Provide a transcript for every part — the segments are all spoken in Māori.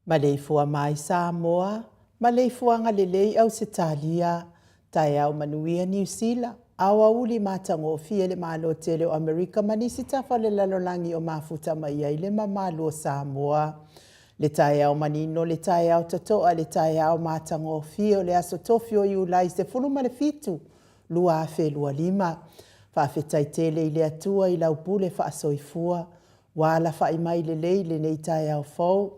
Maleifua mai Samoa, Maleifua ngalelei au Setalia, tai au manuia New Zealand, awa uli matango fie le malo tele o Amerika manisi tafale lalolangi o mafuta mai ai le mamalo Samoa. Le tai au manino, le tai au tatoa, le tai au matango fie o le aso tofio i ulai se fuluma le fitu, lua afe lua lima. Whaafetai tele i le atua i laupule whaasoifua, wala whaimai le leile nei tai au fau.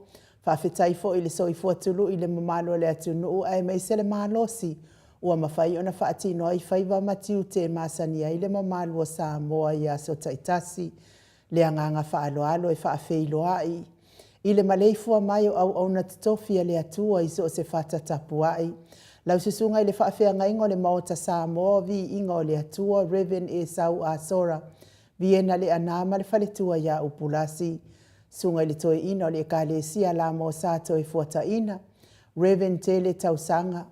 Whaafetai fo i le soifua tulu i le mamalo le atunu ai mai se le malosi. Ua mawhai ona whaatino ai whaiva matiu te masani ai le mamalo o Samoa i aso taitasi. Le anganga whaaloalo e whaafeilo ai. I le Maleifua mai o au na titofia le atua i so se whata tapu ai. Lau susunga i le whaafeanga ingo le maota Samoa vi ingo le atua Reven e sau a sora. Viena le anama le whaletua ia upulasi. Sunga i le toe ina le kale sia la mo sato e fuata ina. Reven tele tausanga.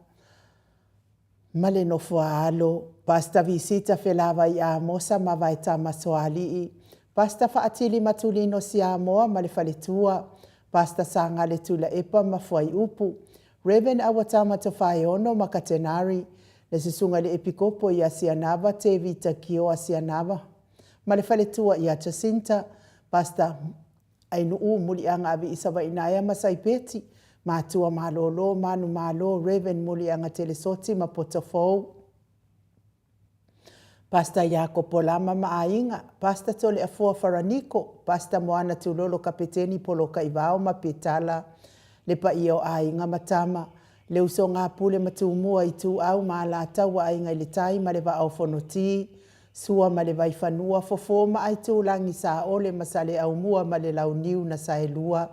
Male no fuaalo. Pasta visita felava i a mosa ma vai tamasoali i. Pasta faatili matulino si a moa ma le whaletua. Pasta sanga le tula epa ma fuai upu. Reven awatama to fai ono makatenari. Le susunga le epikopo i asianava te vita kio asianava. Ma le whaletua i a Jacinta. Pasta ainu muli anga avi isawa inaya masaipeti. Matua malolo, manu malo, Reven muli anga telesoti ma potofou. Pasta yako polama maainga, pasta tole afua faraniko, pasta moana tulolo kapeteni polo kaivao ma petala, le pa iyo ainga matama, le uso ngā pule matumua i tu au maalata wa ainga ili tai ma le va au fonoti, sua ma le vai fanua fofo ma ai tu langi sa ole masale au mua ma le lau niu na saelua,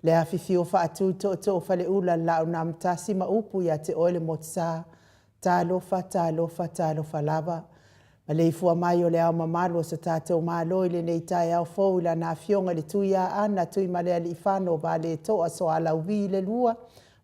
le afifio fa atu to fale ula lau na mtasi ma upu ya te oile motsa, talofa lava. Maleifua mai o le ao mamalo sa tātou malo i le nei tai au fau ila na fionga le tui a ana tui male ali whano ba le toa so ala uvi le lua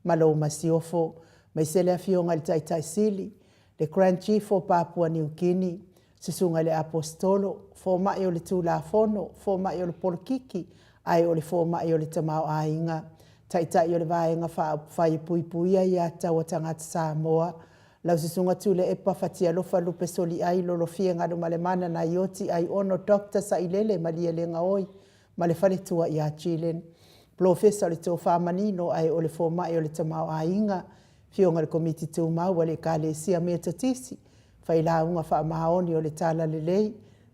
malo masiofo mai se le fionga le tai tai sili le Grand Chief o Papua New Guinea sisunga le apostolo fo mai o le tula fono fo mai o le polkiki ai o le fo mai o le tamau ainga tai tai o le vaenga whai pui pui ai a taua tangata Samoa lau sisunga tule e pafatia lofa lupe soli ai lolo fia ngadu malemana na ioti ai ono dokta sa ilele malia lenga oi male fale tua i a Chilen. Professor le tō whamanino ai o le fōmai o le tamau ainga fionga le komiti tū mau wale ka le sia mea tatisi whai la unga wha maoni o le tala le lei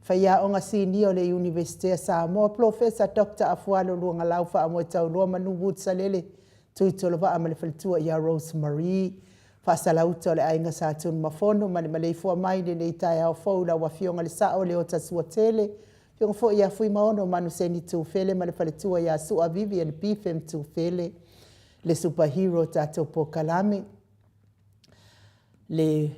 whai a onga sini o le Universitea Samoa Professor Dr. Afualo luanga lau wha amoe tau lua manu wutsa lele tui tolo wa amale fale tua i a Rosemary Whaasalauta le ainga sa tunu mafono, male Maleifua mai le nei tai au fau la wafionga le sao le o tasua tele. Fionga fo ia fui maono manu seni tūwhele, male paletua ia sua Vivian Bifem tūwhele. Le superhero tato po kalame. Le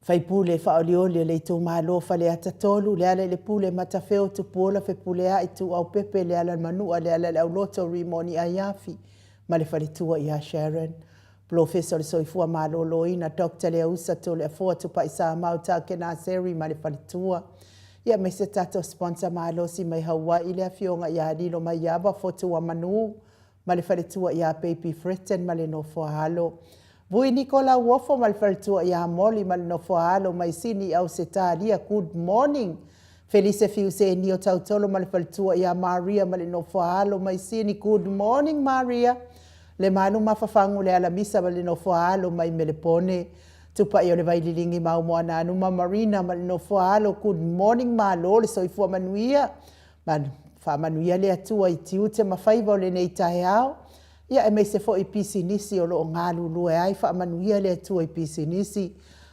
whaipule whaolioli le tū malo whale atatolu, le ale le pule matafeo tu puola fe pule a i tu au pepe le ala manua le ala le au loto rimoni a iafi. Male paletua ia Sharon. Professor soifua maloloina Dr. Leusa tole afua tupa isa mauta kena seri male palitua. Ia me se tato sponsor malosi mai Hawaii le afionga ia dilo mai yaba fotu wa manu. Male palitua ia baby Fritten male no halo. Vui Nicola Wofo male palitua ia moli male no halo mai sini au setalia good morning. Felice fiuse nio tautolo male palitua ia Maria male no halo mai sini good morning Maria. Le manu mafafangu le alamisa mali no foalo mai melepone tupa i o le vaililingi mau moana anuma Marina mali no foalo good morning malo le soifua manuia man fa manuia le atua i tiute mafaiva o le nei tae au ia e mei se fo i pisi nisi o lo ngalu lue ai fa manuia le atua i pisi nisi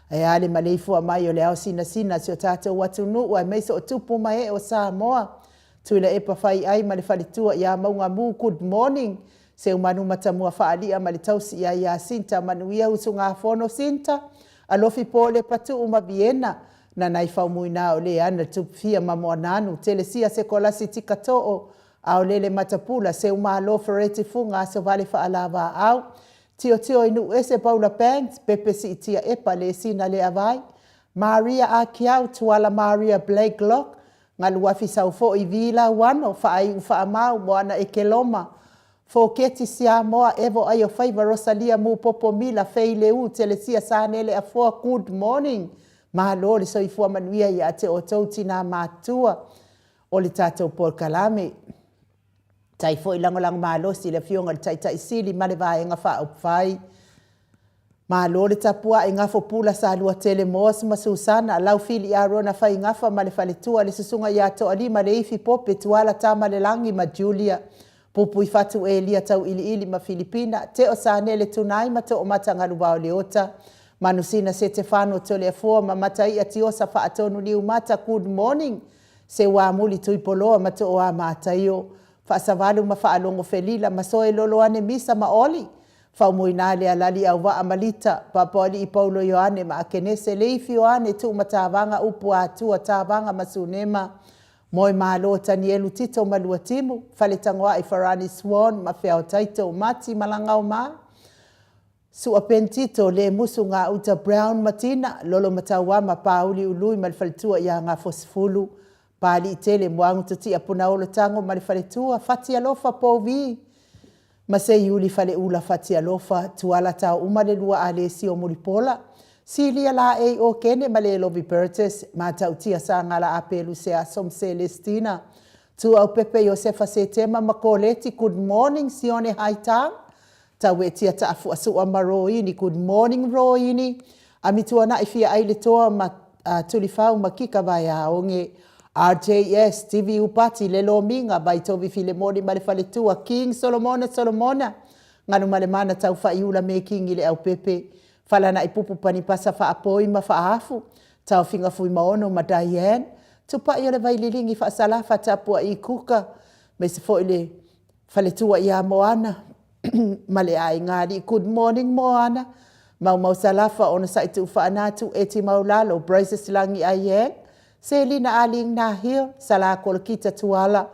e ale Maleifua mai o le au sina sina si o tata watu nu e mei se o tupu mai o Samoa tuila e pa fai ai male falitua ia maunga mu good morning se umanu matamua faalia mali tausi ia sinta manuia usunga fono sinta alofi pole patu uma Viena na naifa muina o le ana tupfia mamonanu telesia se kolasi tikatoo au lele matapula se uma lo fereti funga se vale fa alava au tio inu ese Paula Banks pepe si itia epa le sina le avai Maria Akiau tuala Maria Blakelock ngaluafi saufo i vila wano fa ai ufa amau moana ekeloma fo keti sia moa evo ayo faiva Rosalia mu popo mila feile u telesia sanele a foa good morning mahalo le soifua manuia ia te o tauti na matua o le tatou por kalame tai fo ilangolang mahalo si le fionga le tai sili male vaenga fa upfai mahalo le tapua inga fo pula sa lua tele moas masusana lau fili a rona fai ngafa male faletua le susunga ia to alima le ifi pope tuala tama le langi ma Julia Pupu i fatu e lia tau ili ma Filipina, te o sanele tunai ma te o matangalu wao leota. Manusina se te whano tole a fua ma matai ati osa wha atonu liu mata good morning. Se wā muli tui poloa ma te o a matai o. Wha savalu ma wha alongo felila ma soe lolo ane misa ma oli. Wha muinale a lali au wa amalita, papoli i Paulo Ioane ma akenese leifi Ioane tu ma tāwanga upu a tua tāwanga ma sunema. Moi malo Tanielu Tito malua timu, fale tangoa i Farani Swan, ma feo taito mati malangau ma. Sua pentito le musu ngā uta Brown Matina, lolo matawa ma pauli ului malfalitua ia ngā fosfulu. Pali i tele muangu tuti a punaolo tango malfalitua, fati alofa povi. Ma se yuli fale ula fati alofa, tuala tau umalelua alesi o muripola. Silia la e o kene male lovi Bertes ma tautia sa ngala apelu se asom Celestina tu au pepe Josefa se tema makoleti good morning sione haitang tawetia ta afu asu amaroini good morning roini amitua na ifia aile toa ma tulifau makika vaya onge RJS TV upati lelo minga baitovi filemoni male faletua King Solomona nganu male mana tau fa iula making ile au pepe Fala na ipupu panipasa fa apoi ma fa afu. Tau finga fui maono ma Diane. Tupa i ole vaililingi fa salafa tapua i kuka. Mese fo ile faletua ia Moana. Male ai ngari. Good morning Moana. Mau salafa ona sa itu fa anatu eti maulalo. Bryce silangi ayen. Selina aling nahir, sala kolokita tuala,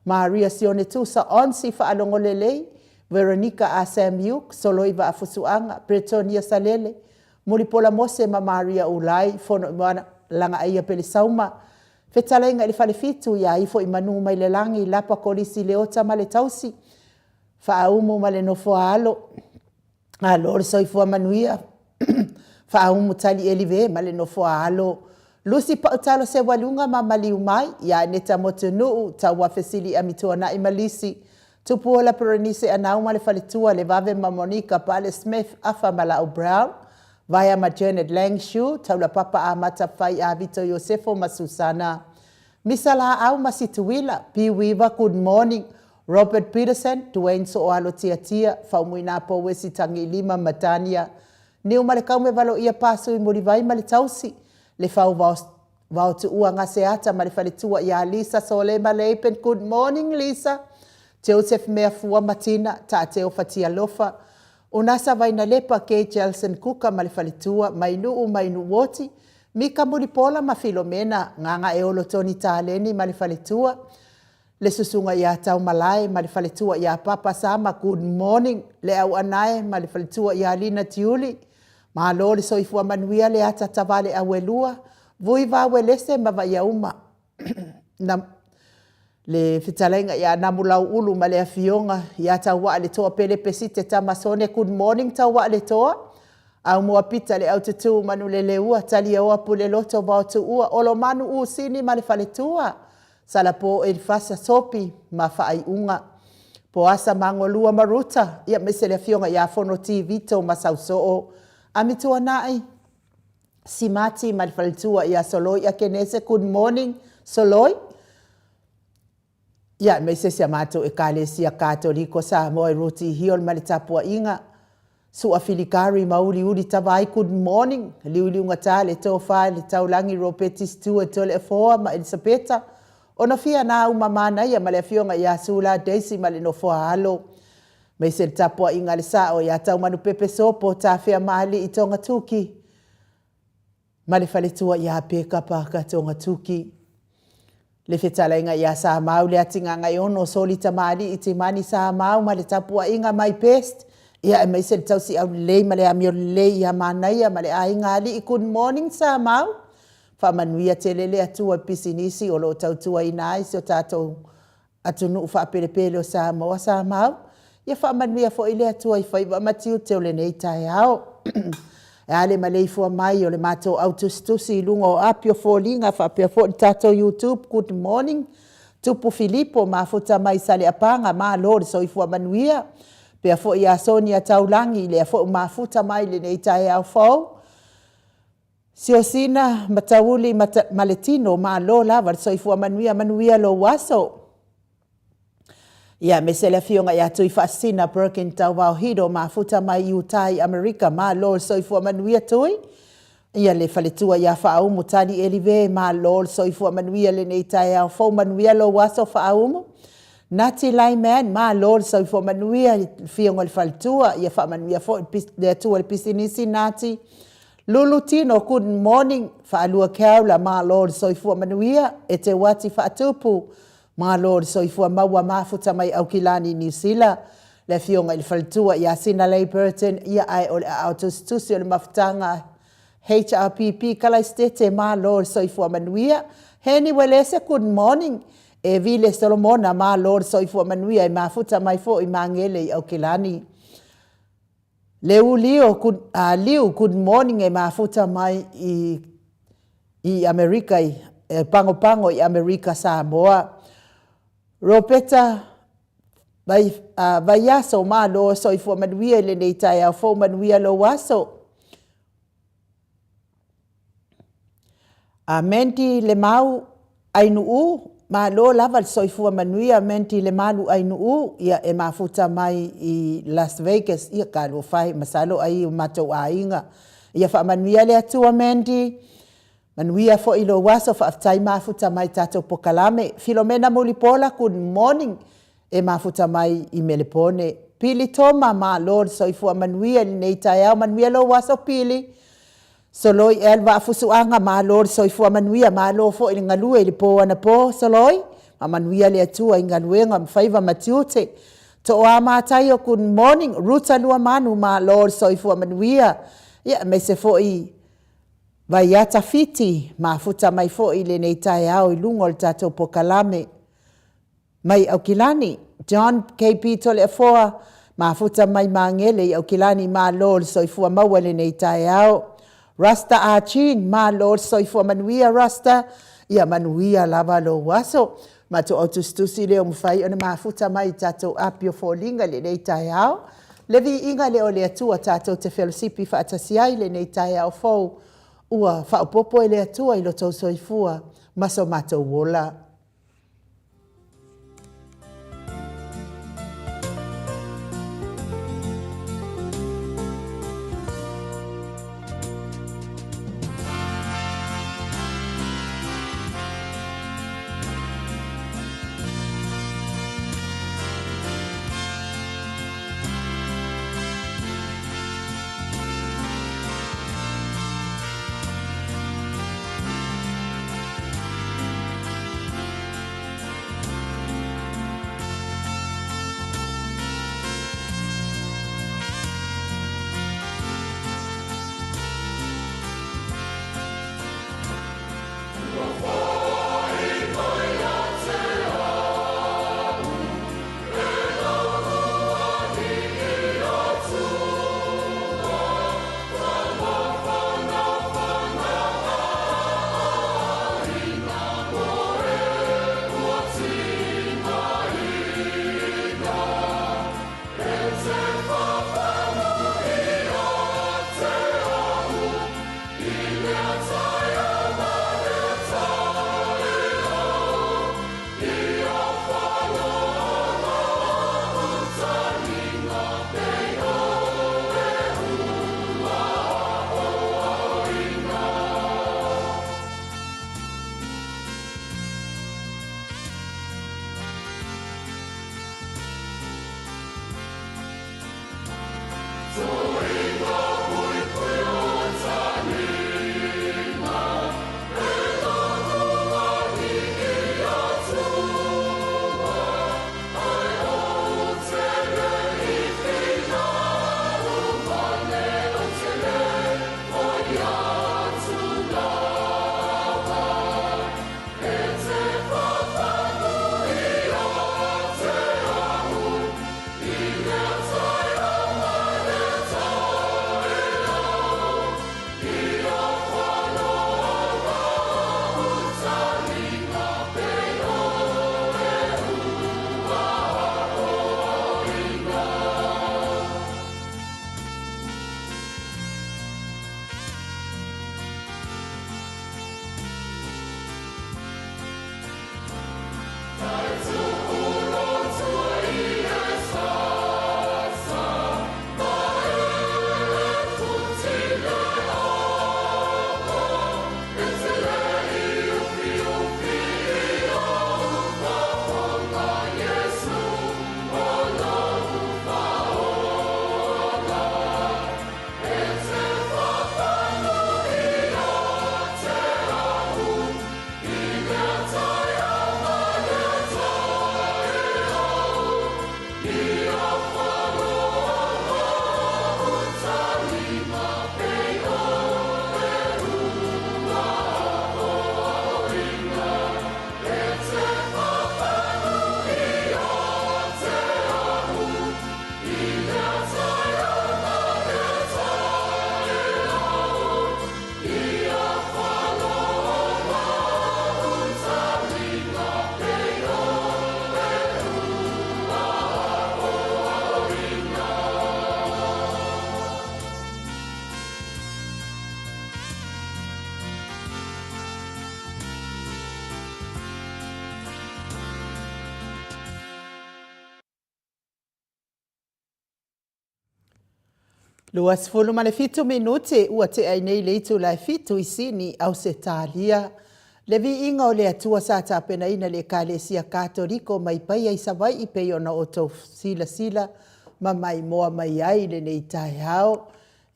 Maria Sione Tusa onsi faalongolelei, Veronica Asamiuk, Soloiva Afusuanga, Bretonia Salele, Muripola Mose ma Maria Ulai, Fono Imana Langa Aia Pelisauma, Fetalenga Ilifalifitu ya ifo imanu mailelangi, Lapa Kolisi Leota Maletausi, Faumu Malenofo Alo, Alor Soifua Manuia, Faumu Tali Elive, Malenofo Alo, Lucy Pautalo se walunga ma Maliumai, ya neta motunuu, tawa fesili amituana imalisi, Tupuola Peronise anau malefalitua levave ma Monica Pale Smith afa Malao Brown, via ma Janet Langshu, taula papa amata fai Avito Yosefo ma Susana. Misala au masituila, P. Weaver, good morning. Robert Peterson, Dwayne Soalo Tia, Faumuina po wesi tangi lima Matania. Niu malekau me valo ia pasu I murivai maletausi. Le fau vau tu ua ngaseata malefalitua ia Lisa Sole Maleipen, good morning Lisa. Joseph Meafua Matina, Tateo Fatia Lofa, Unasa Vaina Lepa, K. Jelson Kuka, Malifalitua, Mainu Woti, Mika Muripola, Mafilomena, Nganga Eolo Toni Taleni, Malifalitua, Le Susunga ya Tau Malai, Malifalitua ya Papa Sama, good morning, Le Au Anae, Malifalitua ya Lina Tiuli, Mahaloli Soifua Manuia, Le Ata Tavale Awelua, Vuiva Welese, Mava Yauma, Le fitalenga ya namulau ulu malea fionga ya tawa le toa pele pesite tamasone good morning tawa le toa au muapita le au tutu manu le leua tali ya wapu le loto bao tuua olo manu sini malefale tua salapo elfasa sopi mafai unga po asa mangolua maruta ya mesele fionga ya fono TV to masausoo amitua nai simati malefale tua ya soloi ya kenese good morning soloi. Ya meses ya mato ekalesia katoliko Samoa ruti hiol malitapua inga su afilikari mauli uli tavai good morning liuli unga tale to file taulangi ropetis tu tole foa ma Elisabeta onofia na umamana ya malefionga ya sula Daisy malinofoa halo mesel tapua inga lisao ya tau manu pepe sopo tafia mali itonga tuki malefalitua ya peka paka tonga tuki. Le fetalenga ya Samoa le atinga yono solita mali itimani Samoa male tapua inga my best ya mesel tausi au le male amio le ya manaya male ainga ali good morning Samoa fa manuia telele atua pisinisi o lo tautua inai so tato atunu fa pelepele o Samoa ya fa manuia fo ile atua fa iba matiu tele nei taiao ale Maleifua mai o le mato autostusi lungo apio folinga fa pe fo tato YouTube good morning tupu Filipo mafuta mai sale apanga ma lord Soifua manuia pe fo ya Sonia taulangi le fo mafuta mai le nei tai au fo Siosina matawuli maletino ma lo lava Soifua manuia lo waso ya mesele fionga ya tui fasina Birkin tau hido mafuta mai utai Amerika ma lol Soifua manuia tui ya le faletua ya faaumu tani elive ma lol Soifua manuia le neitai au fo manuia lo waso faaumu nati laiman ma lol Soifua manuia fionga le faletua ya fa manuia fo le tua le pisinisi nati Lulutino good morning fa alua kaula ma lol Soifua manuia ete wati fa atupu ma lord Soifua maua mafuta mai au kilani New Zealand le fionga il faltua ya sina lei Burton ya ai o autostusio le mafutanga HRPP kala stete ma lord Soifua manuia heni welese good morning e vile Solomona ma lord Soifua manuia e mafuta mai fo i mangele au kilani Liu good morning e mafuta mai i Amerika pango i Amerika Samoa Ropeta vayaso ma lo Soifua manuia le neitai au fo manuia lo waso. Menti le mau ainuu ma lo lava Soifua manuia menti le malu ainuu ia e mafuta mai i Las Vegas ia kalo fai masalo ai matou ainga ia fa manuia le atua menti manuia fo ilo waso fa aftai mafuta mai tato pokalame. Filomena Mulipola, good morning. E mafuta mai I Melepone. Pili Toma ma Lord Soifua manuia nei taiao manuia lo waso pili. Soloi elva fusuanga malo soifua manuia malo fo i ngalue li po ana po soloi ma manuia le atua i ngaluenga mfaiva matiute to ama tayo kun morning ruta lua manu malo soifua manuia ya me se fo i vaiata fiti ma futa mai fo i le nei tai au i lungo le tato pokalame mai au kilani John KP tole afoa ma futa mai mangele i au kilani malo soifua maua le nei tai au Rasta Achin, ma Lord soifua manuia Rasta, ia manuia lava lo waso. Ma to otustusi leo mfai ona mafuta mai tato apio folinga le nei tai au. Levi inga leo le atua tato te fellowshipi fa atasiai le nei tai au fau. Ua fa upopo le atua ilo tau soifua, maso mato wola. Luas fulu malefitu minute ua te ainei leitu lai fitu isini au se talia. Levi inga o le atua sa tapena ina le kalesia katoriko mai pai ai savai i pei ona o tau sila ma mai moa mai ai le nei tai hao.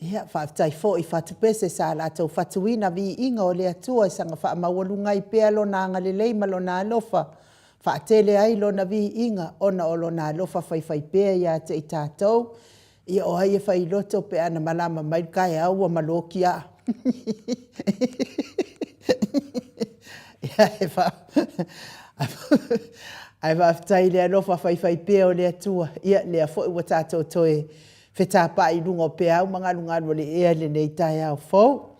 Ia whaafitai fo I whatupese sa lātou whatuina vi inga o le atua sanga wha mawalunga I pea lo na ngalelei malo na alofa. Whaatele ai lo na vi inga ona o lo na alofa whai pea ia te I tātou. Ia o hai e whai loto pe ana malama mai kai aua malokia. Ia e wha. Ai whaafitai le alofa whai pea o le atua. Ia le a fo I wa tātou toe. Feta pa I lungo pe au mga lunga le ea le nei tai au fau.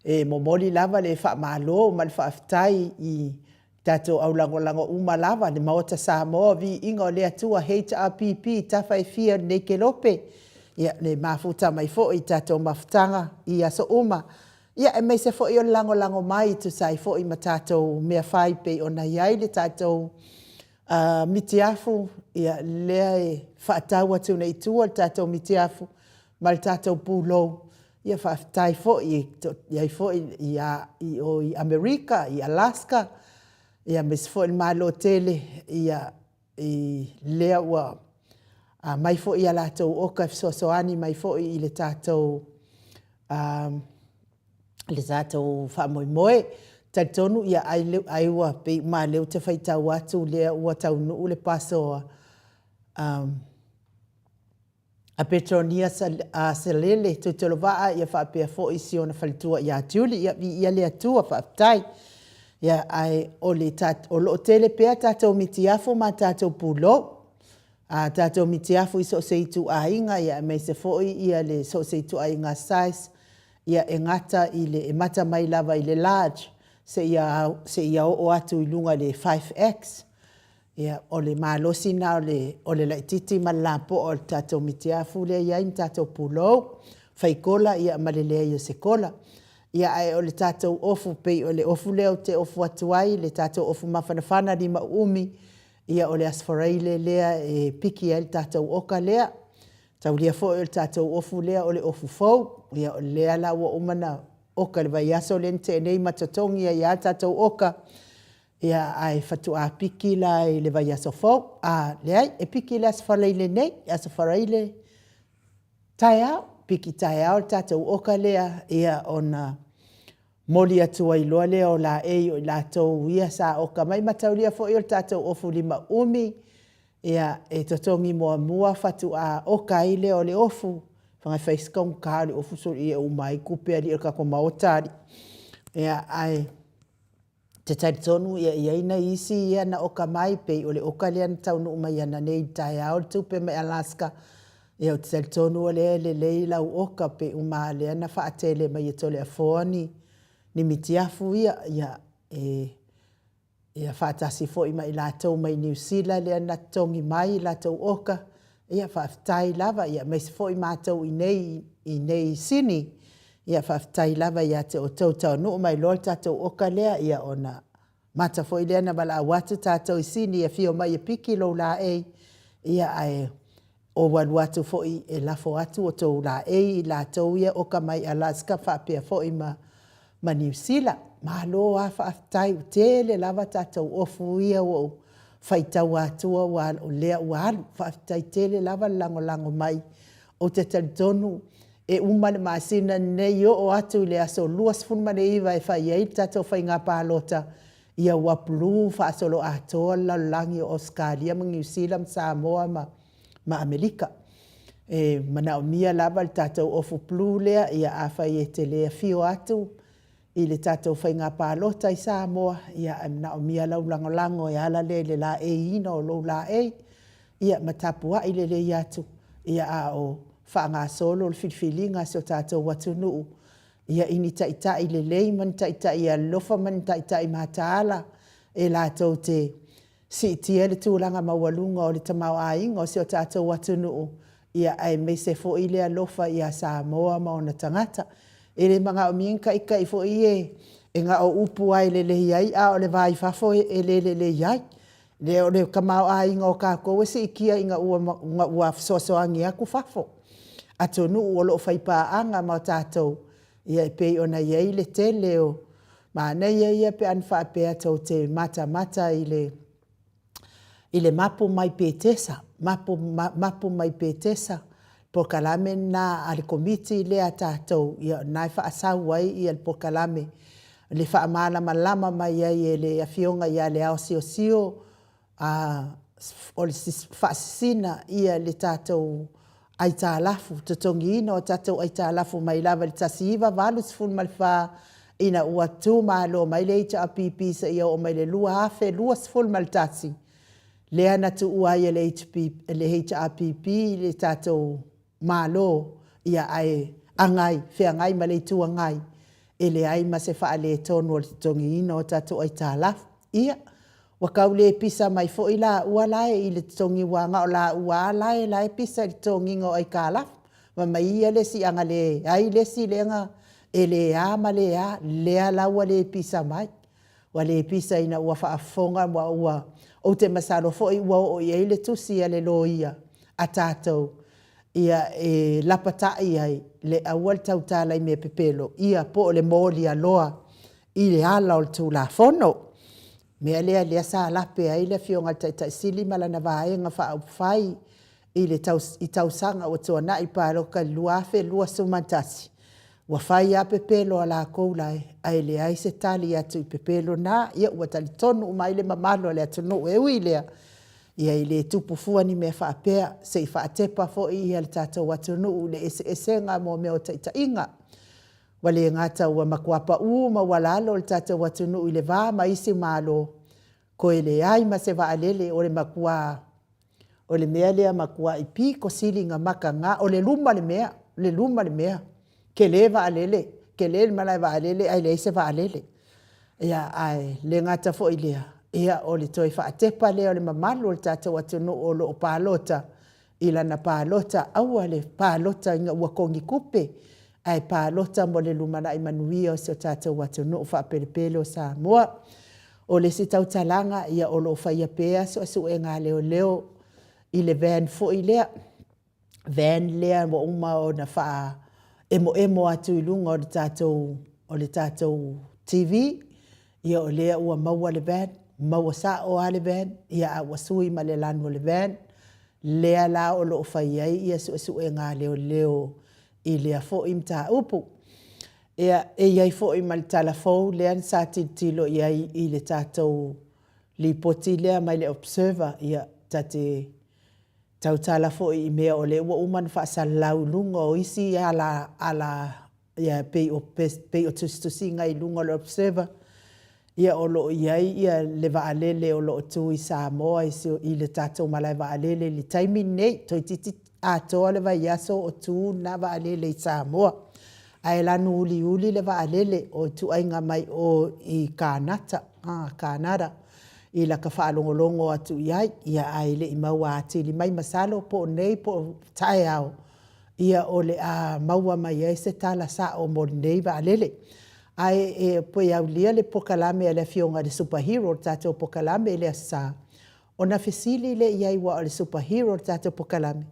E momoli lava le wha malo ma le whaafitai I tato au lango uma lava le maota Samoa vi ingo le atua HRPP tawhai fia nei ke lope. Ia le mafuta mai fo I tato mafutanga I aso uma. Ia e meise fo I o lango mai tu sai fo I ma tato mea whai pe o na iai le tato mitiafu ia lea e whaatau atu nei tua le tātou mitiafu ma le tātou pūlou ia whaafitai fo I fo I Amerika, I Alaska ia mes fo I malo tele ia lea ua mai fo I alatou oka fisosoani mai fo I le tātou whaamoemoe Taitonu ia aiwa pe ma leo te whaitau atu lea ua taunu ule paso a Petronia Selele tu te lovaa ia whaapea fo I siona whalitua ia Juli ia lea tua whaafitai ia ai o lo tele pea tātou mitiafu ma tātou pulo tātou mitiafu I so se itu ainga ia me se fo ia le so se itu ainga size ia e ngata I le e mata mai lava I le large se ia o atu I lunga le 5X. Ia o le malosi na o le laititi ma lampo o le tatou mitiafu le ia in tatou pulou. Whaikola ia malelea ia se kola. Ia ai o le tatou ofu pei o le ofu leo te ofu atuai, le tatou ofu mawhanawhana ni maumi. Ia o le asfareile lea e piki el tatou oka lea. Tau lia fo o le tatou ofu lea o le ofu fau. Ia o lea la ua umana oka le vaiaso le nte nei matatongi ia tātou oka. Ia ai whatu a piki la le vaiaso fau. Le ai e piki le asfareile nei, asfareile tai au, piki tai au tātou oka lea. Ia ona moli atua I loa lea o la o la tau ia sa oka mai matau lia fo o tātou ofu lima umi. Ia e totongi mua whatu a oka I lea o le ofu. Whangai whaiskong kāri ofu suri I umai kupea li ka ko maotari. Ia ai te taitonu ia ina isi ia na oka mai pe o le oka lea na taunu umai ana nei tai au tupe mai Alaska. Ia o te taitonu o le leila u oka pe uma lea na whaatele mai e tole a foani ni mitiafu ia whaatasi fo I mai lātou mai New Zealand lea na tongi mai lātou oka. Ia whaafitai lava, ia meisi fo I mātou I nei sini. Ia whaafitai lava ia te o tautau nuu mai lol tātou oka lea ia ona. Mata fo I lea na wala awatu tātou I sini ia fio mai e piki lo la Ia ai o waluatu fo I e lafo atu o tau la I lātou ia oka mai Alaska whaapea fo I ma New Zealand. Malo a whaafitai u tele lava tātou ofu ia o whaitau atua o lea ualu, whaafitai tele lava lango mai o te taritonu e umane maasina nei o atu le aso luas funmane iwa e whai ei tato whai ngā pālota ia wapulu whaasolo atoa langi o Australia ma New Zealand, Samoa ma Amerika. Mana o mia lava le tatou ofu plu lea ia a whai e te lea fio atu I le tātou whai ngā pālota I Samoa, ia na o mia lau lango e ala le la ina o lau la ia matapua I le atu, ia a o whaanga solo le whiwhilinga so tātou watu nuu, ia ini taitai le lei man taitai a lofa man taitai mātaala, e lātou te si tia le tūlanga mawalunga o le tamau ainga o so tātou watu nuu, ia ai me se fo I le alofa ia Samoa ma ona tangata, e le mga o mienka ika I fo I e nga o upu ai le iai a o le vai fafo e le iai. Le o le kamau a inga o kako e se ikia inga ua sosoangi aku fafo. A tonu o lo whaipa anga ma tātou. Ia e pei ona iai le tele o ma nei ia pe anwha pe atou te mata I le mapu mai pe tesa. Mapu mai pe tesa. pokalame na ale komiti le tātou ia nai whaasau ai ia le pokalame le whaamala malama mai ai le afionga ia le ao sio o le whaasina ia le tātou ai tālafu totongi ina o tātou ai tālafu mai lava le tasiiva valu sifun malwha ina ua tū malo mai le HRPP sa ia o mai le lua afe lua sifun maltasi le ana tu ua ia le HRPP le tātou malo ia ai angai whiangai ma le tu angai ele ai ma se wha le tonu o le tongi ina o tātou ai tālafu ia wakau le pisa mai fo ila ua lae i le tongi wanga o la ua lae pisa le tongi ngo ai kālafu ma mai ia le si anga le ai le si le anga ele a ma le a le a laua le pisa mai wa le pisa ina ua whaafonga wa ua o te masaro fo i ua o i le tusi a le loia a tātou ia lapatai ai le awal tautala i me pepelo ia po le moli a loa i le ala o le tu la fono mea lea sa lape ai le fionga tai sili malana vaenga wha fai i le tausanga o tuana i paroka luafe lua sumantasi wa fai a pepelo ala koulai ai le ai se tali atu i pepelo na ia ua tali tonu mai le mamalo le atunu e ui lea ia i le tupu fua ni mea whaapea se i whaatepa fo i le tātou atunu le esenga mo mea o taitainga wale ngata ua makuapa ma walalo le tātou atunu i le vā ma isi malo ko ele ai ma se vaalele o le makua o le mea lea makua i pi ko silinga maka nga o le luma le mea ke le vaalele ke le malai vaalele ai le se vaalele ia ai le ngata fo i lea ia o le toi whaatepa lea o le mamalo le tātou atunu o lo pālota ila na pālota aua le pālota inga ua kongi kupe ai pālota mo le lumana i manuia o se tātou atunu o whaapelepele o Samoa o le si tautalanga ia o lo whaia pēa so e ngā leo i le van fo i lea van lea mo uma o na wha emo atu i lunga o le tātou TV ia o lea ua maua le van maua sa o ale van ia a wasui ma le lanu le van lea la o lo whaia ia so e ngā leo i lea fo i mta upu ia iai fo i mal telefon lean sa tilo iai i le tātou li poti lea mai le observer ia tate tautala fo i mea o le ua uman whaasalau lunga o isi ala ia pei o tustusi ngai lunga le observer ia o lo iai ia le vaalele o lo tu i Samoa i le tātou malai vaalele li taimi nei toi titi atoa le vai aso o tu na vaalele i Samoa ai lanu uli le vaalele o tu ainga mai o i Kanada i la ka whaalongolongo atu iai ia ai le i maua atili mai masalo po nei po tae au ia o le a maua mai ai se tala sa o mo nei vaalele ai po ia lia le pokalame le fionga de superhero tato pokalame le sa ona fesili le iai wa le superhero tato pokalame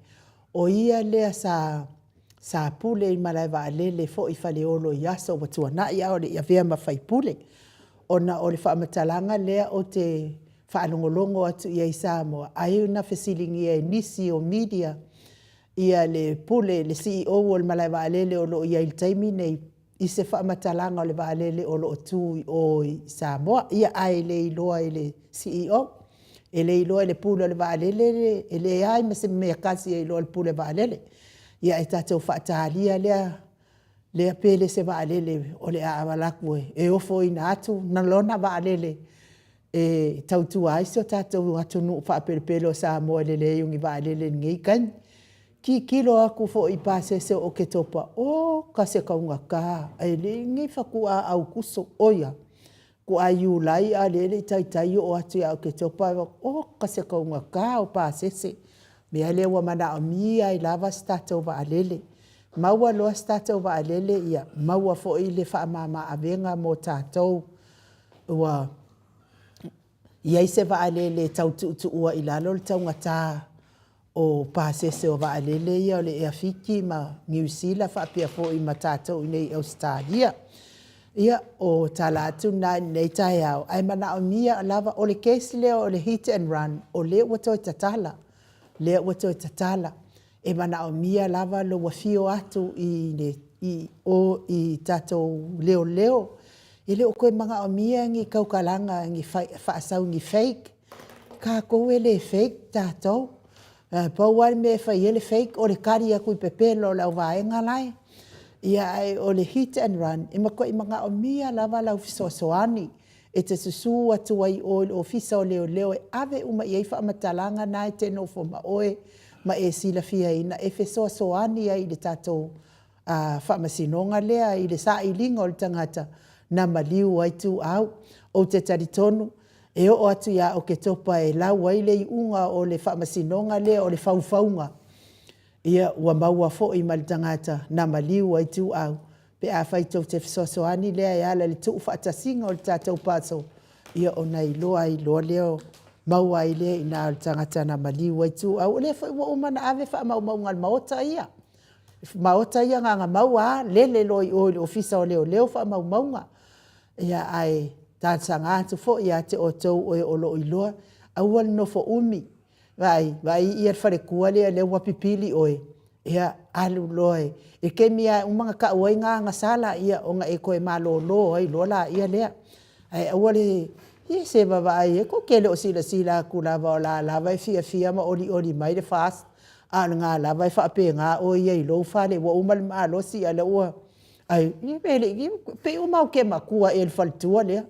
o ia le sa pule i malai vaalele fo i faleolo yaso watua na ia o le ia vea mawhai pule ona o le whamatalanga lea o te whaalongolongo atu ia i Samoa ai una fesilingi e nisi o media ia le pule le CEO o le malai vaalele o lo ia il taimi nei i se whamatalanga o le vaalele o lo tu o i Samoa ia ai le iloa i le CEO e le iloa i le pule o le vaalele e le ai ma se mea kasi e iloa le pule vaalele ia e tātou whaatalia lea pele se vaalele o le aawalakue e ofo ina atu na lona vaalele e tautua aise o tātou atunu whaapelepele o Samoa le iungi vaalele ngei kani ki kilo aku fo i pasese o ke topa o ka se kaunga ka e le ngi whakua au kuso oia ku ayu lai a le tai o atu au ke topa o ka se kaunga ka o pasese mea le wa mana o mia i lava statou vaalele maua loa statou vaalele ia maua fo i le whaamama avenga mo tātou ua iai se vaalele taututu ua i lalo le taungata o pasese o vaalele ia o le eafiki ma New Zealand whaapia fo i ma tātou i nei Australia ia o tala atu na nei tae au ai mana o mia lava o le case leo o le hit and run o le watoi tatala e mana o mia lava lo wafio atu i tatou leo. I leo koe mga o mia ngi kaukalanga ngi whaasau ngi fake. Ka koe le fake tatou. Pauari me whai ele fake o le kari a kui pepelo lau vaenga lai. Ia ai o le hit and run. I mako i mga o mia lava lau fisosoani. E te susu atu ai o le ofisa o leo e ave uma i eifa amatalanga nai te no fo ma oe ma e sila fia ina e fisosoani ai le tatou whamasinonga lea i le sa i linga o le tangata na maliu ai tu au o te taritonu. E o atu ia o ke topa e lau ai le i unga o le whamasinonga lea o le whauwhaunga. Ia ua maua fo i malitangata na maliu ai tu au. Pe a whaitou te fisosoani lea e ala le tuu whaatasinga o le tātou paso. Ia o nei loa i loa leo maua i lea i nā o le tangata na maliu ai tu au. O le ua umana ave wha maunga maota ia. Maota ia ngā maua lele loi o le ofisa o leo wha maunga. Ia ai tātanga atu fo ia te o tau o e olo i loa. Awal no fo umi. Vai ia whare kua lea leo wapipili oe. Ia alu loe. E ke mia umanga ka uai ngā sala ia o ngā e koe malo lo ai lola ia lea. Ai awale ia se baba ai e ko kele o sila ku lava o la lava e fia ma oli mai le fast. A ngā lava e whape ngā o ia i lo whale wa umal maa losi ala ua. Ai i pele pe umau ke makua e faltua lea.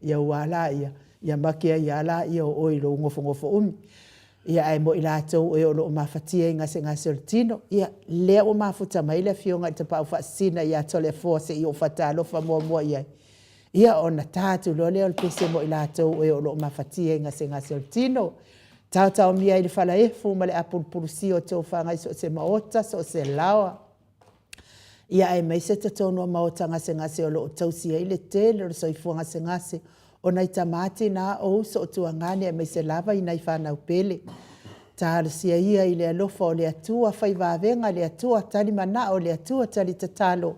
Ia wala ia. Ia makia ia la ia o ilo ngofo umi. Ia ai mo ila tau e o lo mafatia i ngase o tino. Ia lea o mafuta mai le fionga i te pau whaasina ia tole fose i o whatalofa mua ia. Ia o na tātu lo leo pese mo ila tau e o lo mafatia i ngase o tino. Tau mia i le whala efu ma le apulpurusi o tau whangai so se maota so se lawa. Ia ai mai se te tono maota ngase o lo tausia i le tele o soifua ngase. O nei tamati nā o so tua ngane e mai se lava i nei whanau pele. Tā sia ia i le alofa o le atua whai wawenga le atua tali mana o le atua tali tatalo.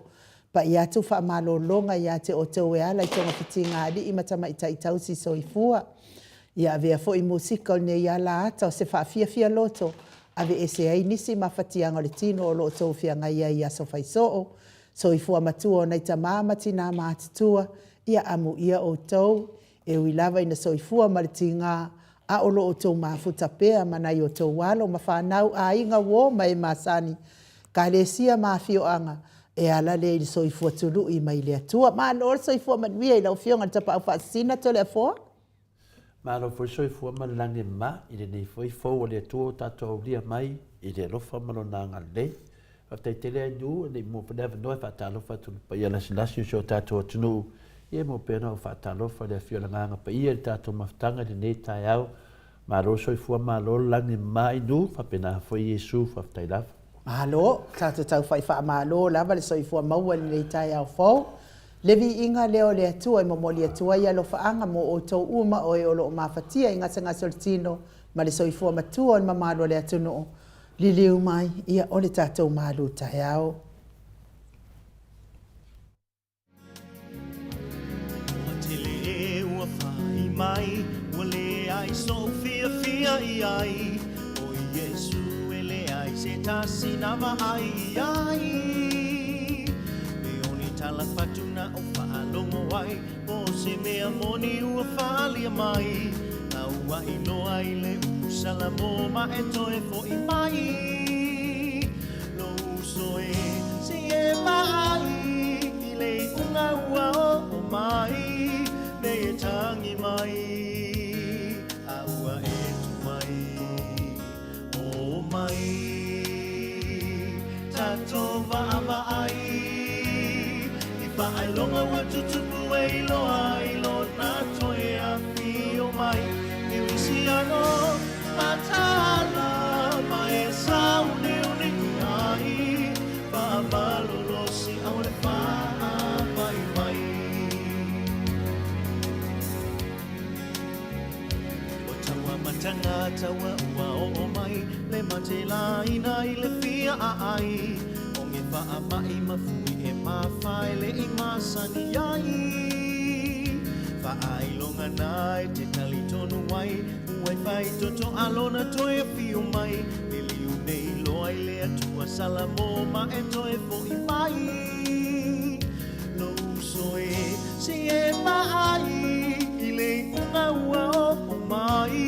Pa i atu wha malo longa i ate o tau e ala i tonga piti ngādi i matama i taitausi soifua. Ia avea fo i musika o nei ala ata o se whaafia loto. Ave ese ai nisi mawhatianga le tino o lo tau fia ngai ai aso whaisoo. Soifua matua o nei tamamati nā mātitua. Ia amu ia o tau, e uilava ina soifua maritinga, a olo o tau mafuta pea manai o tau walo, ma whanau a inga wo mai masani. Ka le sia mafio anga, e ala le i soifua tulu i mai lea tua. Ma lor soifua manuia i lau fionga tapa au whaasina to lea fua? Ma lo foi soifua malange ma, i le nei foi fau o lea tua tatou lia mai, i le lofa malonanga le. Whaftai te lea nu, nei mo panewa noi whaatalofa tunu pa ia lasi o tatou atunu. Ia mo pena o whaatalofa le fio langanga pa ia tātou maftanga le nei tai au. Ma lo soifua ma lo lange mai nu, whapena foi Yesu whaftai lava. Malo, tātou tau wha malo, lava le soifua maua le nei tai au fau. Levi inga leo le atua i momoli atua ia lo whaanga mo o tau uma o e o lo mawhatia i ngasa soltino, ma le soifua matua o mamalo le atuno. Liliu mai, ia o le tātou malu tai au. Mai, wale ai so fia ai, o Yesu ele ai se tasi nama ai. Me oni tala fatuna o whaalongo ai, o se mea moni ua whaalia mai, na ua ino ai le usala mo ma e toe fo i mai. Lo uso e se e mai, i le unga ua o mai. Ne tangi mai, aua e tu mai, o mai, tato va ai, i whaai longa watu tupu e ilo na toe a fio mai, e wisi ano, matala, mai e sau neo ni ai, whaamalo losi au le whaa mai mai. Matangata wa o mai le matela ina I le fia ai o nge wha mai mafui e mawhai le I masani ai Whaailonga nai te tali tonu wai Uai whai toto alona toi a whio mai E liu nei loa i lea tua salamo ma e toi fo i mai Lo uso e si e mai I le unga ua o mai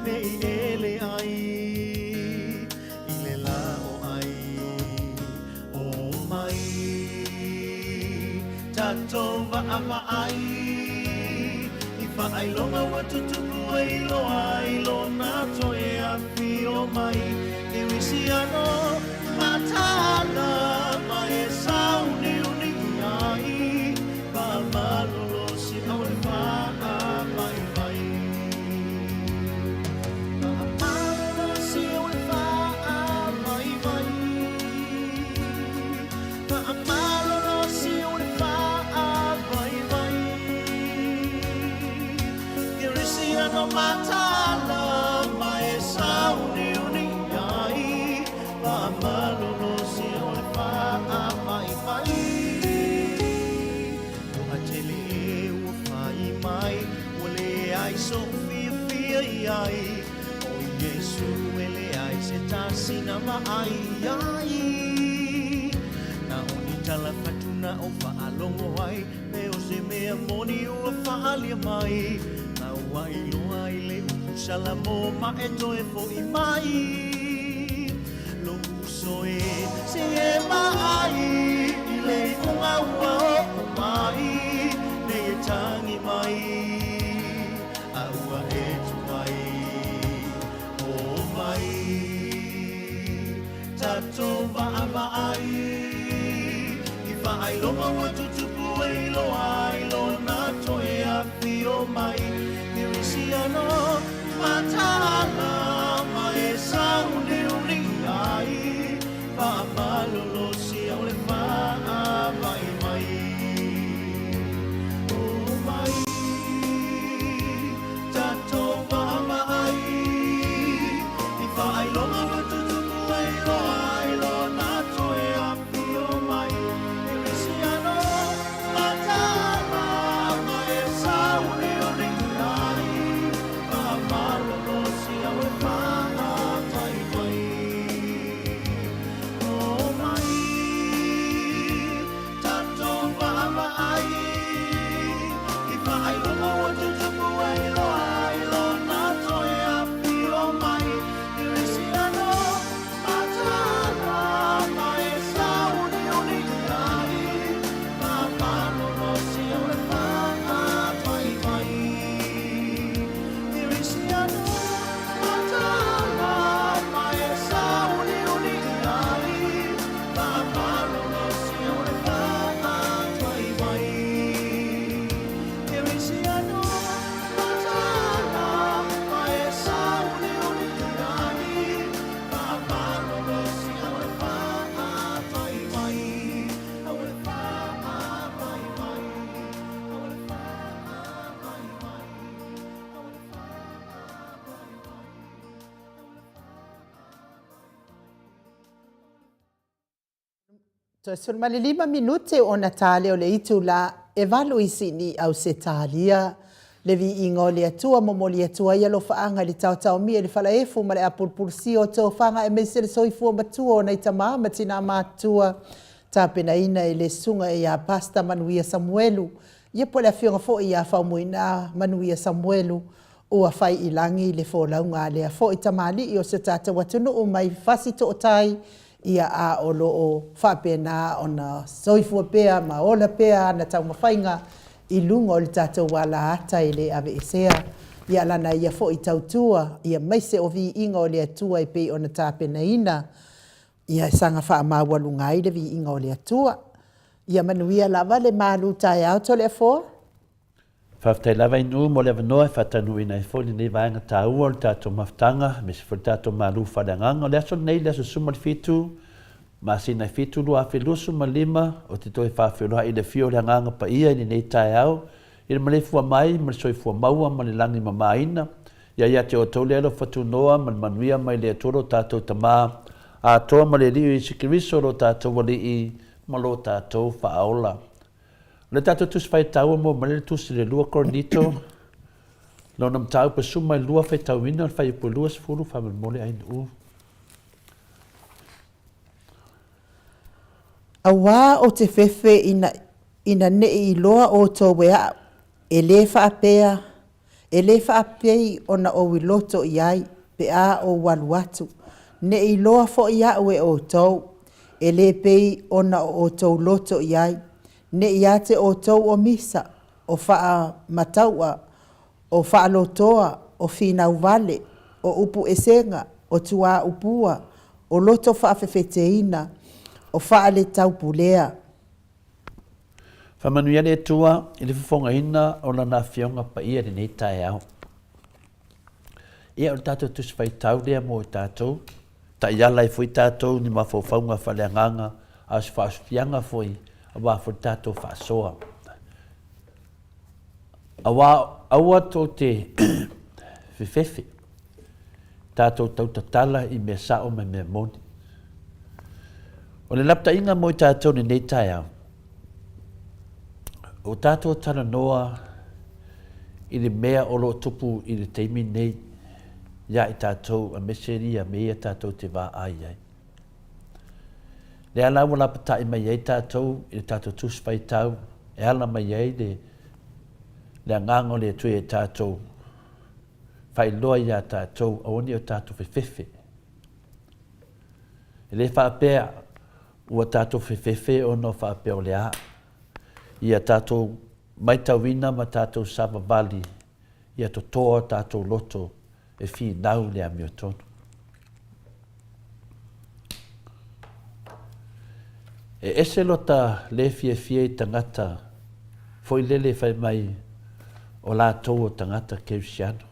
Ne i ele ai I le la o ai O mai Tato wa ama ai Whaailonga wa tutuku e ilo na toe a whio mai E wisi ano matana ma e sauni uni ai Wha malolo si au le wha mai mai Wha malolo si au le wha mai mai Wha malolo si au le wha mai mai No matala mai sauni uni ai pa malolo si ole pa mai mai o atele o fai mai ole ai so fia ai o Yesu ele ai se tasina mai ai na oni tala fatuna o fa alongo ai me o se me moni o fa alia mai Wai loa I le usalamo ma e toe fo I mai Lo uso e se e mai I le unga ua o mai Ne e tangi mai A ua e tu mai O mai Tato wa ama ai I whaai longa wa tutupu e loa I lo na toe a whio mai Siano matala mai sauni uni ai pa malolo si ole pa mai mai oh mai tato pa mai I fai longa wa tutupu ai lo na toe a pio mai Siano matala mai sauni uni ai Malolo si au e whana tai mai Oh mai Tato wama ai I whaai longa o tutupu ai lo na toi a pio mai I resi ano matana mai sauni uni ai Ma malolo si au e whana tai mai Sur mali 5 minute o Natale o le itu la e valu isini au se talia le vi ingo le atua momoli atua ia lo faanga le tau mia le fala efu ma le apulpulsi o tau fanga e mesele soifua matua o nei tama matina matua tapena ina e le sunga e a pasta manuia Samuelu ia po le afionga fo ia faumoina manuia Samuelu o a fai ilangi le fo launga le a fo i tamali i o se tata watunu o mai fasi to otai ia a o lo o whapena o na soifua pea ma ola pea na tau mawhainga i lunga o le tātou wala ata i le ave esea. Ia lana ia fo i tautua, ia maise o vi inga o le atua i pei o na tāpena ina. Ia sanga wha mawalunga i le vi inga o le atua. Ia manuia lava le malu tai au to le fo. Whaftai lava inu mo le vanoa whatanu ina i fōni nei vaenga tā ua le tātou maftanga, me se fōni tātou malu whadanganga, le aso nei le aso suma le fitu, ma sina i fitu lua awhi lusu ma lima, o te toi whawhiroha i le fio le hanganga pa ia i nei tai au, i le Maleifua mai, ma le soifua maua, ma le langi ma maina, ia te o tau le alo whatu noa, ma le manuia mai le atoro tātou tamā, a toa ma le liu i sikiriso lo tātou wali i, ma lo tātou whaola. Le tātou tusi whai tau mo male tusi le lua koronito. Lo nam tau pa suma lua whai tau wina whai upo lua sifuru whaman mole ain u. A wā o te whewhe ina ne I loa o tō wea e le whaapea, e le whaapei o na o wiloto I ai pe a o walu atu. Ne I loa fo I a ue o tō, e le pei o na o tō loto I ai. Ne I ate o tō o misa, o wha mataua, o wha lotoa, o whina vale, o upu esenga, o tua upua, o loto wha whewheteina, o wha le taupulea. Whamanuia le tua I le whawhonga ina o la na whionga pa ia ni nei tae au. Ia o tātou tusi whai tau lea mo I tātou, ta iala I fui tātou ni mawhawhaunga whaleanganga a si whaasfianga fui a wā fui tātou whaasoa. A wā aua tō te whiwhiwhi, tātou tautatala I mea sao mai mea moni. O le lapta inga mo I tātou ni nei tae au. O tātou tana noa I le mea o lo tupu I le teimi nei, ia I tātou a meseri a mea tātou te wā ai ai. Le ala wala patai mai ai tātou I le tātou tuswhai tau, e ala mai ai le angango le tui e tātou. Whai loa ia tātou, a oni o tātou whiwhiwhi. E le whaapea, ua tātou whiwhiwhi o no whaapea o le a. Ia tātou mai tauina ma tātou sava vali, ia to toa tātou loto e whi nau le amio tonu. E ese lota le fie I tangata, foi lele whai mai o lātou o tangata keusiano.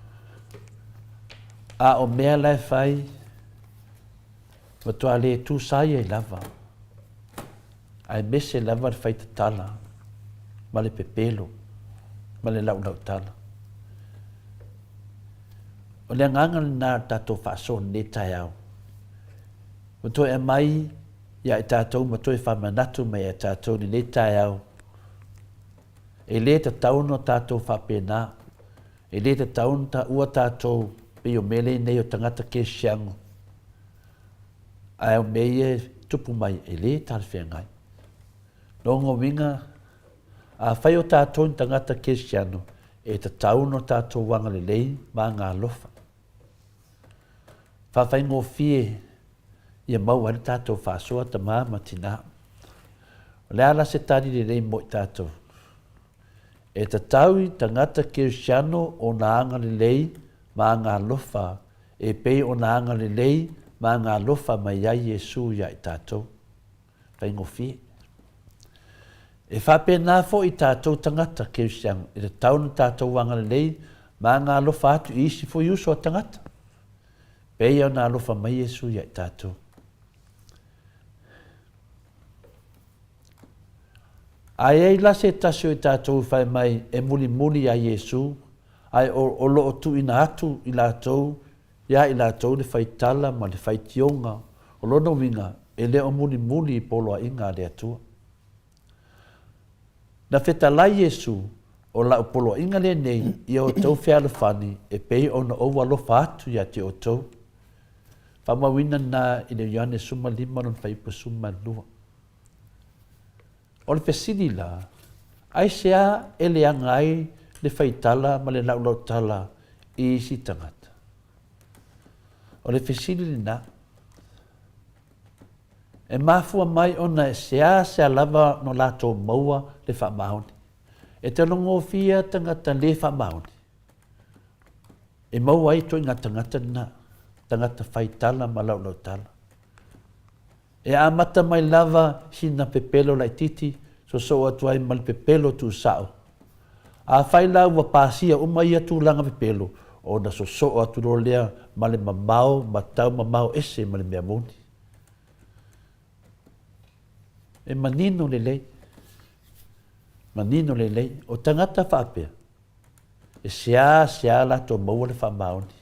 A o mea lai whai, matua le tūsai e lava. Ai mese lava whai te tala, ma le pepelo, ma le lau tala. O le anganga nā tātou whaaso ne tai au. Matua e mai, ia I tātou matua e whamanatu mai e tātou ni ne tai au. E le ta tauno tātou whapena, e le ta tauno ta ua tātou pe o mele nei o tangata ke siango. Ai o mei tupu mai e le tāle whengai. Nongo winga, a whai o tātou ni tangata ke siano, e ta tauno tātou wanga le lei ma ngā lofa. Whawhai ngō fie, ia mau ane tātou whaasoa ta maa matina. Le ala se tari le lei mo I tātou. E ta taui tangata Kirisiano o na anga le lei ma ngā lofa, e pei o na anga le lei ma ngā lofa mai ai Yesu ia I tātou. Whai ngō fie. E whapena fo I tātou tangata Kirisiano, e ta tauna tātou wanga le lei ma ngā lofa atu isi fo iuso a tangata. Pei o na lofa mai Yesu ia I tātou. Ai ei la se tasio I tātou whai mai e muli a Yesu, ai o loo tu ina atu I lātou, ia I lātou le whai tala ma le whai tionga, o lono winga e leo muli I polo a inga le atua. Na wheta lai Yesu, o la o polo a inga le nei, I o tau whiala whani, e pei o na owa lofa atu ia te o tau. Whamawina na I le iane suma lima non whai pa suma lua. O le pesini la, ai sea e le angai le whaitala ma le laulau tala I isi tangata. O le pesini li na, e mafua mai ona e sea lava no lato maua le whamaoni. E te longo fia tangata le whamaoni. E maua I toi ngā tangata na, tangata whaitala ma laulau tala. E amata mai lava hina pepelo lai titi, so atuai mal pepelo tu sao. A whaila ua pāsia umai atu langa pepelo, o na so atu rolea male mamau, matau mamau ese male mea moni. E manino le lei, o tangata whapea. E sea la to maua le whamaoni.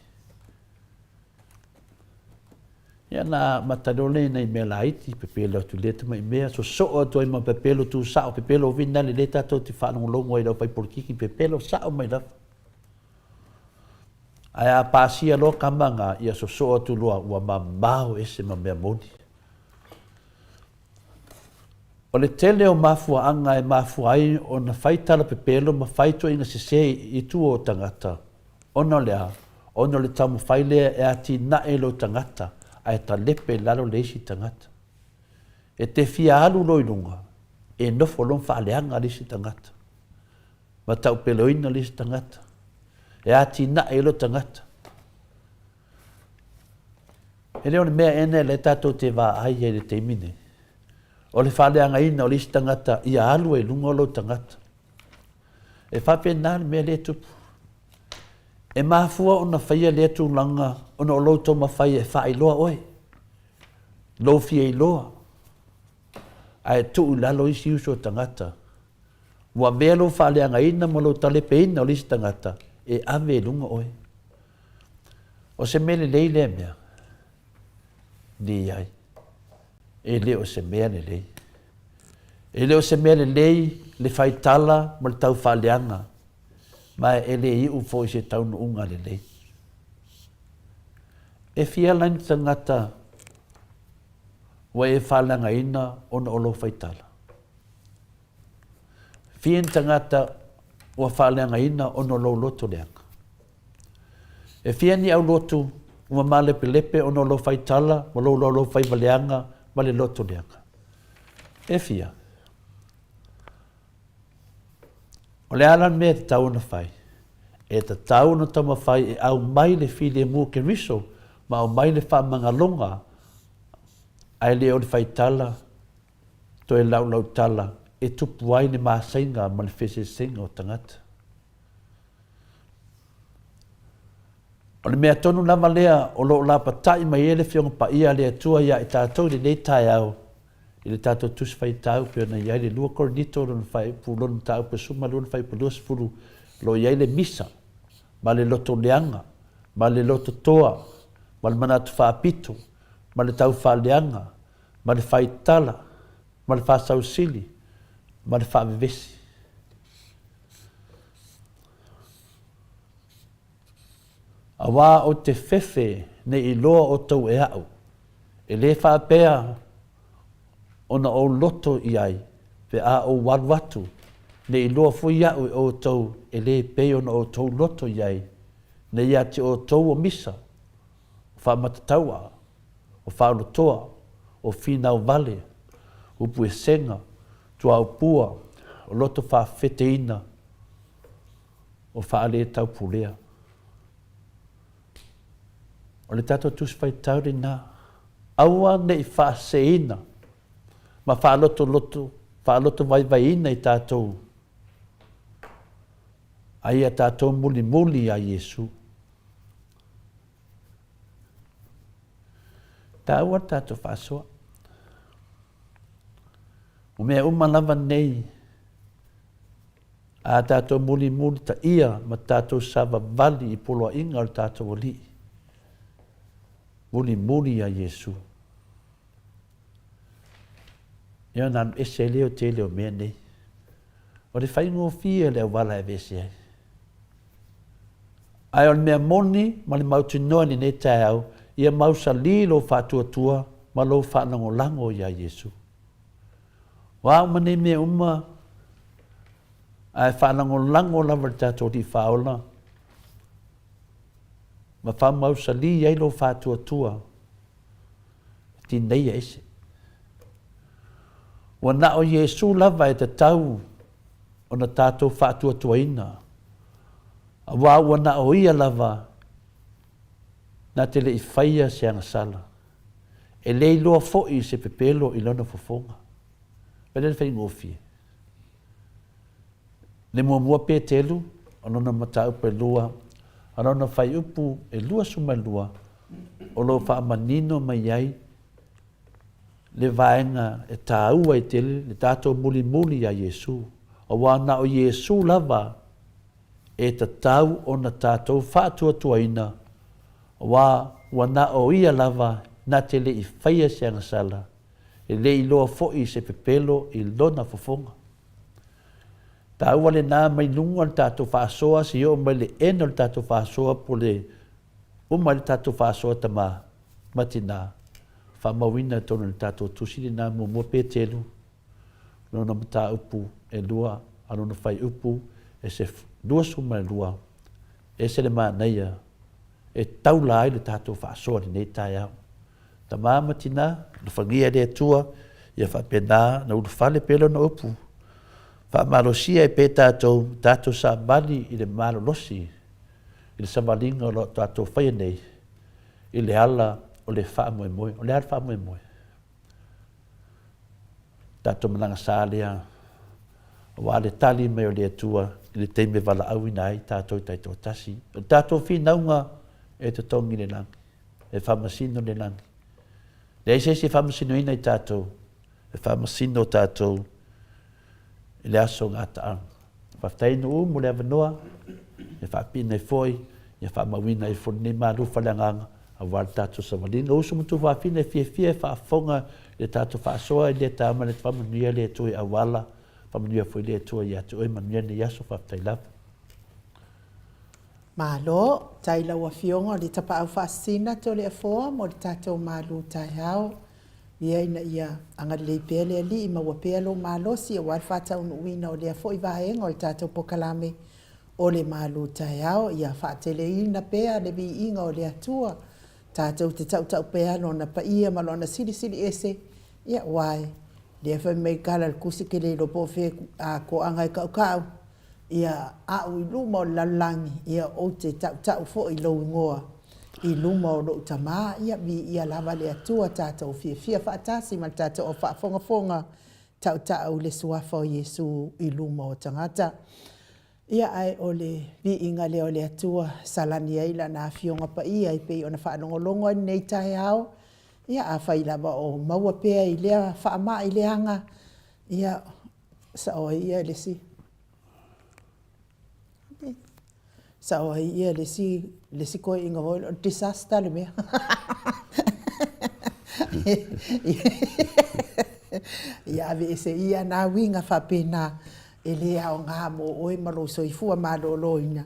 Ia na matalole nei mea laiti pepelo atu le te mai mea so atu ai ma pepelo tu sao pepelo vina le tatou te whanongolongo ai rau pai porkiki pepelo sao mai lafa. Ai a pasia lo kamanga ia so atu loa ua mamao ese ma mea moni. O le tele o mafua anga e mafua ai o na whaitala pepelo ma whaitua inga se i tu o tangata. Ono lea, ono le tamu whailea e ati na e lo tangata. Ai ta lepe lalo leisi tangata. E te fia alu loilunga, e nofo lon whaaleanga leisi tangata. Ma tau peloina leisi tangata. E ati na e lo tangata. E leo ni mea ene le tato te wā ai e le teimine. O le whaaleanga ina o leisi tangata, ia alu e lunga lo tangata. E whapena ni mea le tupu. E mafua o na whaia le atu langa, o na o loutou ma whaia e wha iloa oe. Lo fia iloa. Ai tuu lalo isi uso tangata. Wa mea lo whaaleanga ina ma lo talepe ina o lisi tangata, e ave lunga oe. O se mele leile mea. Ni ai. E le o se mea le lei. E le o se mea le lei, le whaitala, ma le tau whaaleanga. Ma e le i ufo i se taunu unga le lei. E fia lain tangata wa e whalanga ina ona olo whaitala. Fia tangata wa whalanga ina ona olo loto leanga. E fia ni au loto ua malepe lepe ona olo whaitala ma lo olo whaivaleanga ma le loto leanga. E fia. O le alan mea te tau na whai. E te tau na tama whai e au mai le fili e mua ke riso, ma au mai le wha mangalonga, ai le o le whai tala, to e lau tala, e tupu ai ne maasainga ma le whese senga o tangata. O le mea tonu lama lea o lo la patai mai ele fionga pa ia lea tua ia e tātou le nei tai au, i le tātou tusi whai tau pio na iai le lua koronito lona whai pulon tau pe suma lona whai pulus furu lo iai le misa, ma le loto leanga, ma le loto toa, ma le manatu whaapito, ma le tau whaaleanga, ma le whai tala, ma le whaasausili, ma le whaavevesi. A wā o te whewhe ne i loa o tau e au, e le whaapea ona o loto i ai, pe a o waruatu, ne i loa fui au o tau e le pe ona o tau loto i ai, ne ia te o tau o misa, o whaamataua, o whaalotoa, o whinau vale, o pue senga, tua o pua, o loto whaafeteina, o whaale tau pulea. O le tato tus whai tauri nā, aua ne i whaaseina, ma whaaloto vai ina i tātou. Ai a tātou muli a Iesu. Tā ua tātou whaasoa. O mea lava nei, a tātou muli ta ia ma tātou sava vali i poloa inga o tātou oli. Muli a Iesu. Ia nan ese leo te leo mea nei. O le whaingo fia leo wala e vese ai. Ai o le mea moni ma le mautu noa ni nei tae au, ia mausa li lo whātua ma lo whanango lango ia Iesu. Wā uma nei mea ai whanango lango lava tātou di whaola. Ma wha mausa li iai lo whātua. Ti nei a ese. Wa na o Iesu lava e te tau o na tātou whātua ina. A wā ua na o ia lava na te le i whaia se angasala. E lei loa fo'i se pepelo i lona fofonga. Pere le whai ngofie. Le mua pe telu, anona matau pe lua, anona whai upu e lua suma lua, o lo wha manino mai ai, le vaenga e tā ua i tele, le tātou muli a Iesu. O wana o Iesu lava, e ta tau o na tātou whātua tuaina, o wana o ia lava, na te le I whaia se angasala, e le I loa fo'i se pepelo I lona fofonga. Ta ua le nā mai lunga le tātou whaasoa, si o mai le ena le tātou whaasoa po le mai le tātou whaasoa ta matina, whamawina tonu le tātou tusi le nā mua pētelu, lona mata upu e lua, anona whai upu, e se lua suma e lua, e se le mānaia, e taula ai le tātou whaasoa ni nei tai au. Ta māmatina, na whangia le atua, ia whapena na ulu whale pelo na upu. Whamalosia e pē tātou sa mani I le malolosi, I le samalinga o lo tātou whaia nei, I le ala o le whaamoemoe, o le ala whaamoemoe. Tātou mananga sālea, wa le tali mai o le atua, I le teime wala au inai, tātou I taito tasi. Tātou whinaunga e te tongi le langi, e whamasino le langi. Le eise se whamasino ina I tātou, e whamasino tātou, I le aso ngā taang. Whaftainu mo le avanoa, e whapina I foi, e whamawina I fo ne marufa le nganga, a wale tātou sa walina. Usu mutu whafina e fia whaafonga, le tātou whaasoa I le tāma le whamanuia le tui a wala, whamanuia foi le tui I atu oi manuia ne yaso whaftailapa. Malo, taila ua fionga o le tapa au whaasina to le afoa mo le tātou malu tai hao. Ia ina ia anga le pele ali I maua pelo malo si a wal whatau nuina o le afo I vahenga o le tātou pokalame o le malu tai hao. Ia whaatele ina pea le vi inga o le atua. Tātou te tau pea no na pa ia malo na siri ese. Ia wai. Le awha mei kala le kusi ke le lopo fe a ko anga I kau. Ia au I luma o lalangi. Ia o te tau fo I lo ngoa. I luma o lo tama. Ia lava le atua tātou fia whaatasi ma tātou o whaafonga tau le suafa o Yesu I luma o tangata. Ia ai o le vi inga le o le atua salani aila na fionga pa ia I pei o na whaanongolongo I nei tae au. Ia a whailava o maua pea I lea whaama I leanga. Ia sa o ia le si. Sa o ia le si koe inga voi o disaster le mea. Ia ve se ia na winga whapena e lea o ngā mo oe malo soifua malo loina.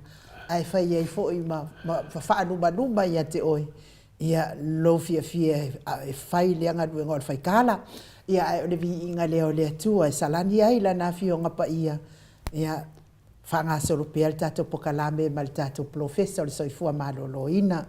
Ai whai ei fo I ma whaanuma ia te oe. Ia lo fia e whai leanga duenga o le whaikala. Ia ai o le vi inga leo le atua e salani ai la na fionga pa ia. Ia whanga soro pia le tātou pokalame ma le tātou profesa o le soifua malo loina.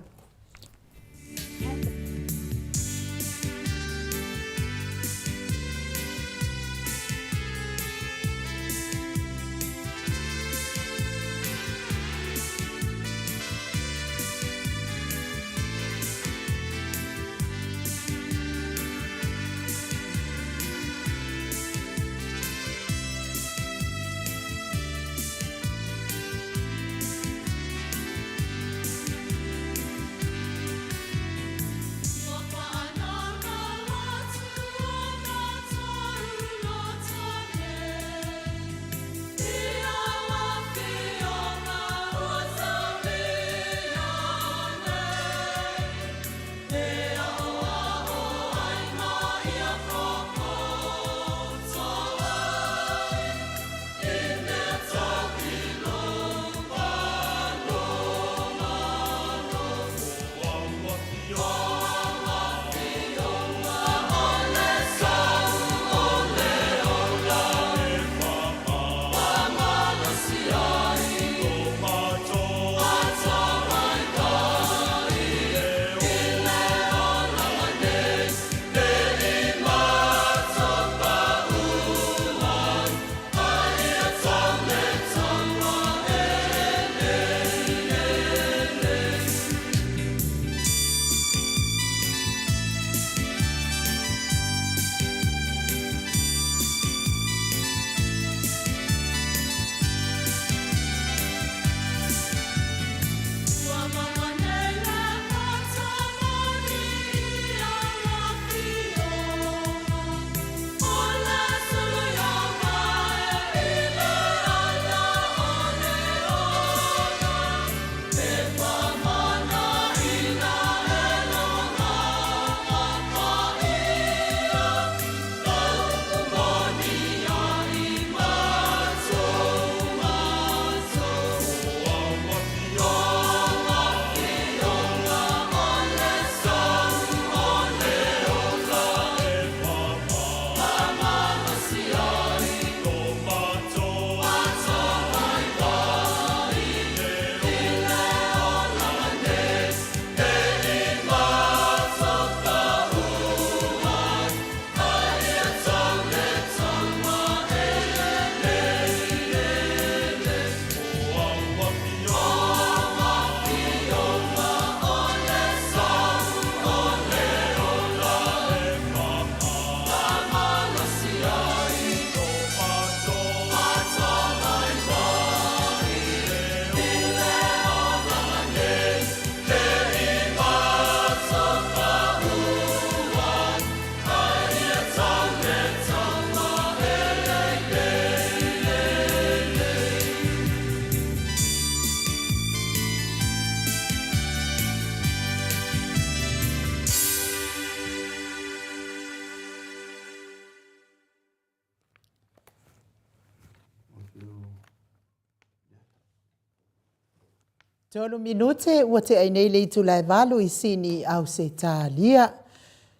Tolu minute ua te ainei le itu lai valu I sini au se tālia.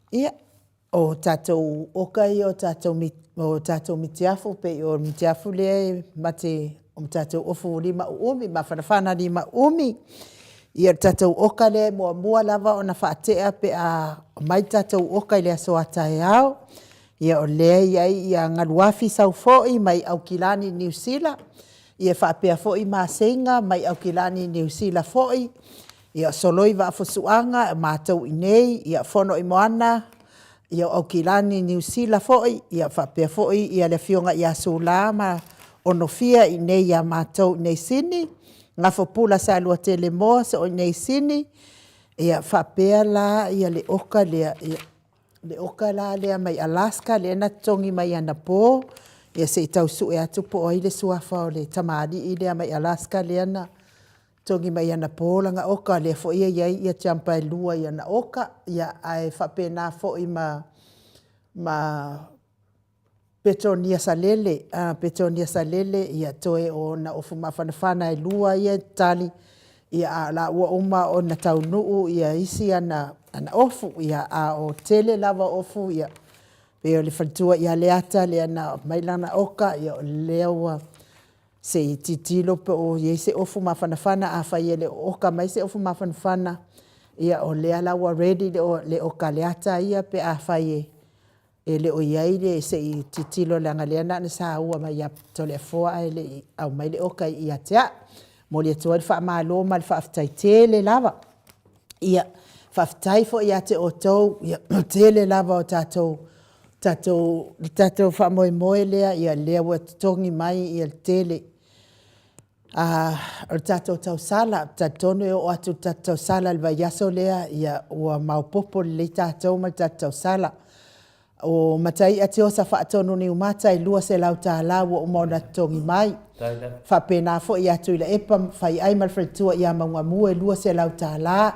Ia, o tātou okai o tātou mitiafu pe o mitiafu le mate o tātou ofu lima umi, ma whanawhana lima umi. Ia tātou oka le mua lava o na whaatea pe a mai tātou okai le aso atai au. Ia o lea ia ngaluafi sau foi mai au kilani New Zealand. Ia whaapea foi māsenga mai au kilani New Zealand foi. Ia soloi wa afosuanga mātou inei. Ia whono I moana. Ia au kilani New Zealand foi. Ia whaapea foi ia le fionga ia sulama onofia inei ia mātou inei sini. Ngafo pula sa lua tele moa sa o inei sini. Ia whaapea la ia le oka lea. Le oka la lea mai Alaska lea na tongi mai ana po. Ia se tau su e atu po oile suafa o le tamadi I lea mai Alaska lea na tongi mai ana po langa oka lea fo ia champa lua ia na oka. Ia ai whapena fo I ma Petronia Salele. Petronia Salele ia toe o na ofu mawhanawhana lua ia tali. Ia la ua uma o na taunuu ia isi ana ofu ia a o tele lava ofu ia. Peo le whantua ia leata le ana mailana oka ia o lewa se titilo pe o ia se ofu mawhanawhana a whai le oka mai se ofu mawhanawhana ia o lea lawa ready le oka leata ia pe a whai le o iai le se titilo langa leana na sa ua mai ia tole foa le au mai le oka ia tea. Mo le toa wha malo mal wha aftai tele lava. Ia wha aftai fo ia te o tau ia tele lava o tatou wha moe lea ia lea ua tongi mai ia tele. O tatou tau sala, tatono o atu tatou sala le vaiaso lea ia ua maupopo le tatou mal tatou sala. O matai ate o sa whaatono ni umata I lua se lau tāla ua umona tongi mai. Whapena fo I atu ila epa whai ai malwharitua I amaunga mua lua se lau tāla.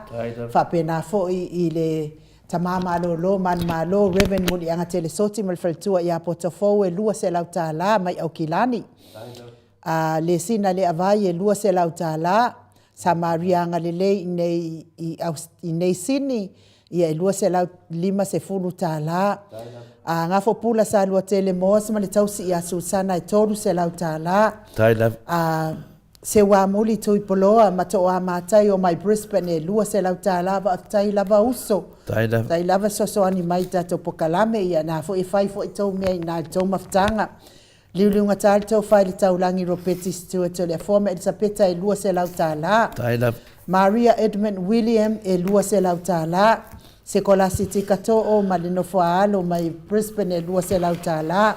Whapena fo I le tamama lo man malo Reverend Muli anga tele soti malwharitua I apotofo lua se lau tāla mai au kilani. Le sina le avai lua se lau tāla. Samaria anga lele I nei sini. Ia lua se lau lima se fulu tāla. Ngafo pula sa lua tele moa sama le tausi ia Susana I toru se lau tāla. Se wa muli tui poloa mato a matai o mai Brisbane lua se lau tāla va tai lava uso. Tai lava soso ani mai tato pokalame ia na fo I fai fo I tau mea na tau maftanga. Liuliunga tāli tau fai le tau langi ropeti stua to le forma Elisabeta lua se lau tāla. Maria Edmund William lua se lau tāla. Se kola siti kato o malino foalo mai Brisbane lua se lau tāla.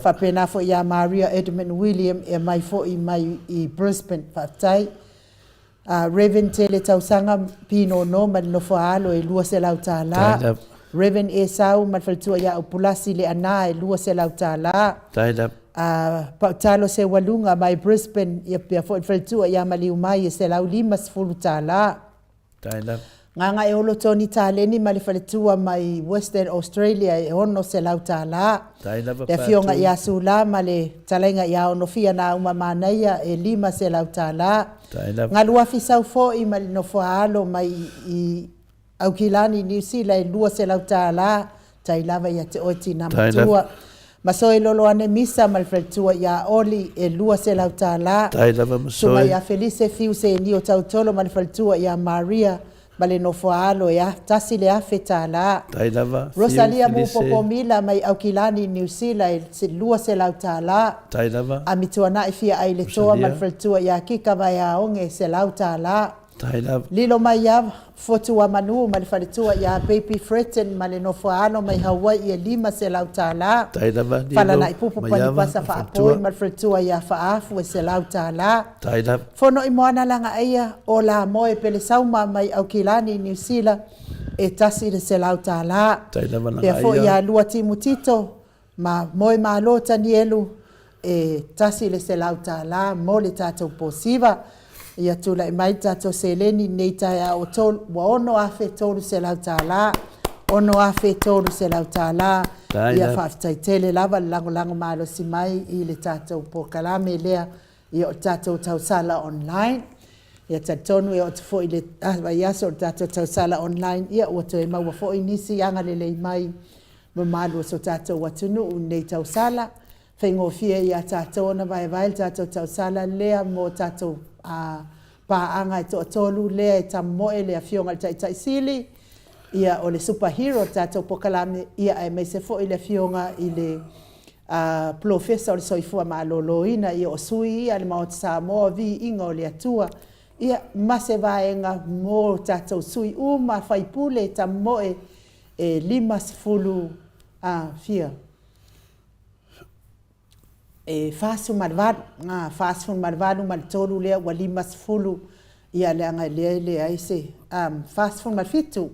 Whapena fo ia Maria Edmund William mai fo I mai I Brisbane. Whaptai. Reverend Tele Tausanga Pino no malino foalo lua se lau tāla. Reverend Esau malfaltua ia upulasi le ana lua se lau tāla. Pautalo se walunga mai Brisbane ia pia fo faltua ia maliu mai se lau lima sfulu tāla. Nganga e olo toni tāleni mali faltua mai Western Australia ono se lau tāla. Le fionga ia sula male talainga ia ono fia na uma manaia lima se lau tāla. Ngalua fisau fo I mali no foalo mai I au kilani New Zealand lua se lau tāla. Tai lava ia te oti na matua. Masoe lolo ane misa malfretua ia oli lua se lau tāla. Suma ia Felice fiu se ni o tautolo malfretua ia Maria male no foalo ia tasi le afe tāla. Rosalia mu popomila mai au kilani New Zealand se lua se lau tāla. Amituana I fia ai le toa malfretua ia kika vai aonge se lau tāla. Lilo mai ia fotua manu mali faletua ia baby Fretten mali no foano mai Hawaii lima se lau tāla. Fala na ipupu pani pasa fa apoi mali faletua ia faafu se lau tāla. Fono I moana langa ia o la moe pele sauma mai au kilani New Zealand tasi le se lau tāla. Pea fo ia lua timutito ma moe malo tanielu tasi le se lau tāla mo le tātou posiva. Ia tula I mai tato seleni nei taia o tolu wa ono afe tolu se lau tāla. Ono afe tolu se lau tāla. Ia whaftai tele lava lango malo si mai I le tato po kalame lea I o tato tausala online. ia tatonu e o te fo i le vai aso o tatou tausala online ia ua toe maua fo i nisi anga lelei mai ma malu so tatou atunu nei tausala faigofia ia tatou ona vaevae le tatou tausala lea mo tatou paanga e toʻatolu lea e tamoe le afioga le taʻitaʻisili ia o le superhero tatou pokalame ia e mai se foʻi le afioga i le profesa o le soifua malōlōina ia o sui ia le maoti Samoa viiga o le atua ia mase vaega mo tatou sui uma faipule tamoe e 50 fia e fasu marvadu ma le tolu lea ua 50 ia le anga le aise fasu marfitu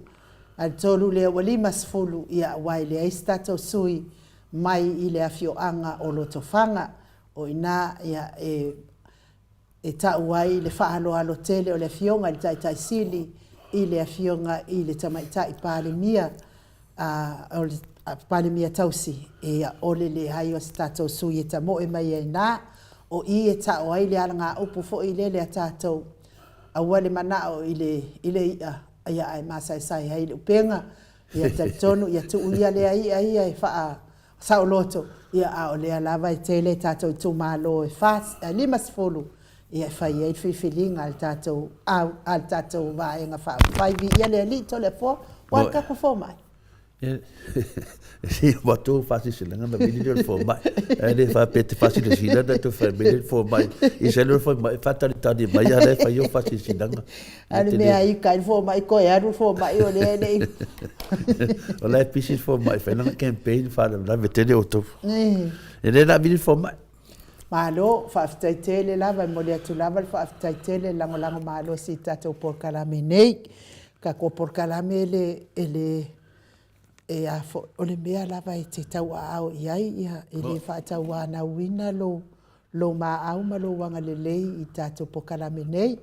al tolu lea ua 50 ia wai le aise tatou sui mai i le afioaga o lotofaga o ina ia e ta'u ai le whaaloalo tele o le afioga i le taʻitaʻisili i le afioga i le tamaitaʻi palemia o le palemia tausi ia ole le ai o se tatou sui e tamoe mai ai nā o i e ta'u ai le alagaupu foʻi lele a tatou aua le manaʻo i le ia ia ae masaesai ai le upega ia talitonu ia tuu ia lea ia e saʻoloto ia a o lea lava e tele tatou itumālō e 50 ia fai ai filfiliga al tatou vaega faafai viia le alii tole afoa ua le kako fo mai si watu fasisilenga na bili le fo mai ele fa pete fasisilenga na to fa bili fo mai i se le fo mai fatali tadi mai ale fa yo fasisilenga ale me ai kai fo mai ko ya fo mai o le ola pisi fo mai fa na campaign fa la vetele auto ele na bili fo mai malo fa aftaitele lava mo le tulava fa aftaitele lango malo si tatou por kalame nei ka ko por kalame ele e a fo o le mea lava e te tau ao i ai ia e le whaatau ana wina lo maau ma lo wanga lelei i tatou pokalame nei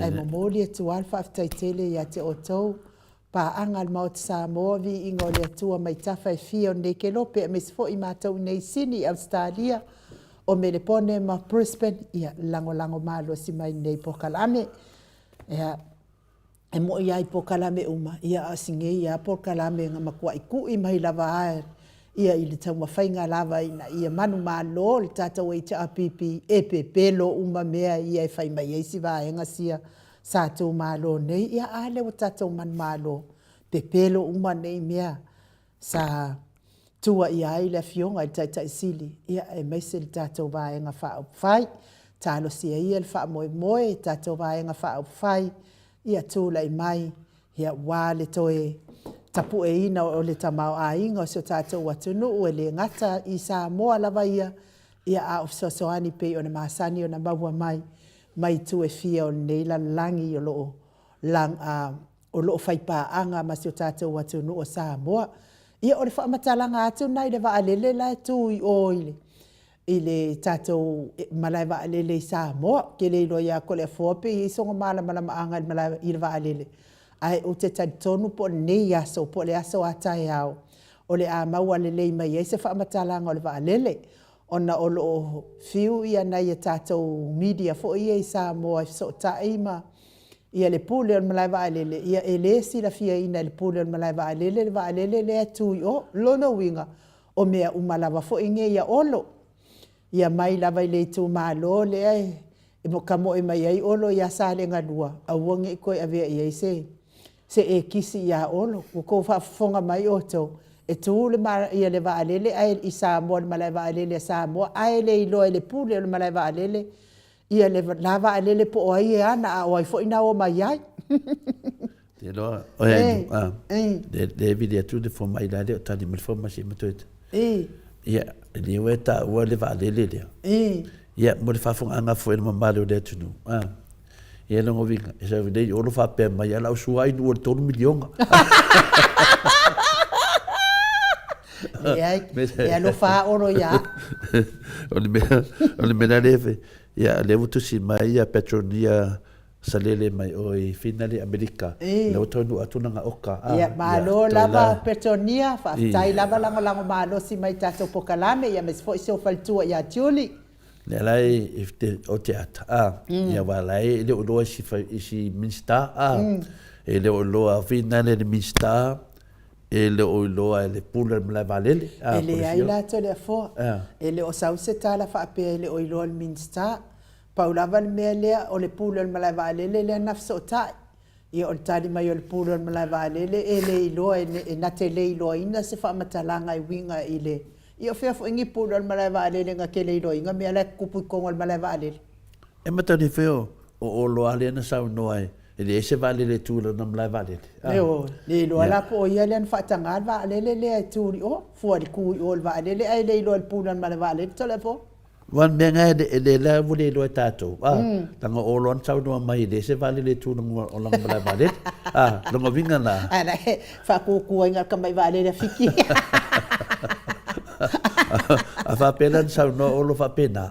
ai momoli e tu alfa aftaitele ia te otou pa anga al maot Samoa vi ingo le atua mai tafa e fia o nei ke lope a mesfo i mātou nei sini Australia o me le pone ma Brisbane ia lango malo si mai nei pokalame ia e mo ia i pokalame uma ia asinge ia pokalame nga makua iku i mai lava aer ia i le tau mawhainga lava ina ia manu malo le tatou e te apipi e pepelo uma mea ia e whai mai eisi vaenga sia satou malo nei ia ale o tatou manu malo pepelo uma nei mea sa tua ia ai le fionga i taʻitaʻisili ia e maise le tatou vaenga whaupwhai talo sia ia le wha moe tatou vaenga whaupwhai ia tūlai mai, ia wāle toe tapu e ina o le tamau a inga o se tātou atunu o le ngata i Samoa lava ia a ofsosoani pe o na masani o na maua mai tu e fia o nei langi o loo whaipaanga ma se tātou atunu o Samoa. Ia o le whamatalanga atu nai le vaalele la tu i oile. I le tātou Maleifua alele i Samoa, ke le ilo ia ko le fope i songa malama anga i le vaalele. Ai o te tonu po nei aso, po le aso atai au. O le a maua lele i mai e se whamatalanga o le vaalele. Ona o lo fiu ia nei e tātou media fo i Samoa, so taima. Ia le pule o le Maleifua alele, ia e le si la fia ina le pule o le Maleifua alele, le vaalele le atu i o, lono winga. O mea umalawa fo inge ia olo. Ia mai lava i le tu malo le ai e mo kamo e mai ai olo ia sa le ngadua a wonge i koe avea i ai se e kisi ia olo ko fa fonga mai oto e tu le ia le vaalele ai i Samoa le Maleifua alele Samoa ai le ilo le pule le Maleifua alele ia le lava alele po ai ana a oi fo ina o mai ai te lo o ai de video tu de fo mai la de tani me fo masi mo tot ia ni weta o le vaalele le ia mo le fafonga anga fo ma malo de tunu ia no ngovinga e sa vide o lo fa pe mai ala usua i no tonu milionga ia lo fa oro ia o le mena leve ia le vutu si mai ia Petronia salele mai o i finale Amerika le o tonu atunanga oka ia malo lava Petronia fa tai lava lango malo si mai tatou pokalame ia mes foi se o faltua ia Julie Le lai if te o te ata. Ia wa lai le o loa isi minsta. E le o loa fina le minsta. E le o loa le pula mla valele. E le ai la to le fo. E le o sau se tala fa pe le o loa minsta. Paulava le mea lea o le pula mla valele le nafso tai. Ia o tali mai o le pula mla valele e le iloa e na te le iloa ina se fa matalanga i winga i le. Ia fea fo ingi pula mla valele nga ke le iloa inga mea le kupu kongo mla valele. E matani feo o loa le na sau noai. E le ese valele tula na mla valele. Leo, le iloa la po ia le anfatanga valele le ai turi o. Fua di kui o valele ai le iloa le pula mla valele tole po. Wan mea ngai le la wule loa tātou. Tanga o loan tau noa mai le se vale le tūnanga o langa mala vale. Longa vinga na. Ana, whakukua inga ka mai vale le fiki. A whapena sau noa o lo whapena.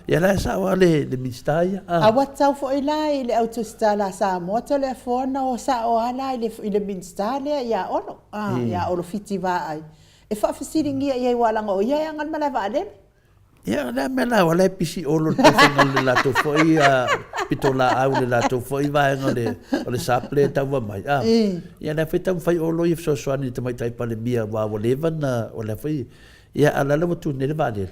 Ia lai sa wale le mistaia. A watau fo ilai le autosta la Samoa telefona o sa o ala i le minsta le ia ono. Ia olo fiti va ai. E whawhisiringia ia i walanga o ia angan mala vale. Ia na mena wala pisi olo to fenga le lato foi pitola au le lato foi vai ngole ole saple ta wa mai ia na feta fai olo if so swani te mai tai pale bia wa whatever na ole foi ia ala le tu ne vale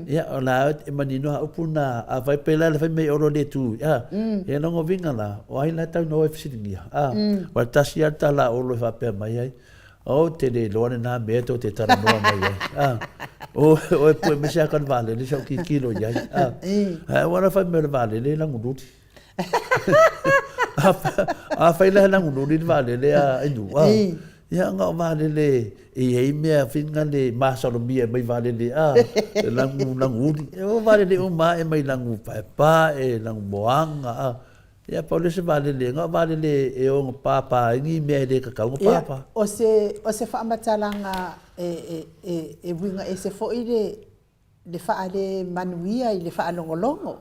ia ola e manino upuna a vai pela le fai mai olo le tu ia no vinga la o ai la ta no fisinia wa tasia ta la olo fa pe mai ai o te le lone na me to te tara no mai o e me sia kan vale le so ki kilo ya wana fa me vale le la nguduti a fa le la nguduti vale le a ndu ya nga vale le e me finga le masalo mia mai vale le la ngudi o vale le o ma e mai la ngu pa e la boanga ia Paulo se vale le nga vale le e o papa ngi me le ka ka papa o se fa matalanga e winga e se fo le fa ale manuia i le fa longolongo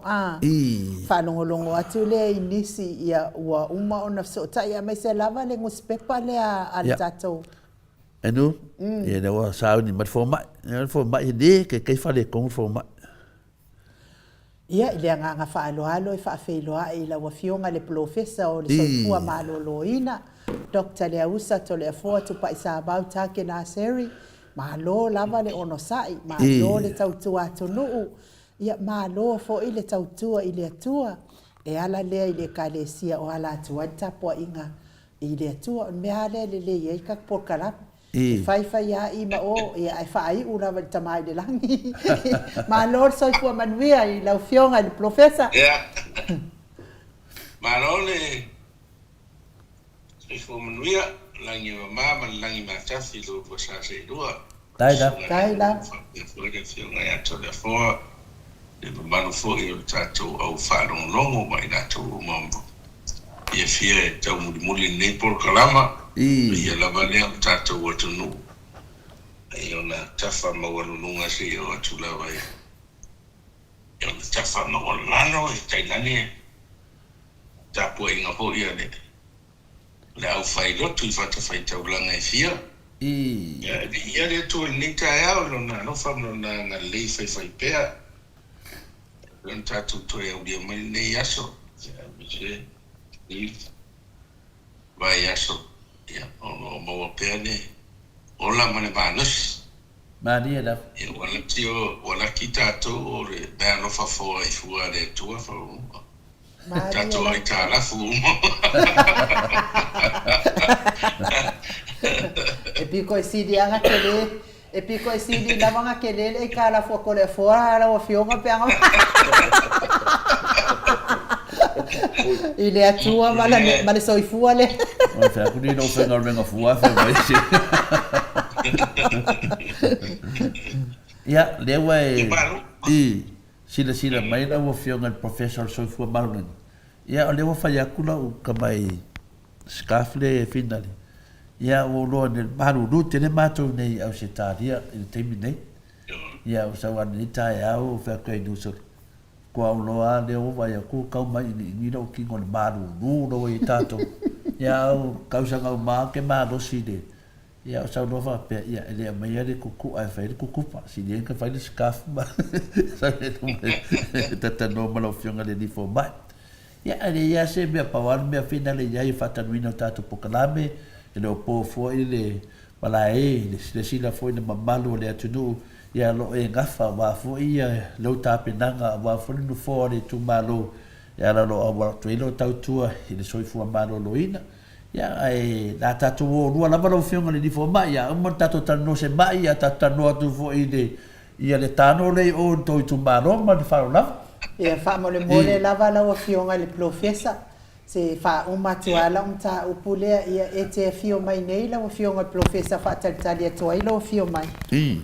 fa longolongo atu le inisi ia wa uma ona so ta ia mai se lava le nguspepa le al tato enu ia le wa sa ni mat fo mai de ke fa le kong fo mai ia le nga fa alo e fa feiloa i la wafionga le profesa o le soifua maloloina Dr. Leusa to le fo to pa isa about take na seri malo lava le ono sai malo le tautua tonu ia malo fo i le tautua i le atua e ala le i le kalesia o ala tua tapo inga i le atua me ale le ye ka por kala fai ya i ma o ia ai fai una volta mai de langi ma lor soi fu manuia i la fionga il professa ma le soi fu manuia langi ma langi ma tafi lo po sa se dua dai la fu de fionga ya to le fo de manu fo i tato au fa longo mai da to mambo ia fie tau muli nei por kalama ia la vale o tato o tunu ia ona tafa mawalunga si o atula vai ia ona tafa mawalano i tainane tapo inga ho ia le au fai lotu i fata fai taulanga e fia ia le tu ni tae au lona no fam lona na lei fai pea lona tato to e au dia mai nei aso vai aso ia ono mo pene ola mane banus mani da ia wala tio wala kita to o le bano fa fo ai fua le tua fo tato ai ta la fu e pico e sidi anga kele e pico e sidi la vanga kele e kala fo ko le fora la fionga pe anga ile atua mala soifua le o fa ku ni no fa ngor fua fa mai si ia le wai sila mai la wo fionga professor soifua malun ia le wo fa ya kula u kamai skafle finale ia o lo ne baru du tene mato nei au setaria il temine ia o sa wan ni tai au fa kai du so ko loa le o vai ku ka mai ni ro ki ngol baru du ro i tato ya ka sa nga ma ke ma do si de ia o sau nova pe ia ele mai ele kuku ai fai kuku pa si dia ka fai le scarf ba sa le tata no malo fionga le di fo ba ia ele ia se be pa wan be fina le ia fa tanwino tatu pokalame ele o po fo ile pala le sila fo ile mamalo le atunu ia lo e ngafa wa fo ia lo tapinanga wa fo no fo le tu malo ia lo wa tuilo tautua ile soifu malo loina ya ai la tatu o la malo fionga le di fo ma ya mo tatu tano se ma ya tatu no tu fo ide ia le tano le o to tu malo ma di fa la ia fa mo le lava la o fionga le professor se fa uma tuala ta upule ia ete fio mai nei la o fionga professor fa tali to ai lo fio mai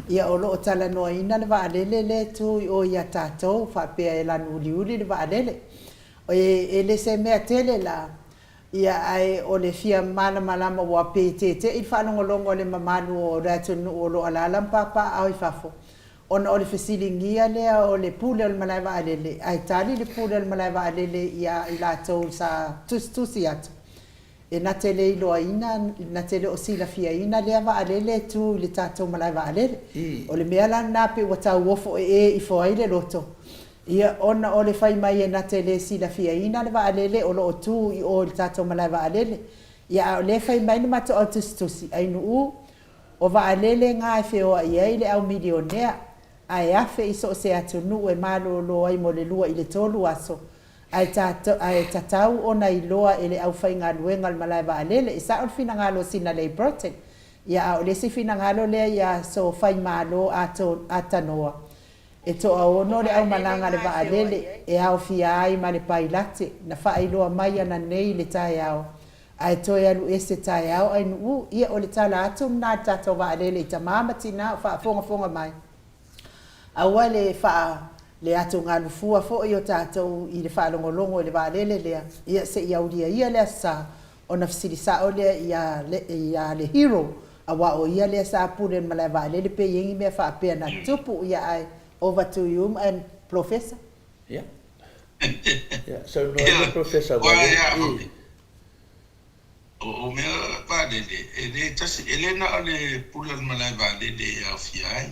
ia o lo tala no ina le va le tu o ia tato fa pe la nuliuli le va le o ele se me tele la ia ai o le fia malama wa PTT il fa longo le mamanu o ratunu o lo ala papa ai fafo ona o le fesilingia le o le pule o le Maleifua alele ai tali le pule o le Maleifua alele ia i latou sa tusi atu e na tele iloaina na tele o silafiaina le ava alele tu i le tatou Maleifua alele o le mea lana pe ua tauofo i foai le loto ia ona o le fai mai e na tele silafiaina le vaalele o loo tu i o le tatou Maleifua alele ia o le fai mai le mato o tusi ai nuu o vaalele ngā e feoa i ai le au milionea ai afe iso se atunu e malolo ai mo le lua i le tolu aso ai tatau ona i loa ele au fai ngā luenga le Maleifua alele i sa o fina ngalo sina le Britain ia o le si fina ngalo le ia so fai malo atanoa e to ono le au malanga le vaalele e au fia ai ma le pailate na fai loa mai ana nei le tai au ai to ia lu ese tai au ai nu ia o le tala atu na tato vaalele i tamama tina fa fonga mai awale fa le atu ngā fua fo i o tātou i le whaalongolongo i le vaalele lea ia se ia uria ia lea sa o na fisilisa o lea ia le hero awa o ia lea sa pure Maleifua alele pe yengi mea wha apea na tupu ia ai over to you and professor yeah so no yeah. Professor o mea vaalele ele tasi elena o le pure Maleifua alele ia fiai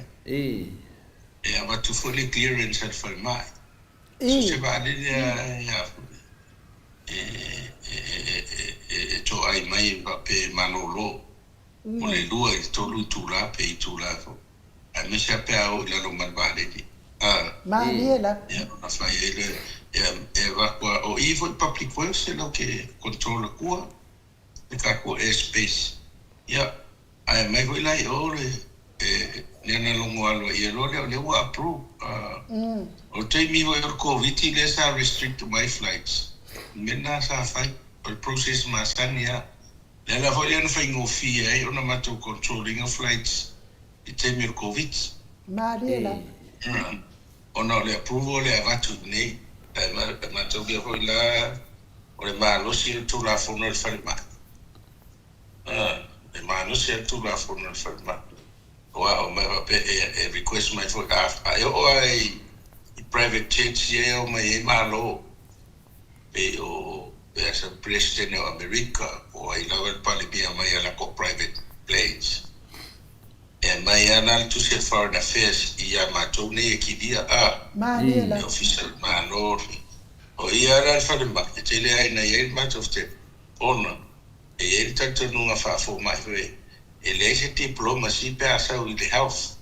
e ava tu fo le clearance at fai mai so se vaalele ia to ai mai va pe manolo mo le lua i tolu tula pe i tula fo a me se pe au la lo mal vaalele Mariela na fai ele va qua o i fo public works lo que controla qua le ka ko space ia ai mai voi lai ore nena longo alo i lo le wa approve o te mi voi covid le sa restrict my flights mena sa fai o process ma sania le la voi le fai ngofi ai ona mato controlling of flights i te mi covid Mariela ona le approve le avatu nei mato ge voi la o le malo si tu la fono il farma le malo si tu la fono il farma o me va pe request my for ai private jet ye o me malo pe o as a president of America o ai la ver palibia mai la co private planes e mai ana tu se foreign affairs ia mato ne ki dia Mariela official malo o ia ra fa de ma te le ai na ye mato of te ona e ele tanto nunga fa fo mai ve ele se diplomacy pe asa i le health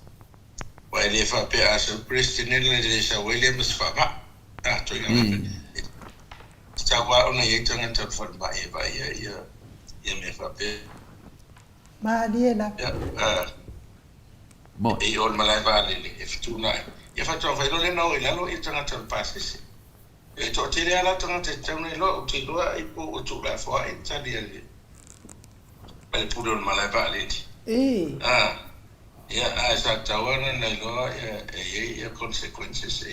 wa ele fa pe asa president le sa William Sfama to ia sa wa ona ye tanga ta fa ba e ba ia me fa pe Mariela mo e on Maleifua le if tu na ia fa to fa le no ile lo i tanga ta passes e to te le ala tanga te tanga lo te lo ai po o tu la fo ai ta le el puro Maleifua le ya sa tawana na lo ya consequences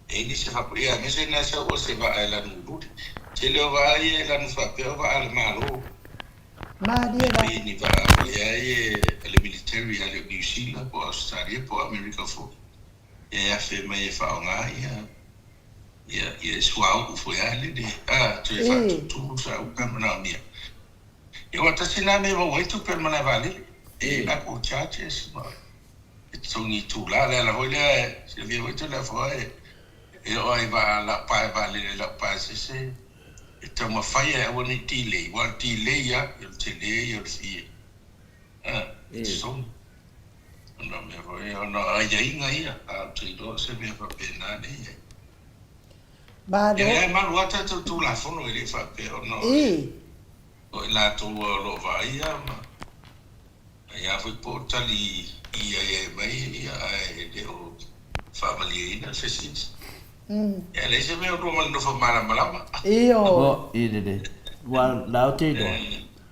ni se fa ya me se na sa o se va a la nubu te le va ye la nu fa pe va al malo Mariela ni va ya le military ya le New Zealand po Australia po America fo ya fe me fa nga ya swau fo ya le de tu fa tu sa u ka na mia E wata sina me wa waitu pe mana vale. E ako churches ma. Songi tu la la hoile se vi waitu la foi. E oi va la pa vale la pa se. E tama faia e wani tile. Wa tile ya il tile ya fi. Son. No me voy no ai inga ia. A tu se me fa pena ne. Ba do. E ma wata tu la fono ele fa pe no. O la tu lo vai ma. Ia foi portali ia mai ia de o family na fesies. E le se me o roman no fa malama. O de. Wa la te do.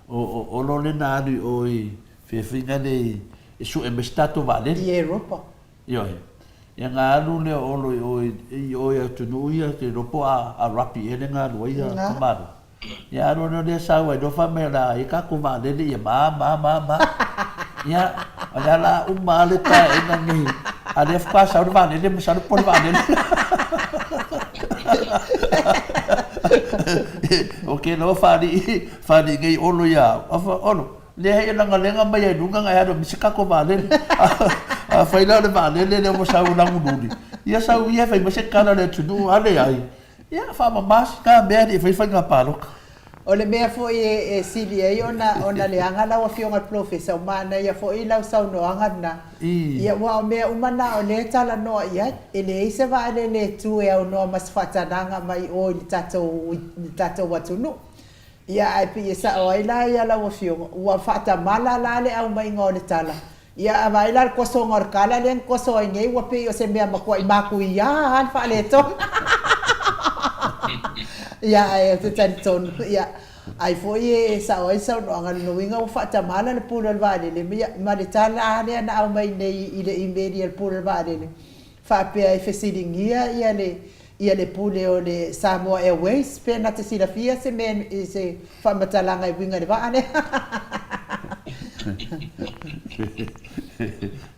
O lo le na du o fe finga de su e stato vale. Di Europa. Io. Ia ngā alu le o ia tunu ia te ropo a rapi e le ngā alu ia kamaru. Ia alu no le sawa i dofa me la i kako vale le ia ma. Ia ala la uma le ta e na ngi. A le fka sa vale le msa po vale. Okay no fadi ngai olo ia. Olo. Le he na ngalenga mai dunga ngai ado msi kako vale. A faila le vale le mo sa una ngudi. Ia sa ia fai mse kana le tunu ale ai. Ia fa mas ka be di fai nga palok. O le mea fo e sili e ona le anga la wa fionga professor mana ia fo i lau sau no anga na. Ia wa o mea umana o le tala no ia e le ise va le tu e o no mas fatananga mai o i tato watunu. Ia ai pi sa o ila ia la wa fionga wa fata mala la le au mai ngo le tala. Ia vai la koso ngor kala len koso ngai wa pe o se mea makua i maku ia han fa le to. Ia te tanton ia ai foi sa o sa no ngal no winga o fata mala le pula vale le ma le tala ale na au mai nei i le immediate pula vale le fa pe ai fesilingia ia le pule o le Samoa Airways pe na te sila fia se men se fa matalanga i winga le vale.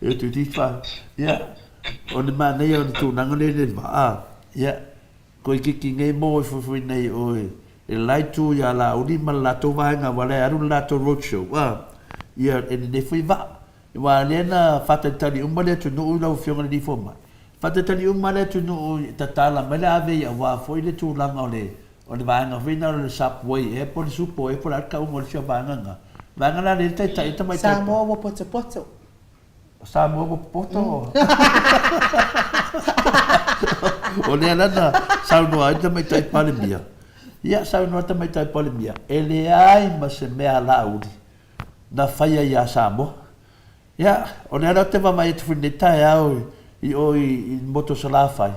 E tu ti fa ia o le mana ia o tu nangale le va ia ko ki ngai mo fu nei o e lai tu ya la uri mala to va nga wala aru la to roadshow ia e ne fu va wa le na fata tali umale tu no la fionga di forma fata tali umale tu no tatala mala ave ya wa foi le tu la ngole o le va nga vina le subway e por supo e por arca un olcio va nga la le tai mai Samoa wo poto Samoa wo poto o le ana sau no ai mai tai palemia ia sau no mai tai palemia ele ai ma se mea laudi na faia ia Samoa ia o le ana te va mai tu ni tai au i moto sala fai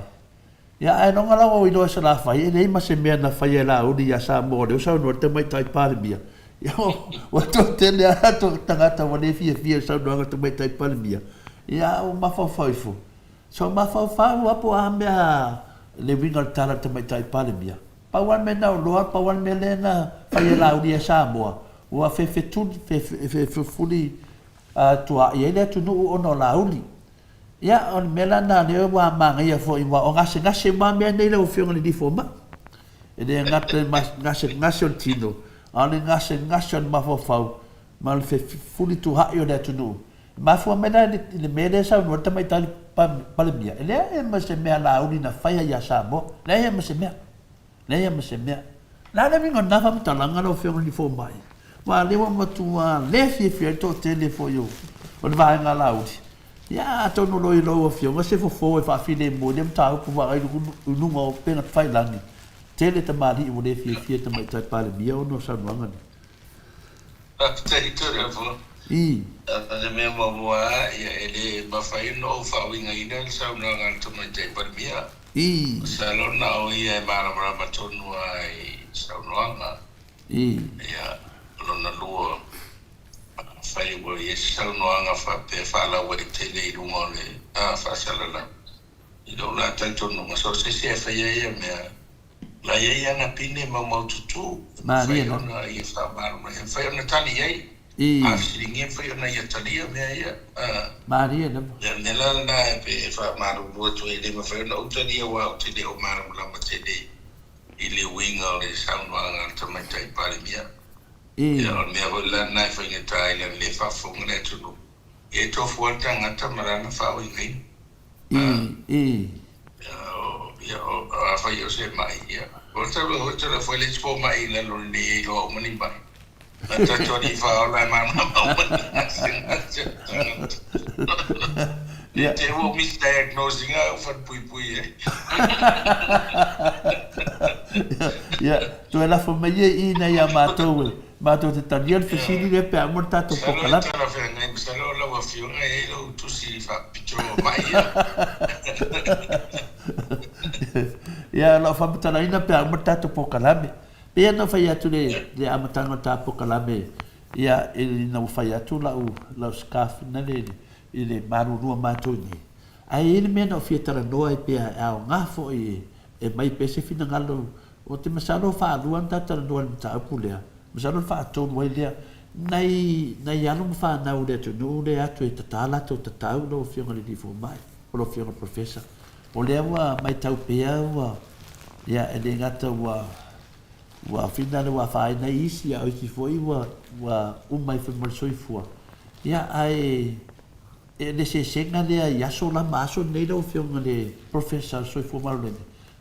ia ai no ngala o i do sala fai ele ma se mea na faia laudi ia Samoa le sau no mai tai palemia ia o to tele ato tangata wale fia sau no mai tai palemia ia o mafafaifo so mafafau apo a mea le winga tala te mai tai palemia. Pa wan me nau loa, pa wan me lena whaia lauri e Samoa. Ua fe fuli tua i ele atu nuu ono lauri. Ia on mela na leo wa manga ia fo iwa o ngase ma mea nei lau fionga ni difo ma. E le ngase on tino. Ale ngase on mafafau. Ma le fe fuli tu hai o le atu nuu. Mafua mena le mele sa no tamai tali palemia. Ele e ma se mea lauri na faia ia Samoa. Le e ma se mea. La le vingo na fa talanga no fionga ni fo mai. Wa le wa matua le fi to tele fo yo. O va nga lauri. Ya to no lo lo fionga se fo e fa file mo dem ta ku va ai nu ngo pena fai langi. Tele te mali o le fi tamai tai palemia o no sa no ngani. Ale me mo ia ele ba fai no fa winga ina sa una ngal to mai tai palemia. Salona o ia mara matonu ai sa una. Ia lona lua fai wo ia sa una fa pe fa la we tele i ngole fa salala. I do la tanto no so se fa ia me la ia na pine mo tutu. Maria na ia fa mara fa na tali ai. Asringe foi na Italia meia Maria na nela na pe fa maru do to ele me foi na Italia wa te de o maru la mate de ele winga le sound wa nga to mai tai palemia Ia o mea hoi la nai whainga tai le whafonga le tunu. E tofu ata ngata marana whao i ngai. Ia o a whai o se mai ia. O tala whai le tpo mai la lo ni lo o mani mai. Na tato ni whao la mana maumani ngasi Yeah. Te wo misdiagnosing a ufat pui e. Ia, tu la fo mai I na ia matou te tanian fasini le pe amor tato pokala. Salo tala fe ngai salo la wa fiona e lo tu si fa picho mai ia. Ia la fa mtala ina pe amor tato pokala. Pe na fa ia tu le amatanga tato pokala. Ia na fa ia tu la scarf na le ile marurua matou ni. Ai ele me na fia tala noa pe a ngafo e mai pese fina ngalo o te masalo fa luan tata noa ta pulea. Masalo fa to noa le nai alo fa na o le tu no le atu e tatala to tatau no fia ngale di fo mai. O lo fia no professor. O le wa mai tau pe wa ia ele ngata wa fina le wa fa na isi a o si foi wa mai fa mal soifua. Ia ai le se senga le ia so la maso nei lo fionga le professor so fu malone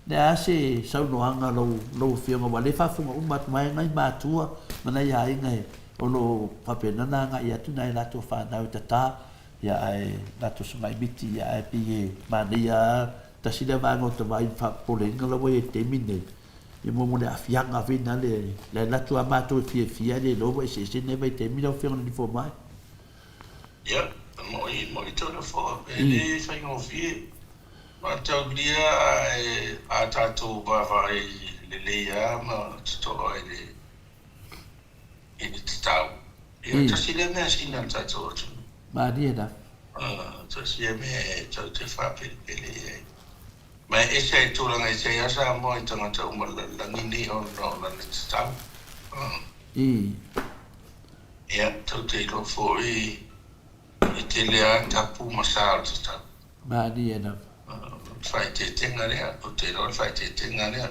le ase sa no anga lo fionga wale fa fu mat mai ngai matua mana ia ngai o lo papena nga ia tu nai la to fa na tata ia ai la to mai biti ia ai pi mania ta si le va no to vai fa polenga lo e termine e mo le afianga vina le la to amato fia le lo e se ne vai termine o fionga di fo mai Ia moi tōna whā, e le whaingo fie. Ma tau bria a tātou wawai le leia ma tutoa e le tatau. Ia tasi le mea sina tātou atu. Ma ria da. Tasi le mea tau te whapele e. Ma e se tūranga e se asa mo e tangata umalangi ni o na le tatau. Ia tau te ilo fo I te lea tapu masao te tau. Mani e na. Whai te tenga rea, o te roa whai te tenga rea.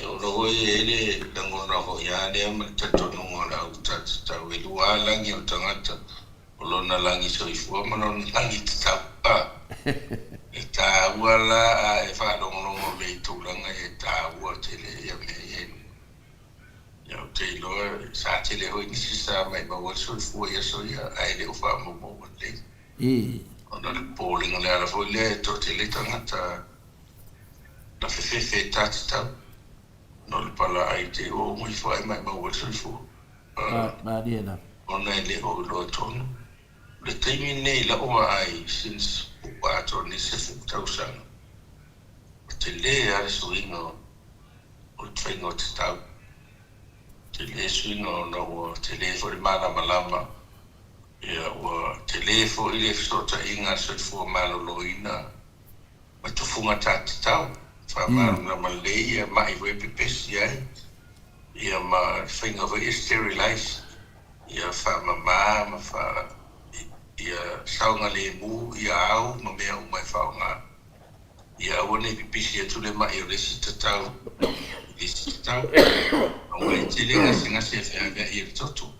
O roe e le langona ho ia lea ma tato nunga la au tau e lua langi o tangata. O lona langi soifua ma lona langi te tau. E tā ua la e whārongonongo le tūlanga e tā ua te le ia me e. Ia o te iloa, sa te le hoi nisi sa mai maua soifua ia soia, ai le uwha mo le. O na le pōlinga le ala foi le, to te le tangata na whewhewhe tāti tau. No le pala ai te o mui whai mai maua soifua. Mani e na. O nei le o loa tonu. Le teimi nei la oa ai, since upa ato ni se fuktausanga. O te le ale suinga o te whainga o te tau. Te le suinga na ua te le fo le mana malama. Ia ua te le fo i le fsota inga soifua malo loina. Ma tufunga tāti tau. Wha maro na maleia mai voi pepesi ai. Ia ma whainga voi sterilize. Ia wha ma wha ia saunga le mu, ia au, ma mea umai whaunga. Ia wane pipisi atu le mai o lesi tatau. Lesi tatau. Aunga te le ngasi e whea i totu.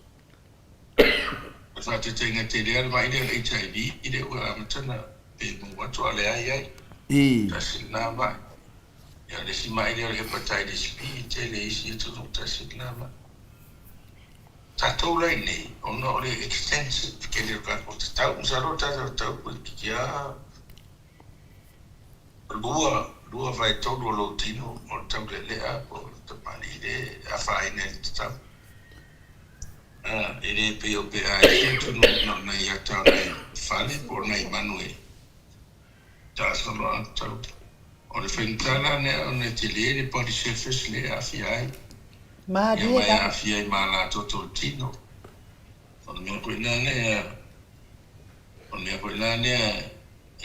Wha te tenga te lea mai le HIV, i le ua amatana pe mu watu ale ai. Tasil nā mai. Ia lesi mai le hepatitis B, te le isi atu no tasil nā mai. Tātou lai nei, ono le extensive, ke le kako te tau, msaro tau kia lua vai tolu lo tino, o tau le lea, o tapani le awhaine te tau. Ele pe o pe ai, tunu na iatau nei whale, po nei manue. Tā sono tau. O le whaintala ne, o ne te le, le body surface le awhi ai. Ia mai a fia I mā la toto tino. O mea koe nā nea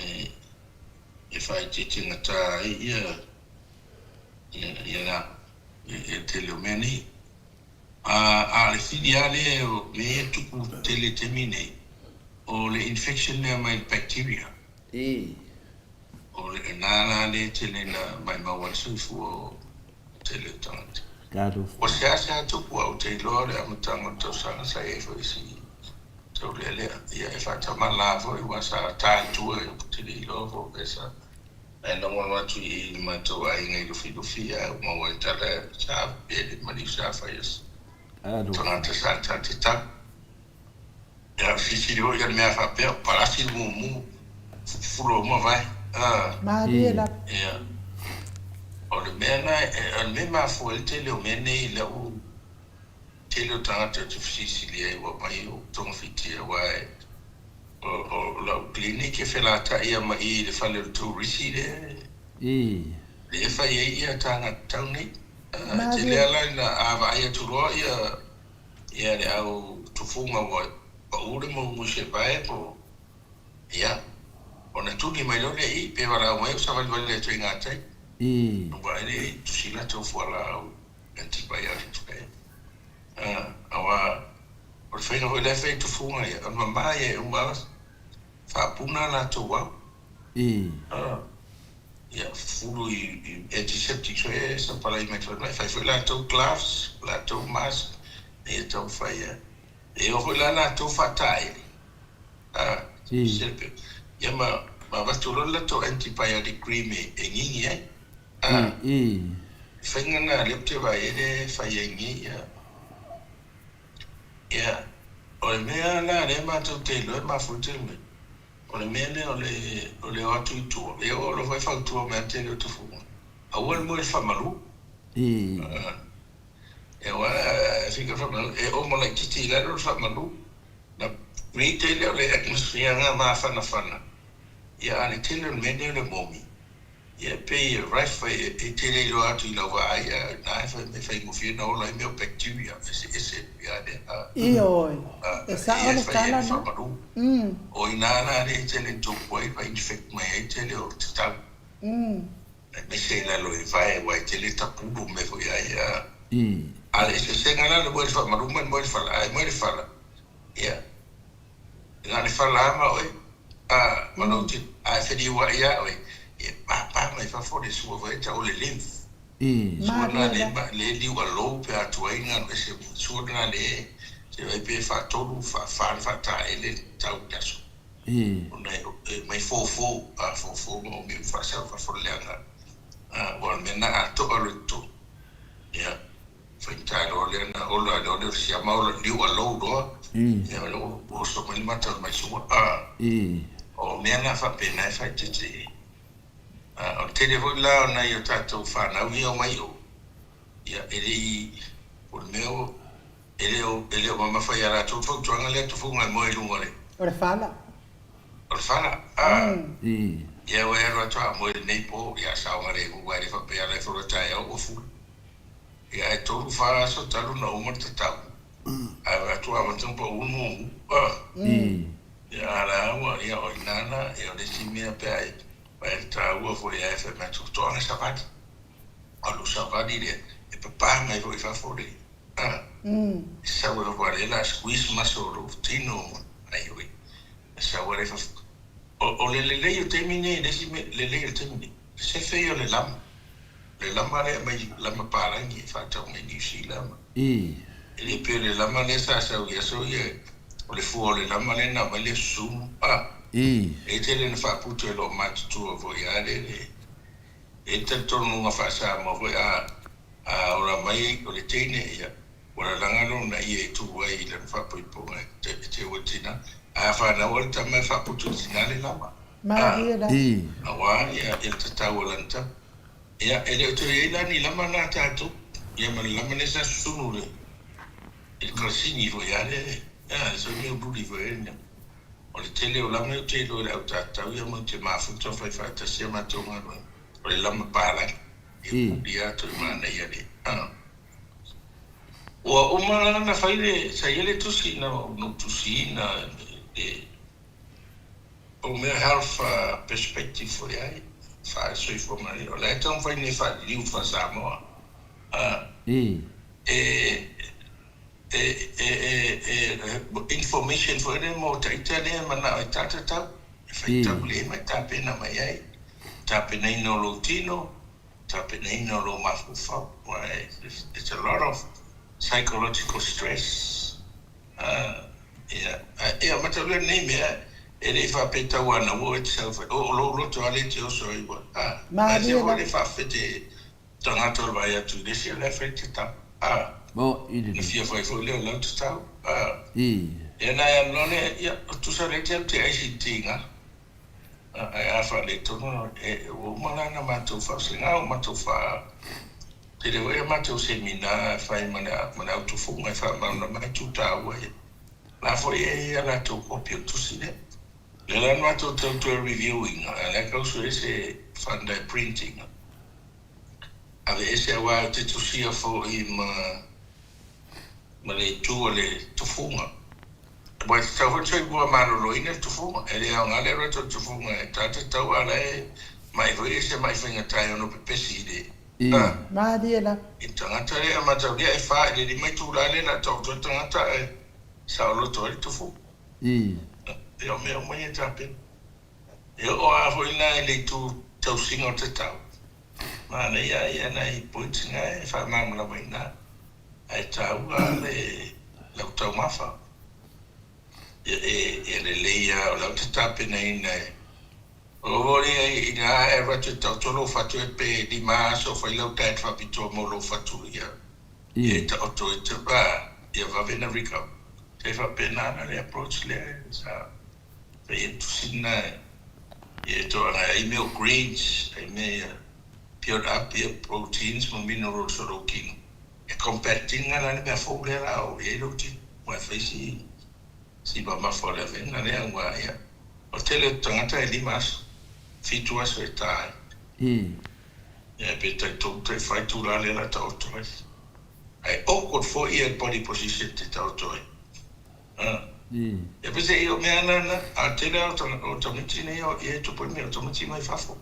e whai te tinga tā ia nā e te leo mea nei. A le whini a le o mea tuku te le te mine o le infection nea mai bacteria. O le nā le te le na mai mawan suifu o te le tangata. Kado. O se asa tupu au te iloa le amatanga tau sanga sa e fo isi. Tau lele, ia e whata malavo i wasa tātua e te iloa fo pesa. E na mwana watu i mato a inga i lufi a maua i tala sa pele mani sa whaias. Kado. Tangata sa tate tak. Ia sisi rio ia mea whapea, parasi mu fulo mo vai. Maria la. Ia. O le mea na, o le mea mafua i te leo mea nei le u te leo tangata te sisi lia i wa mai o tonga fitia wai. O la klinik e whelata ia ma i le whale o tū risi le. Le e whai e ia tanga tauni. Te lea lai na awa aia turoa ia le au tufunga wa pa ure mo se vai po. Ia. O na tūni mai lore i pe wala o mai o sa wale tu inga tai. Wa ele tu sila tu fuala au antibiotics pe. Awa o le whainga hoi le whai tufunga ia. An mamma ia e umawas. Whapuna la tō wau. Ia, furu i antiseptic so e sa pala i mai tō nai. Whai la tō gloves, la tō mask, e tō whai e. E o hoi la tō whatai. Sepe. Ia ma wasturo la tō antibiotic cream e ngingi ai. Whainga na lepte wai e le whai e ngi ia. Ia, o le mea la le ma tō te loe ma futere me. O le mele o le atu i tua. E o lo vai whau tua mea te leo te funga. A ua le mo e whamalu. E oa whika whamalu. E o mo lai titi i lero whamalu. Na mi te leo le atmosphere ngā maa whana. Ia ale te leo mele o le momi. Ia pe i raif e te leo atu i lawa ai. Nā e whai me whai ngofia na ola i meo bacteria. Ese ia de. I oi. E sa o le tala no? O inana le tele tupu ai pa infect mai ai tele o te tau. Me se la lo e vai wai tele tapuru me foi ai. Ale se senga la le mo fa maruma mo fa ai mo fa. Ia. Nga le fa la ma oi. Mano ti ai fedi wa ia oi. E pa mai fa fo de suo vai ta o le lymph. Suo na le li wa lo pe atu ai nga me se suo na le se vai pe fa todo fa ta ele tau taso. Mai fofo mo mi fa sa fa fo leanga. Wa mena ato aluto. Ia. Fa intaro le na ola le si ama ola li wa lo do. Ia lo o so mai mata mai so. O mena fa pena fa tete. O telefone la na yo tato fa na wi o mai o. Ia ele o meu ele o mama fa ya la tu fo tu ngale tu fo ngai mo i lungo le. O le fala. Ia o era tua mo i nei po ia sa o ngare ku wai fa pe ala fo ta o fu. Ia e tolu fa so talu na o mo tata. Ai tu a mo tempo uno. Ia ala wa ia o nana e o le simia pe ai. Vai tra o fo ia fa ma tu to na sabat. Alu sabadi le e papa mai vo fa fo le. Sa o vale la squeeze ma solo tino ai oi. Sa o le fa o le yo termine le yo termine. Se feio le lam. Le lama le mai lama para ni fa ta mai ni si lama. Ele pe le lama le sa o ye o le fu o le lama le na mai le sum. E te le fa puto e lo mat tu o voiare le. E te tono nga fa sa mo voi ora mai o le tene ia. Ora langalo na ie tu wai le fa poi po te wotina. Fa na volta me fa puto sinale lama. Maria la. Awa ia il tatawa lanta. Ia ele to ia ni lama na tato. Ia ma lama ne sa sunule. Il cosini voiare. So mio budi voiare. O le tele o lama o te lo le au tatau ia mo te mafuta fai fa ta sia matonga. O le lama para. Ia dia to mana ia le. O uma na faile sa ele tusi na no tusi na o meu health perspective foi aí faz sua informação lá então foi nem faz liu faz Samoa information foi nem mota italiana mas não tá problema tá pena mai aí tá pena no lutino Tapening no lo mafufa. It's a lot of psychological stress. Matalo name if I pay one award itself, lo to a little sorry, but as if only if I fit Tonato via to this year left it. If you're for a little to tell. And I am lonely to select him to a I have a little woman and a matter for now, matter for the way matter seminar, 5 minutes out to form my family, my 2 tower. La for a lot to copy to see them. The land matter to reviewing, and I also say fund printing. I say, well, to see for him, Malay to form. But so what's a good man in to form? And they are not able to form a tata my voice and my finger tie on a pesky. Madiela. In Tanatari, a matter of the fire, they might to line and talk to Tanata, Saulo to form. They are mere money tapping. You are for 9 to sing out the town. Man, and I point if I'm mamma now. I tell Lauta Mafa. Leia, Lauta tapping in over in ever to Tolo Fatu pay the mass of a low tide for Pitomolo Faturia. Yet auto it to bar, you have been a recap. If a banana approach lens, pay to see nine. Yet I meal greens, I may pure up your proteins, minerals or looking. Competing and I'm a full out, my face. See, Mama for the thing, and then why? Or tell it to Limas, feet to us retired. Yeah, but I took 5 to rally at out to us. I awkward 4-year body position to out to it. If you say, man, I'll tell you out on automatic or here to put me automatic my faffle.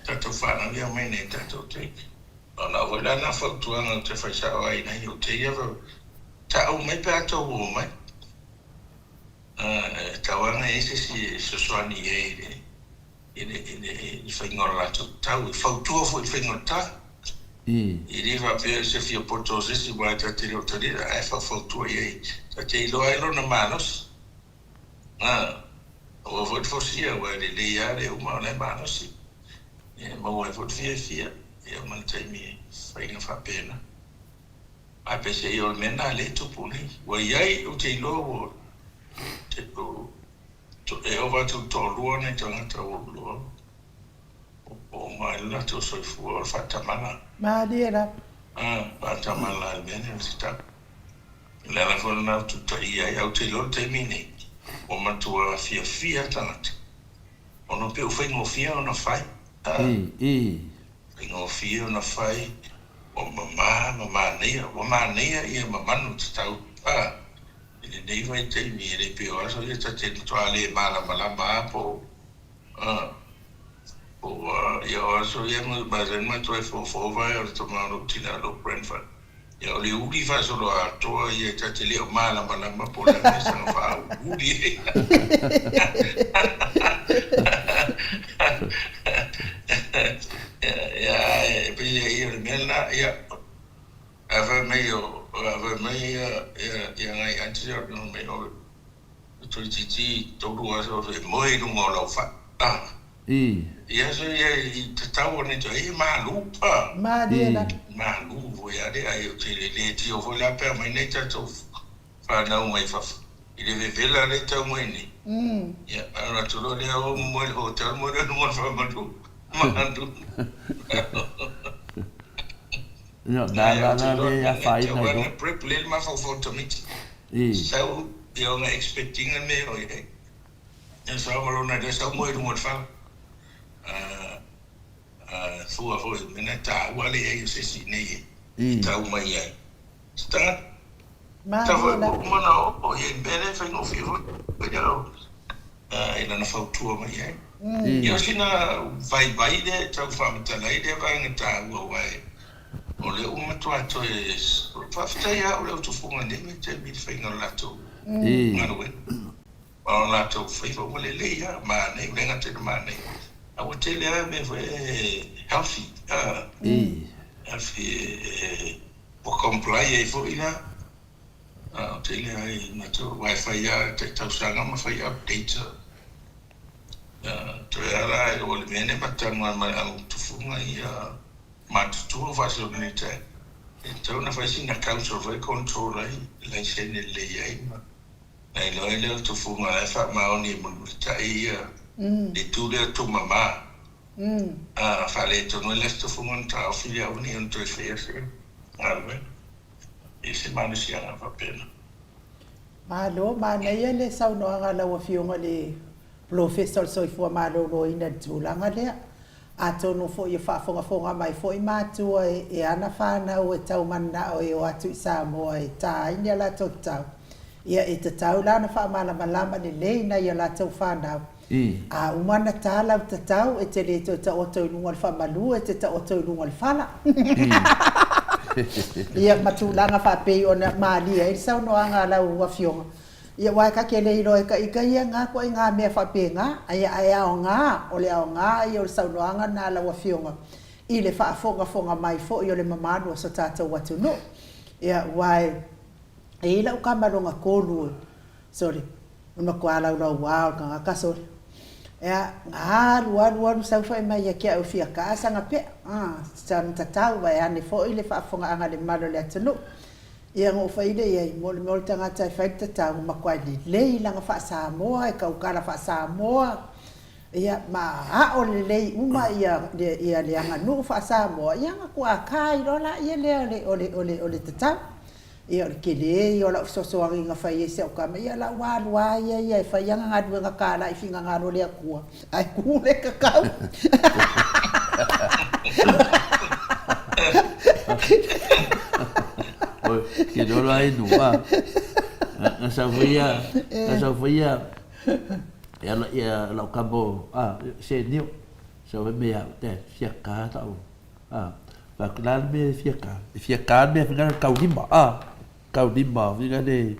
That's a fan of your minute that will take. On our enough to an to fish out and you take ever. Tao my part of woman. Tawana is Suswani in finger to Tao, for 2 of finger tap. It appears if you put those is what I tell you today, I have for 2 years. That they do I don't know manos. Over for here where they are, the woman and manos. My wife would fear. You man tell me, fighting for pain. I bet your men are late to pony. Well, yay, you take low to go to over to Toluan and Jonathan. Oh, my little so for Fatamana. Madiela. Fatamala, men and stuff. Lelafon now to tell you, I'll tell you, tell me, woman to a fear tanat. On a pill thing of fear on a fight. No fear on a fight, or mamma near, yeah, mamma to tell. They might tell me, they pay also just a tally, Malama, you also young, but then my 12 for over tomorrow, Tina, look, Brentford. You only woody fast or a toy, yet a tell you, Malama, pull a woody. Yeah, ever may young answer no may know to Gigi told us of a moed more of yes, the tower into a malupa. Malu, where they are utility of Olapa, my nature to find out my fuff. It is a villa later when. Yeah, I want to know their own hotel more than one from Mandu. No, I find a prep little muffle for to meet. So you're expecting a meal. And so I'm there's some way to what found. For a minute, while you say, tell my start. Mono or in benefit of you, but in an affair to my you're seen a vibe there, talk from the lady and time away. Only woman to is after you out to form and they tell me finger lato. Or lato favor will lay a man, they bring up to the man. I would tell you me healthy. Healthy. For comply for ina. Tell you na to Wi-Fi ya te tausanga ma fai update. Toyara o le mene matanga ma au tufunga ia matutu facility. Então na faz na council vai controlar lá sene le ai ma. Ai lo ele tu funga la fa ma oni mo tai de tudo tu mama. Falei tu no le tu funga ta filia oni on tu fez. Alwe. Esse mano se ana va pena. Malo mana ia le sau no anga la wafionga le professor soifua malo lo ina tulanga le. Ato no fo ia whaafonga mai fo i mātua e ana whānau e tau mana o e o atu i Samoa e tā ina la tau tau. Ia e te tau lana whaamalama le leina ia la tau whānau. A umana tā lau te tau e te le ta oto ilunga le whamalu e te ta oto ilunga le whala. Ia matulanga whapei o na maalia e sau no anga lau wafionga. Ia wai ka kele iro e ka ika ia ngā ko i ngā mea whapenga, ai ao ngā, o le ao ngā, i o le saunoanga nā la wafionga. I le whaafonga mai fo, i o le mamanu o so tātou watu no. Ia wai, e ila uka maronga kōlu, sorry, una kua lau lau wao, ka ngā ka sorry. Ia ngā luaru sau whai mai ia kia au fia kāsanga pe, san tatau wai ane fo i le whaafonga anga le malo le atu no. Ia ngō whaile ia i mole mole tangata i whaita tāu makwai li lei langa wha Samoa, e kaukara wha Samoa. Ia ma hao le lei uma ia le anga nuu wha Samoa. Ia ngā kua kai rola ia lea ole te tau. Ia ole kele ia ola usosoangi ngā whai e se o kama. Ia la wālua ia e whai anga ngā dua ngā kāla i whinga ngā role a kua. Ai kūle kakau. Que no lo hay nunca. Esa fue ya la cabo se niu. Se ve me ya te fiaca tau. Va clar me fiaca me finga caudimba finga de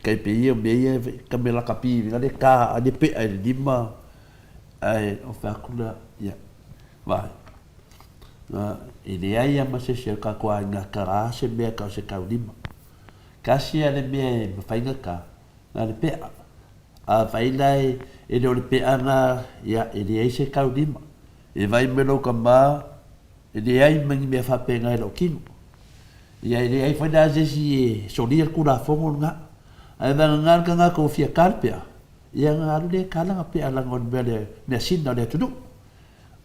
kai pe me camela capi finga de ka de pe ai dimma ai o fa kula ya vai. Ele aí ama se cerca com a cara se me ka se caudima. Kasi ale me fainga ka. Na le pe a failai ele o le pe ana ya ele aí se caudima. E vai melo kamba ele aí mangi me fa penga lo kino. Ya ele aí foi da zesi solia kula fongo nga. Ai va ngar ka nga ko fia kalpea. Ya ngaru le kala nga pe ala ngon bele me sinna le tudu.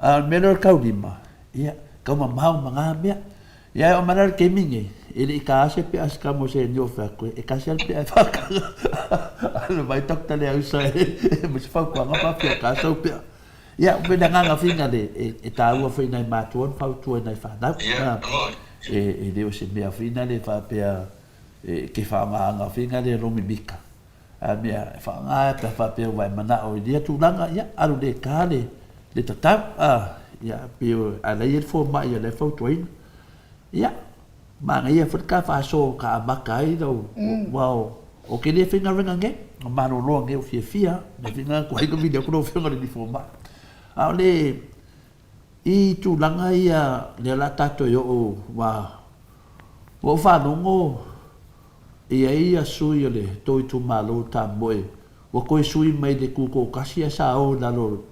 A melo caudima. Ya kama mau mga mea ya o manar keminge ele ka se pe as kamo se nyo fa ko e ka se pe fa ka ala vai tok tale au sa mo se fa ko nga pa pe ka so pe ya be da nga finga de e ta u fa ina ma tuon fa tu ina fa da e de o se me afina le fa pe ke fa ma nga finga de ro mi bika a me fa nga pe fa pe vai mana o dia tu langa ya aru de ka le tatap ya pio ala il fo ma ya le fo twin ya ma nga ia ka fa so ka makai do wow o ke le finga ringa nge ma no lo nge fia me finga ko ai ko video ko finga le fo ma ale i tu langa ia le la tato yo wa wo fa no ngo ia sui le to tu malo ta boy wo ko sui mai de ku ko kasia sa o lalo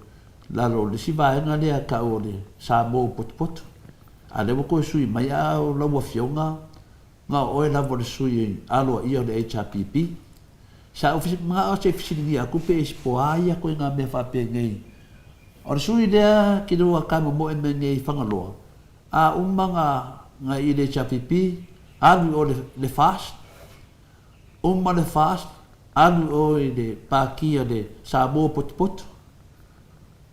le si vai nga le ka o le Samoa pot ale ko sui mai a o la wa fionga nga o la vo sui alo ia le HPP sa ofisi ma o se fisi ni aku pe spo ai ko nga me fa pe ngai o sui le ki do ka mo en ngai fangalo a nga i le HPP alu o le fast le fast alu o le pakia le Samoa pot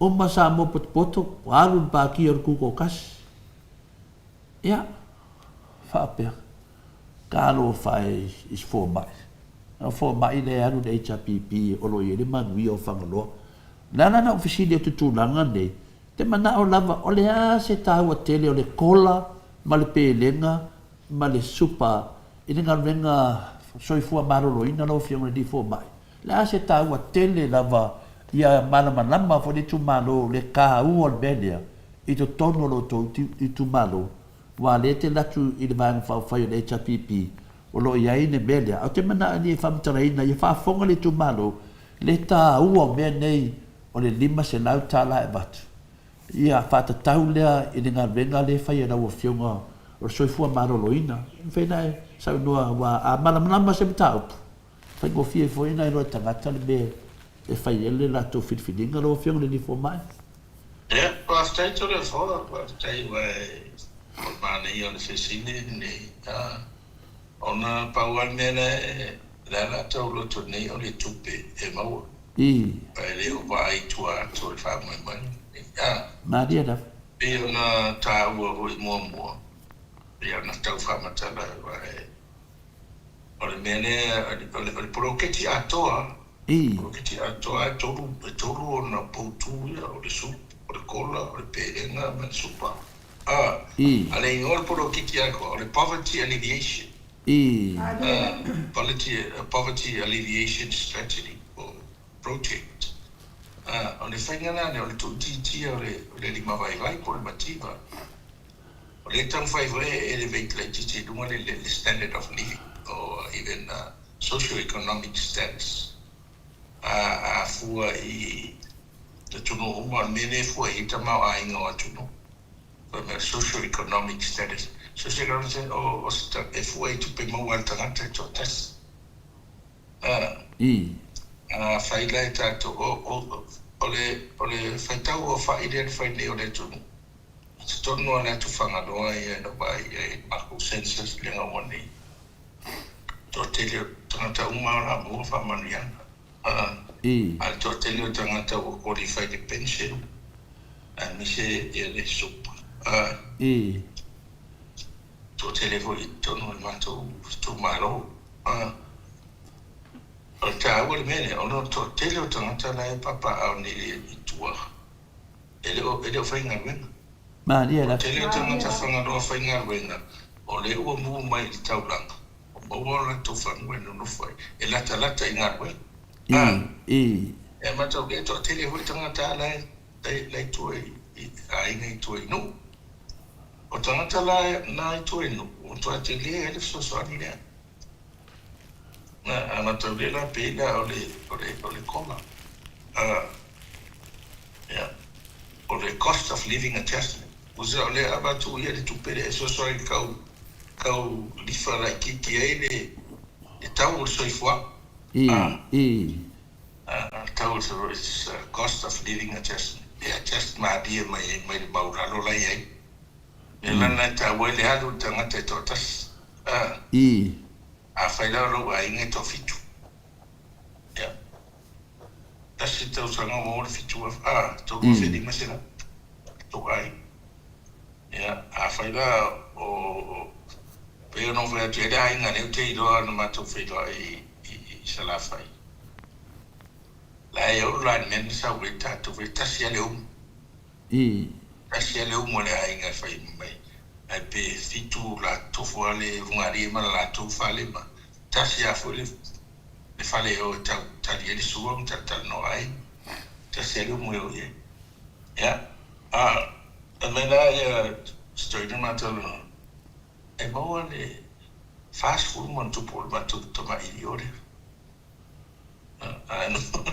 Uma Samoa pot alun pa ki or kuko kas. Ya. Fa pe. Kalo fai is for mai. For mai le anu de HPP o lo yele man wi o fangalo. Na ofisile tu langa de. Te mana o lava o le a se ta o tele o le kola ma le pelenga ma le supa ina venga soifua marolo ina lo fiong di for mai. La se ta o tele lava ia malamalama fo le tumalo le kāua le melia i to tono lo to i tumalo wa le te latu i le vanga whawhai o le HPP o lo ia i ne melia au te mana ni e whamtaraina i whafonga le tumalo le tā ua mea nei o le 5 se lau tāla e watu ia whatatau lea i le ngā renga le whai e rau o whionga o soifua maroloina whena e sau noa wa a malamalama se mta upu whai ngofie fo ina i roa tangata le me e whai ele la tō whiwhininga lo whionga le ni fo mai Yeah, well, stay to the floor, but stay away. Money on the fishing, on a power man, that I told to me only to pay him out. I live by 25 money. Yeah, Nadia, be on a tower with more. Be on a tower from a tower. Or the man, or the Procati Atoa. Procati Atoa, total on a boat or the soup. O le kola, o le perenga, ma supa. Ale ingoa poro kiki ako, o le poverty alleviation. Poverty alleviation strategy or project. O le whaingana, o le tuti o le lima vai po le mativa. O le tang vai elevate le titi dunga le standard of living or even socio-economic status. Fua I the tuno uma Maleifua I tamau a inga o tuno. From a socio-economic status. Socio-economic status, o e fua I tupe mau al tangata to tas. Whaila e tato, o le whaitau o whaile whaile o le tuno. Se tono ana tu whanganoa I no bai e mako census lenga wani. To tele tangata uma o la mua whamaniana. Al to tele tangata o qualify the pension and mi se ele sup to tele vo tono mato to malo o ta o mene o no to tele tangata la papa au ni tua ele o fainga wen ma dia la tele tangata fanga do fainga wen o le o mu mai taulanga o la to fanga wen no fai ela talata inga wen e mata o to tele vo tangata la lai toi ai nei toi no o tangata la nai toi no o to tele ele so ani le na mata o la pega o le koma yeah o le cost of living adjustment usa o le abatu ia le tupere so kau lifara kiki ele e tau o soifua tau is cost of living adjustment. Yeah, just my idea my mauralo lai ai. Elana ta wele halu tangata totas. A faila ro ai nge to fitu. Yeah. Tasi tau sanga mo fitu to go fedi masina. To ai. Yeah, a faila o pero no foi a tele ai ngane te ilo no mato feito ai salafai. La yo la men sa weta to weta sia le sia le mo le ai nga fai mai ai pe fitu la to fo le ngari ma la to fale ma ta sia fo le fale o ta le suom ta no ai ta sia le mo yo ya me la ya story de matolo e mo le fast food mon to por ma to ma idiore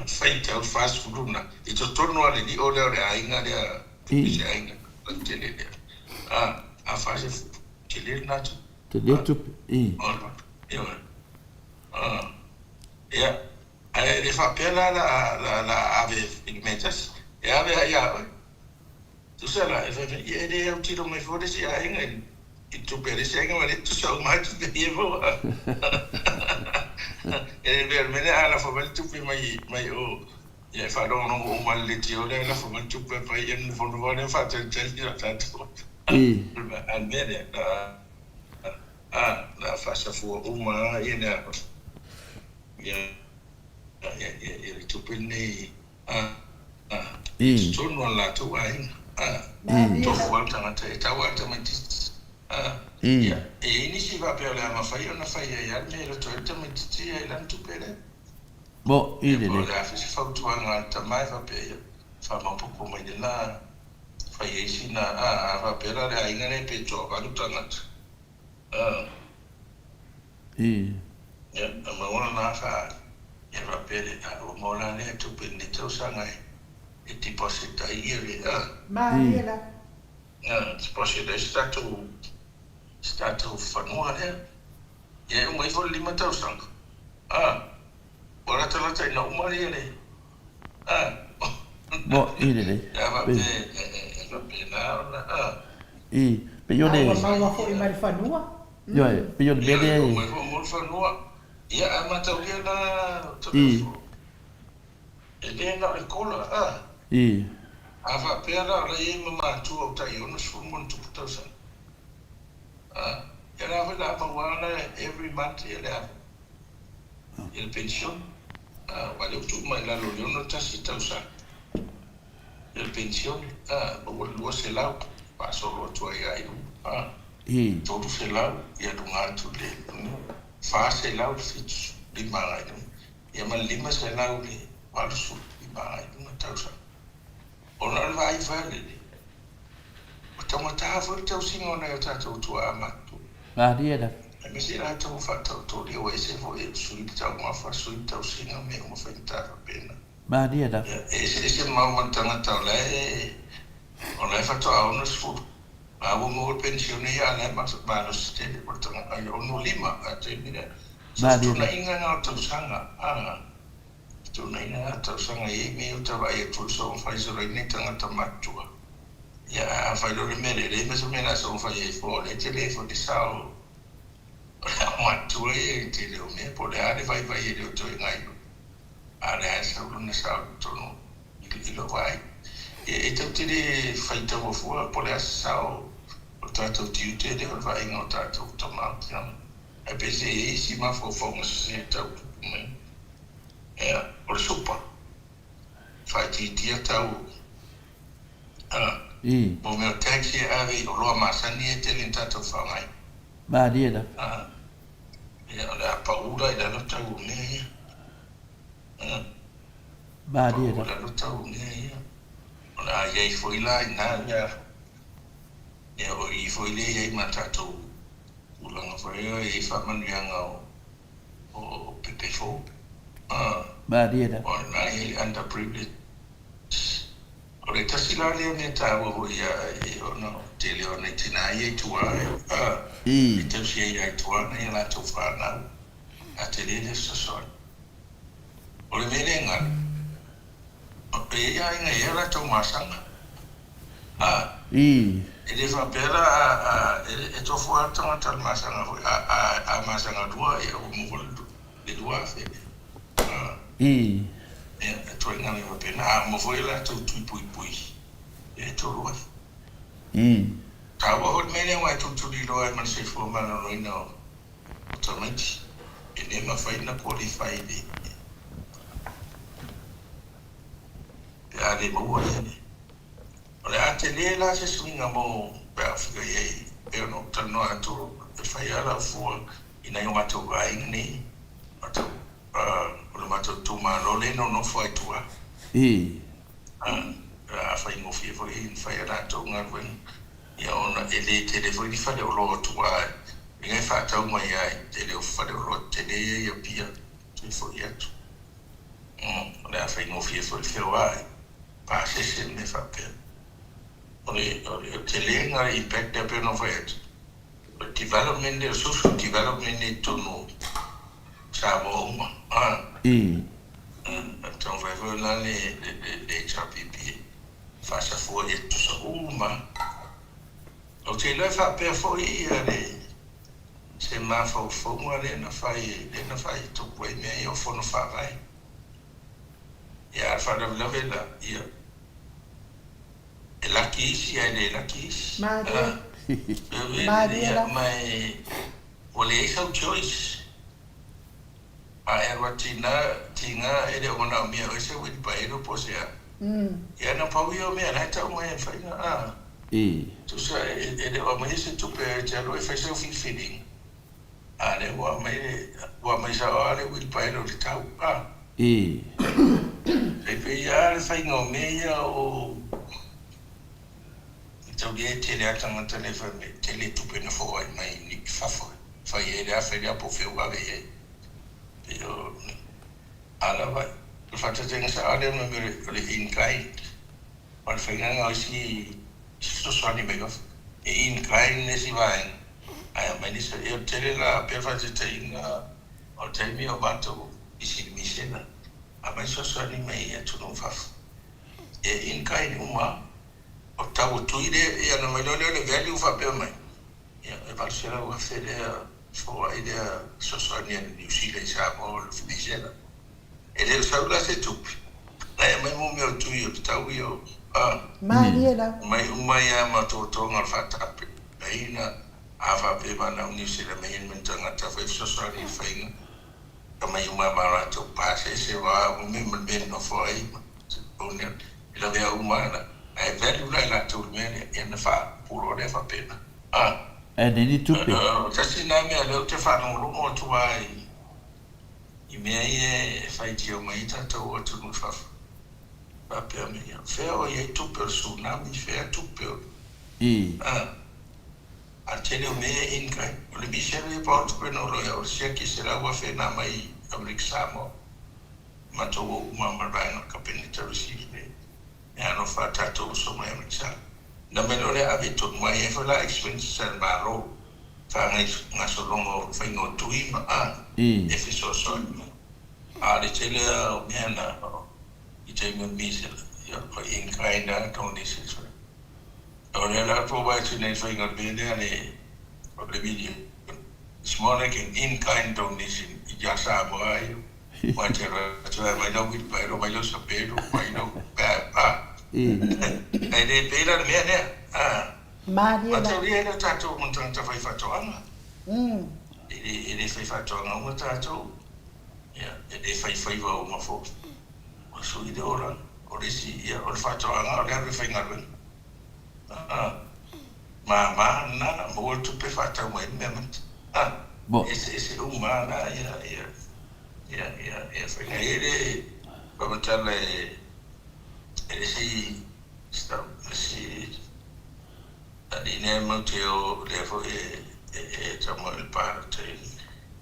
feita o fast food na I to torno ale di ole ainga dia pise ainga tele a fase tele na tele tu ya ai le fa pela la ave pigmentas e ave ya tu sai la e de un tiro mai fuori si ainga I tu per se ainga ma tu so mai tu de yevo e veramente alla favore tu mai o e farò un mal lezione la favore tu per poi in fondo vuole fare il giro tanto almeno la faccia fuori uma ina e tu per nei sono alla tua tu quanta ma te tawata ma e iniziava per la ma fai una fai e almeno tu te metti e l'antu pere Mo i le Ko la fisi fautuanga tamai fa pe fa mapupu mai de la fa yesi na fa pe la le ainga ne pe to ka lutanga. Ya, ma ona na fa ya fa pe le o mo la ne tu pe ni to sanga e tipo se ta ieri Mariela. Deposita stato fanua ne. Ya, mo ifo 5,000. Ora tala tai na umari ne. mo i le Ya va pe na pe yo le Maua fo i mari whanua. yo pe yo le bele mo fanua. Ya ama tau na telefo. E na e kola ava pera la e mama tu o tai ona sumo tu putosa. Ya la vela pa wana every month ya la. Il pension. Wale tu mai la lo no tasi tausa. Il pension o lo se la pa solo tu ai todo se la ya dunga tu le. Fa se la fit di mai. Ya ma lima se la ni wale su di mai no tausa. Ona vai vale. O tamata foi teu singo na ta tu amatu. dia da Me se la tu fa tu li o ese foi sui tau ma fa sui tau singo me mo fa ta pena. dia da Ese mau mantanga tau le. Ona fa tu ona su. Avo mo pensione ya le ma no ste por tanga ai ono lima ate mira. Tu na inga na tu sanga. Tu na ina tau sanga e me o tava e tu so fai so ni tanga tamatua. Ya fai lo mele le me so me na so fai e fo le telefono di sao. Ma tu e te le me po le ade fai e le to ngai. Ade sa lo ne sa to no. I lo vai. E te te fai to fo po le sao. O tato ti te le vai no tato to ma. E pese e si ma fo mo se tau me. O le sopa. Fai ti tau. Mo me o taxi ave o loa masani e te lenta tau whangai. dia da O le apaura i lano tau ne. dia O da lano tau ne. O le a iei foi la i nā ia. O i foi le iei ma tatou. Ulanga foi e whamanianga o pepefo. dia da O nai underprivileged. O le tasi la lea me tāua ho ia e ona te leo nei tina i e tua e tau si e ai tua nei la tau whanau a te lele sasoan. O le mele ngani. O e ia inga e la tau masanga. E le whapera e tofu atanga tal masanga ho a masanga dua e o muhol le dua fene. E toi ngani wa pena mo foi la tu pui e to ro ta wa mene wa tu di lo man se fo man no no totalmente e ne ma fai na qualify di ya le mo wa ne ora ate le la se swinga mo pa figa ye e no tan no atu e fai ala fo ina yo ma to ga ni atu o mato tu ma lo le no foi tua a fai mo fie foi fai ra to nga wen ya ona ele telefoni fa de lo tua e fa ta mo ya tele fa de lo tele ya pia tu foi ya tu ona fai mo fie foi wa pa se ne fa pe o tele nga impact de pe no foi development de social development ne to no Samoa. Então vai ver lá de HRPP. Faça folha de uma. O que ele vai fazer foi ali. Se má for uma ali na faz tu põe meio eu for no farai. E a fala da vela ia. Ela quis e ela quis. Maria. Mas olhei seu choice. Era tinha ele ona mia o se wit pa ero posia ya na pa wi o me na ta mo e fa na tu sa ele o me se tu pe ja lo e fa se feeding ale wa me sa ale wit pa ero ta E. E pe ia le fai ngau mea o tau dia tele atanga tele fa me tele tupe na fo ai mai ni fafo. Fai e le afe le po fe wa ve. Pe o ala vai. Le fata tenga sa ale me le in kai. Al fai ngau si so sani me gof. E in kai ne si vai. Ai mai ni sa e tele la pe fa te inga o te mi o bato isi mi sena. A mai so sani mai e tu no fafo. E in kai ni uma o tau tuire e ana mai lole le value fa pe mai ya e va ser o fede fo ide sosoni en New Zealand sa mo le fidisela e le sa la se tup mai mo me o tuio tau io Mariela mai ama to ngal fa tap ina ava pe mana New Zealand mai en tanga ta fa sosoni fa ina mai uma mara to passe se va o me ben no fo ai o ne la vea umana e value la tu mene e na fa puro le fa pena E ni tupe. Tasi na me ale te fa no mo tu ai I me e fai tio mai ta to tu no fa pa pe me ya fe o ye tu persona mi fe tu pe a tele me in kai o le bisere pa tu pe no lo ya o se ki se la wa fe na mai Samoa ma to ma ma ba no kapinita receive ya no fa tato so mai misa na me no le avito mai e fa la expense san baro fa nga so longo fa no tui ma e fi so le tele o mena I te me misa ya ko in kind to this is o le la pro ba tu ne fa nga be ne o le video small in kind donation ya sa mo ai Whatever, I know we buy no mai so pero, mai no e de pera me ne Mariela ma te ria tato mo tanta fai fatoanga e fai fatoanga mo tato ya e fai va uma fo o so ide ora o risi ya o fatoanga o le fai ngarwen ma na mo tu pe fata moement ese umana ya fai ere come tale si adine mo teo levo e tamo il parte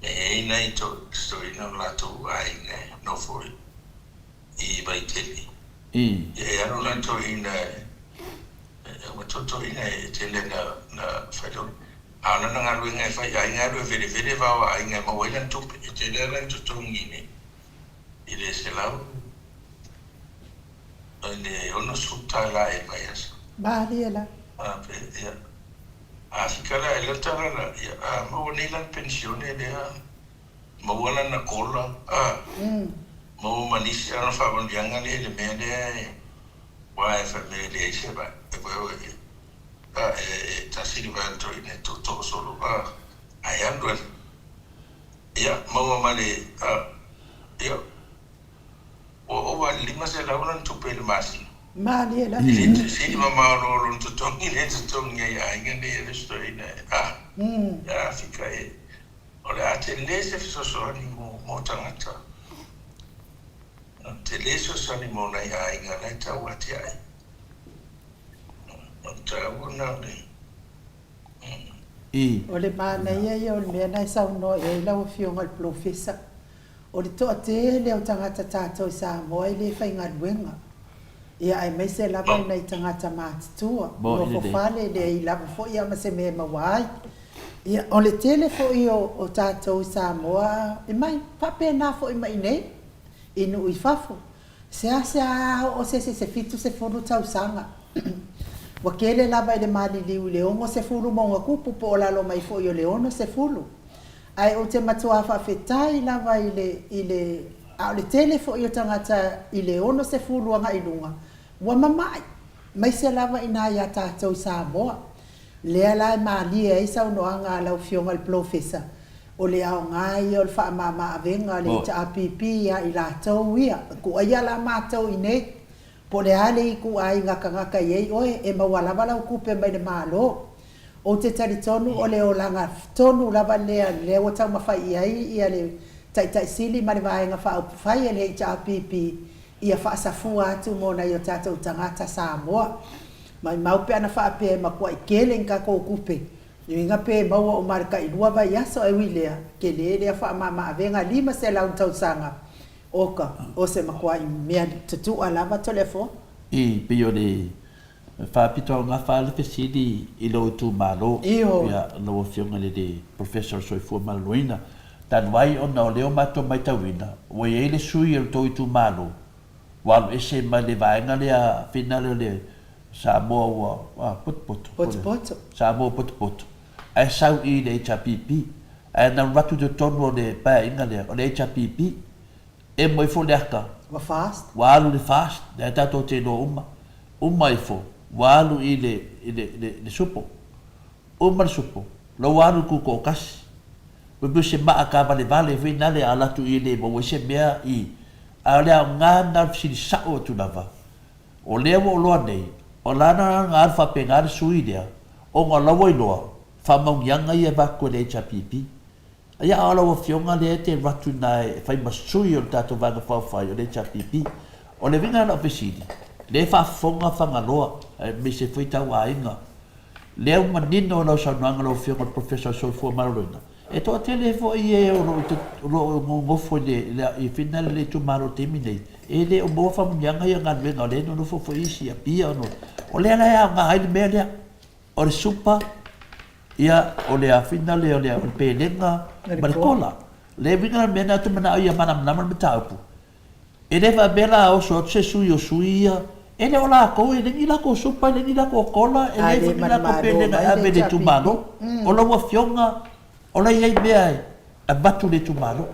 e nei to sto in la to ai ne no foi I vai tele e ero la to in mo to in tele na fado ana na ngaru ngai fai ai ngaru vere va ai ngai mo wela to tele la to ngine ile se la ne ono sutta la e paias Mariela fica la e la tala ya mo ni la pensione de mo wala na kola mo manisi ana fa bon yanga le me de wa fa me de se ba e poi ta silvanto in tutto solo ai andro ya mo male io o wa lima se la una tu per masi Mariela si ma lo to tongi ne to tongi ai ngene le sto in ya fica ora atende se so ni mo tangata atende so ni mo na ai ngana ta wati ai ta wona ne o le mana ia o le mea nai sau no e lau fionga le profesa o le toa te leo tangata tātou Samoa I le whai ngaruenga ia ai mai se lava I nei tangata mātutua no fofale le I lava fo ia ma se mea mawai ia o le tele fo I o tātou Samoa I mai pape na fo I mai nei inu I fafo se o se fitu se fonu tau sanga wa kele lava I le mali liu leongo se fulu monga kupu po o lalo mai fo I o leono se fulu ai o te matua whawhetai lava I le tele fo I o tangata I leono se fulu anga I lunga wa mamai mai se lava I nā ia tātou Samoa lea lai mali e isa uno anga lau fionga le profesa o le au ngai o le wha mama avenga le ta apipi ia I lātou ia ku aia la mātou I nei po le ale I ku ai ngaka iei oe e mawalava lau kupe mai le malo o te tari tonu o le o langa tonu lava lea o tau mawhai ai ia le tai sili ma le vaenga whaupufai e le HRPP ia whaasafua atu mōna i o tātou tangata Samoa. Mai maupe ana whaapea makua i kele ngā kōkupe. Ni inga pe maua o marika i lua vai aso e wilea ke le lea whaamama avenga 5 se lau tausanga. Oka, o se makua i mea tutu alava telefo. I pio le whaapito ngā whaale pesidi i lo tu malo. Iho. Ia lo fionga le de Professor Soifua Maluina. Tan wai o na o leo mato mai tawina. Wai eile sui el to i tu malo. Walu ese mai le vaenga lea finale le Samoa wa putu. Samoa putu. Ai sau i le HRPP. Ai na ratu de tonu o le pae inga lea o le HRPP. E moi fo leaka. Wa fast. Walu le fast. Le tato te no uma. Uma i fo. Walu i le supo. Uma le supo. Lo walu kuko kasi. Webu se maa ka vale vina le alatu i le mo se mea i. A lea ngā na fisi sao tu lava. O lea mo loa nei. O lana ngā alfa pe ngā sui lea. O ngā lawa i loa. Whamaungianga i e bako le HRPP. Ia ala wa fionga le te ratu nai fai masui o tato vanga whawhai o le HRPP. O le vinga na ofisini. Le whafonga whangaloa. Me se whaitau a inga. Leo manino o lau saunuanga lau fionga Professor Soifua Maluina. E toa tele fo i e o ngofo i whina le tu maro temi nei. E le o mua whamungianga i a ngā nuenga o le no fo isi a pia no. O le ala ea ngā haini mea lea. O le supa. Ia o le a whina le o le a pelenga marikola. Le vinga mea na tu mana ia mana me taupu. E le va bela o so se sui o sui ia. E le o la ko e le ni la ko supa le ni la ko kola e le ni la ko pelenga a vele tu maro. O la wa fionga o la iei mea a batu le tu maro.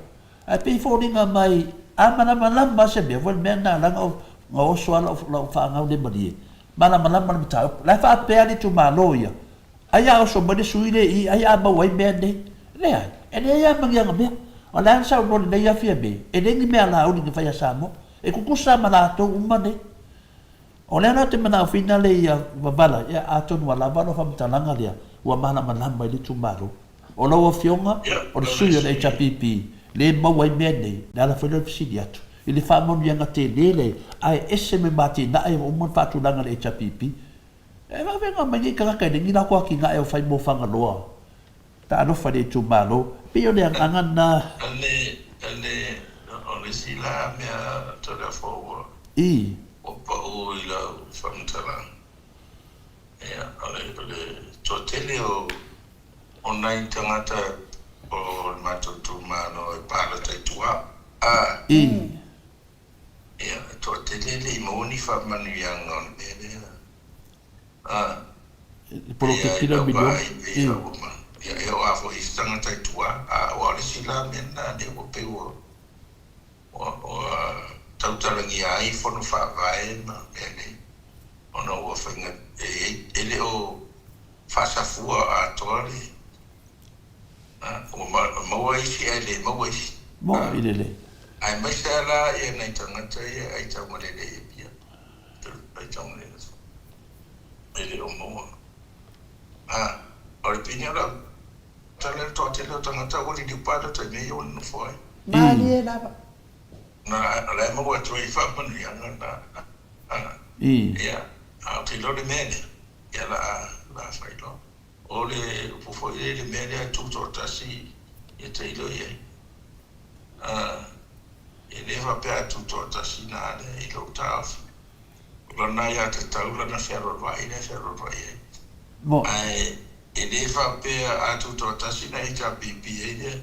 A pei fōringa mai a mana se mea. Wal mea nā langa o oso ala o whaangau le marie. Mana me taupu. La wha pēa le tu maro ia. Aia o so mane suile i aia mawai mea nei. Lea, e ne aia mangianga mea. O la ansa o nore nei afia mea. E nengi mea la uni whai a Samoa. E kukusa malato umane. O lea nā te mana o whina le ia wavala. Ia atonu ala wano whamitalanga lea. Ua mana i le tu maro. O laua fionga, o le sui o le HRPP. Le mawai mea nei. Le ala whaila fisidi atu. I le whamonianga te lele. Ai ese me mati na e o umon whatulanga le HRPP. E mawenga mai ka ka ni na ko ki nga e fai mo fanga loa. Ta no fa de tu malo. Pio le angana. Ale sila mea tada fo. I. O pa o ila famtala. Ale totele o online tangata o mato tu malo e pala tai tua. I. Totele le mo ni fa manu yang on bebe. Por lo que tira milhão. Eu avo istanga tai tua o ale sila mena de o peu o tautarangi ai fono fa vai ma bene ona o fanga ele o fasa fua a tole o ma isi ele ma isi Mo ilele. ai mai sala e nei tangata e ai tamole le pia ai tamole ele o mo ora pinyara tale to tele tangata o di pada te me yo no foi Mali e lava. na ala mo wa troi fa pan ya na I. a te lo de mene ya la fa ilo o le fo le mene tu to tasi e te ilo ye e le va pe tu to tasi na le ilo taf lo na ya te taula na ferro vai ne ferro vai Mo. ai e le va pe a tu to tasi na ita BBA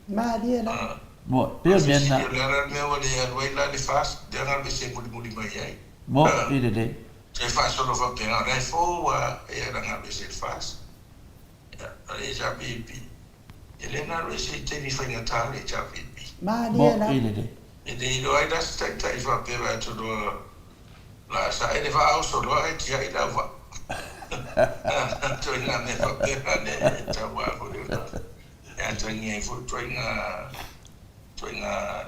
Mali e lava. Mo. Pio mena. le ara me o le alwai la le fast de nga be se muli mai ai Mo ilele. se fa solo fa pe na re fo wa e era nga be se fast ale ja BB ele na re se te ni fa nga ta le ja BB Mali Mo e lava. ilele. e de lo ai da sta ta fa pe va to do la sa e fa au solo ai ti ai la va to na me fa pe ne ta wa ko e to ni fo to nga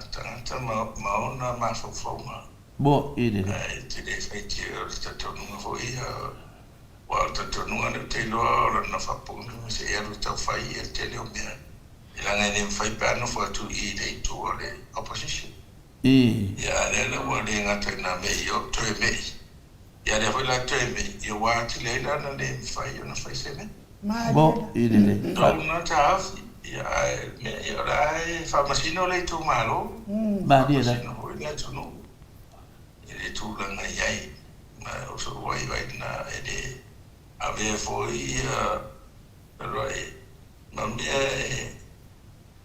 tangata maona mafofoma Mo ilele. te le fai te o te tonunga fo ia wa te tonunga ne te loa ora na whapunu se e aru tau whai e te leo mea Ilanga ni fai pa no for to eat a to the opposition. Ya le wa le ngata na me yo to me. Ya le la to me yo wa ti le la na le fai yo na fai se me. Bo ile. No na ta ya me yo la fa masino le to malo. Ma dia la. No le to no. Ele tu la na yai. Ma so wai na ele ave foi roi. Ma me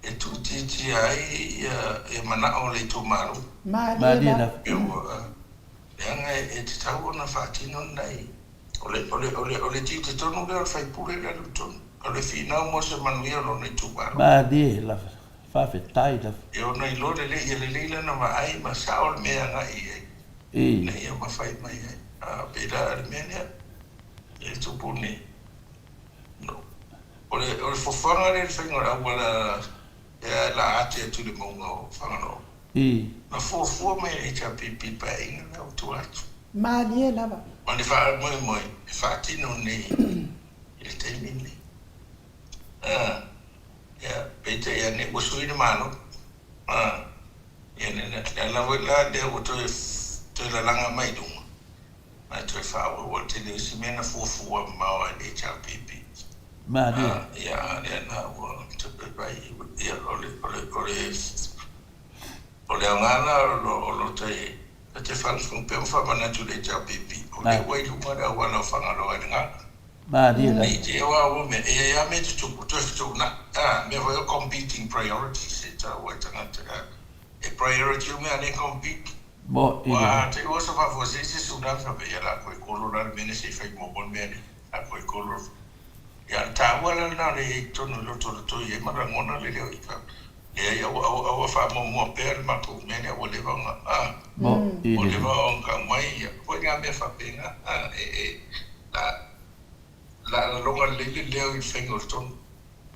e tuti ai e mana o le to malo. Ma dia la. Yang e te tau na whātino nei. Ole tite tonu leo whai pure lea luton. Ole whina mo se manuia lo nei tūparo. Ma dia la. Whawhetai la. E o nei lore le i le leila na ma ai ma saol mea ngai e. Nei e ma whai mai e. Pera ar mea nea. E tupuni. No. Ole fofanga le whaingora wala e la ate tu le maunga o whangano. Ma fofua mai e ka pipi pa inga na utu atu. Ma lie lava. Ma le wha moi, e wha tino nei, i le teimini. Ia, pete ia ne usui ni mano. Ia ne lawa la lea o toi la langa mai dunga. Ma toi wha o te leo si mena fofua maua le cha pipi. Ma dia. Ia, lea na ua te pepai, ia ole angana lo te whanfung pe mwhamana tu le cha pipi. Ole wai humara wala whangaloa ni ngā. Ma dia la. Nei te ewa o me, ea me te tuku na, me vai competing priorities e ta wai tangata. E priority o me ane compete. Bo ile. Wa te osa whafo se sunan whape ia la koe kolo rana mene se whai mobon mene. La koe kolo. Ia ta wala na le tonu lo toi e marangona le leo ika. E awa wha mo pēr mako mene o le wanga. Bo O le ile. wanga mai ia. Koe ngā me whapenga. La longa lele leo i whaingo tonu.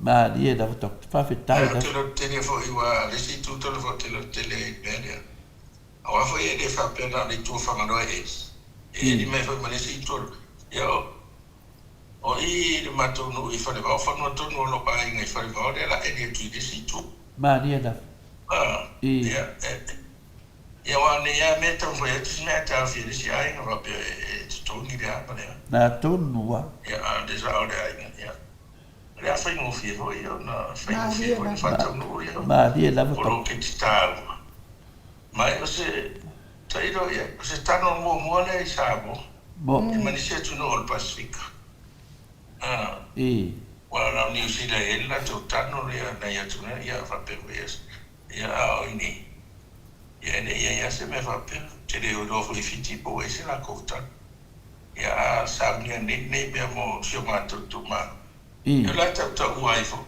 Ma dia la to whawhetai la. Tele fo iwa resi tu tele fo tele mene. Awa fo e le whapena le tu whanganoa e. E ni me fo manesi tolu. Ia o i le matonu i whare wau whanua tonu o lopa inga i whare wau le la e le tui resi tu. Ma dia la. Ia wane ia me tau fo e tis mea tau whiri si ainga wape e tonu le apa lea. Na tonu wa. Ia de sa o le ainga ia. Le a whaingo whiro i o na whaingo whiro i whatau nuu ia. Ma dia la. Olo ke ti tāu. Mai o se tairo ia, o se tano mua mua le i sābo. Bo. I mani se tunu o le Pasifika. Wala na New Zealand e la tau tano rea na ia tuna ia whapehu ias. Ia a o ini. Ia ne ia se me whapehu. Te reo rofu i whiti po e se la koutan. Ia a sāmia ne mea mo sio mātou tu mā. Ia la tau uai fo.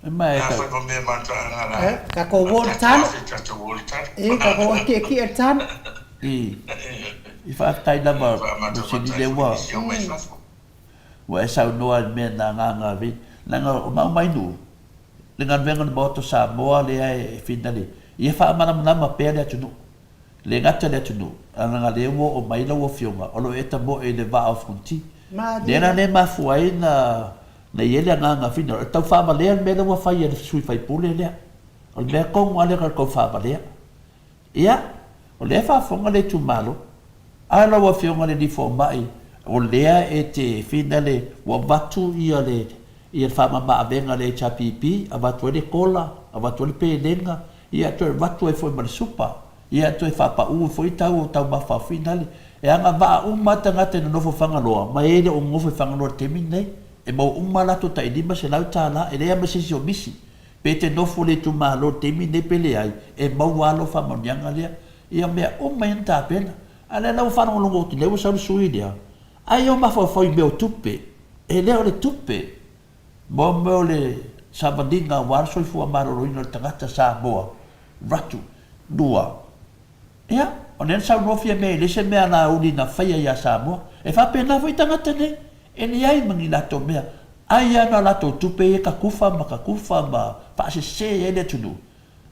Ma e Ia ta. whai me mātou angara. Ka ko wol tan. Tata wol tan. E ka ko ki tan. I whawhetai la ma. Mo se ni le wa. Wa e sau noa me na nganga vi. Nanga o mai nu. Le ngan venga mo to Samoa le ai finale. Ia wha mana ma pe le tunu. Le ngata le tunu. Anga le wo o mai lo fionga. O lo eta mo e le va of kunti. Le na le ma fuai na yele nganga fina. Tau wha ma le me lo fa ia sui fai pule le. O le ko ale ko fa ba le. Ia o le fa fonga le tu malo. Ala wa fionga le di fo mai. O lea e te finale wa batu ia le ia whama maa venga le chapipi a watu le kola a watu le pelenga ia tu watu e foi mara supa ia tu e whapa uu foi tau o tau mawha finale e anga waa umata ngate na nofo whangaloa ma ele o ngofo whangaloa te minei e mau umalato ta edima se lau tāla e lea masisi o misi pe te nofo le tu malo te minei pele ai e mau walo whamanianga lea ia mea umainta pena ale lau whanongolongo o te lewa sauru sui lea ai o mafo foi meu tupe e leo le tupe mo mo le sabadinga war soi fu amaro roina tangata Samoa ratu dua ia onen sa no fia me le se me ana uni na faia ya Samoa e fa pena foi tangata ne e ni ai mangi la to mea ai ana la to tupe e ka kufa ma pa se e le tunu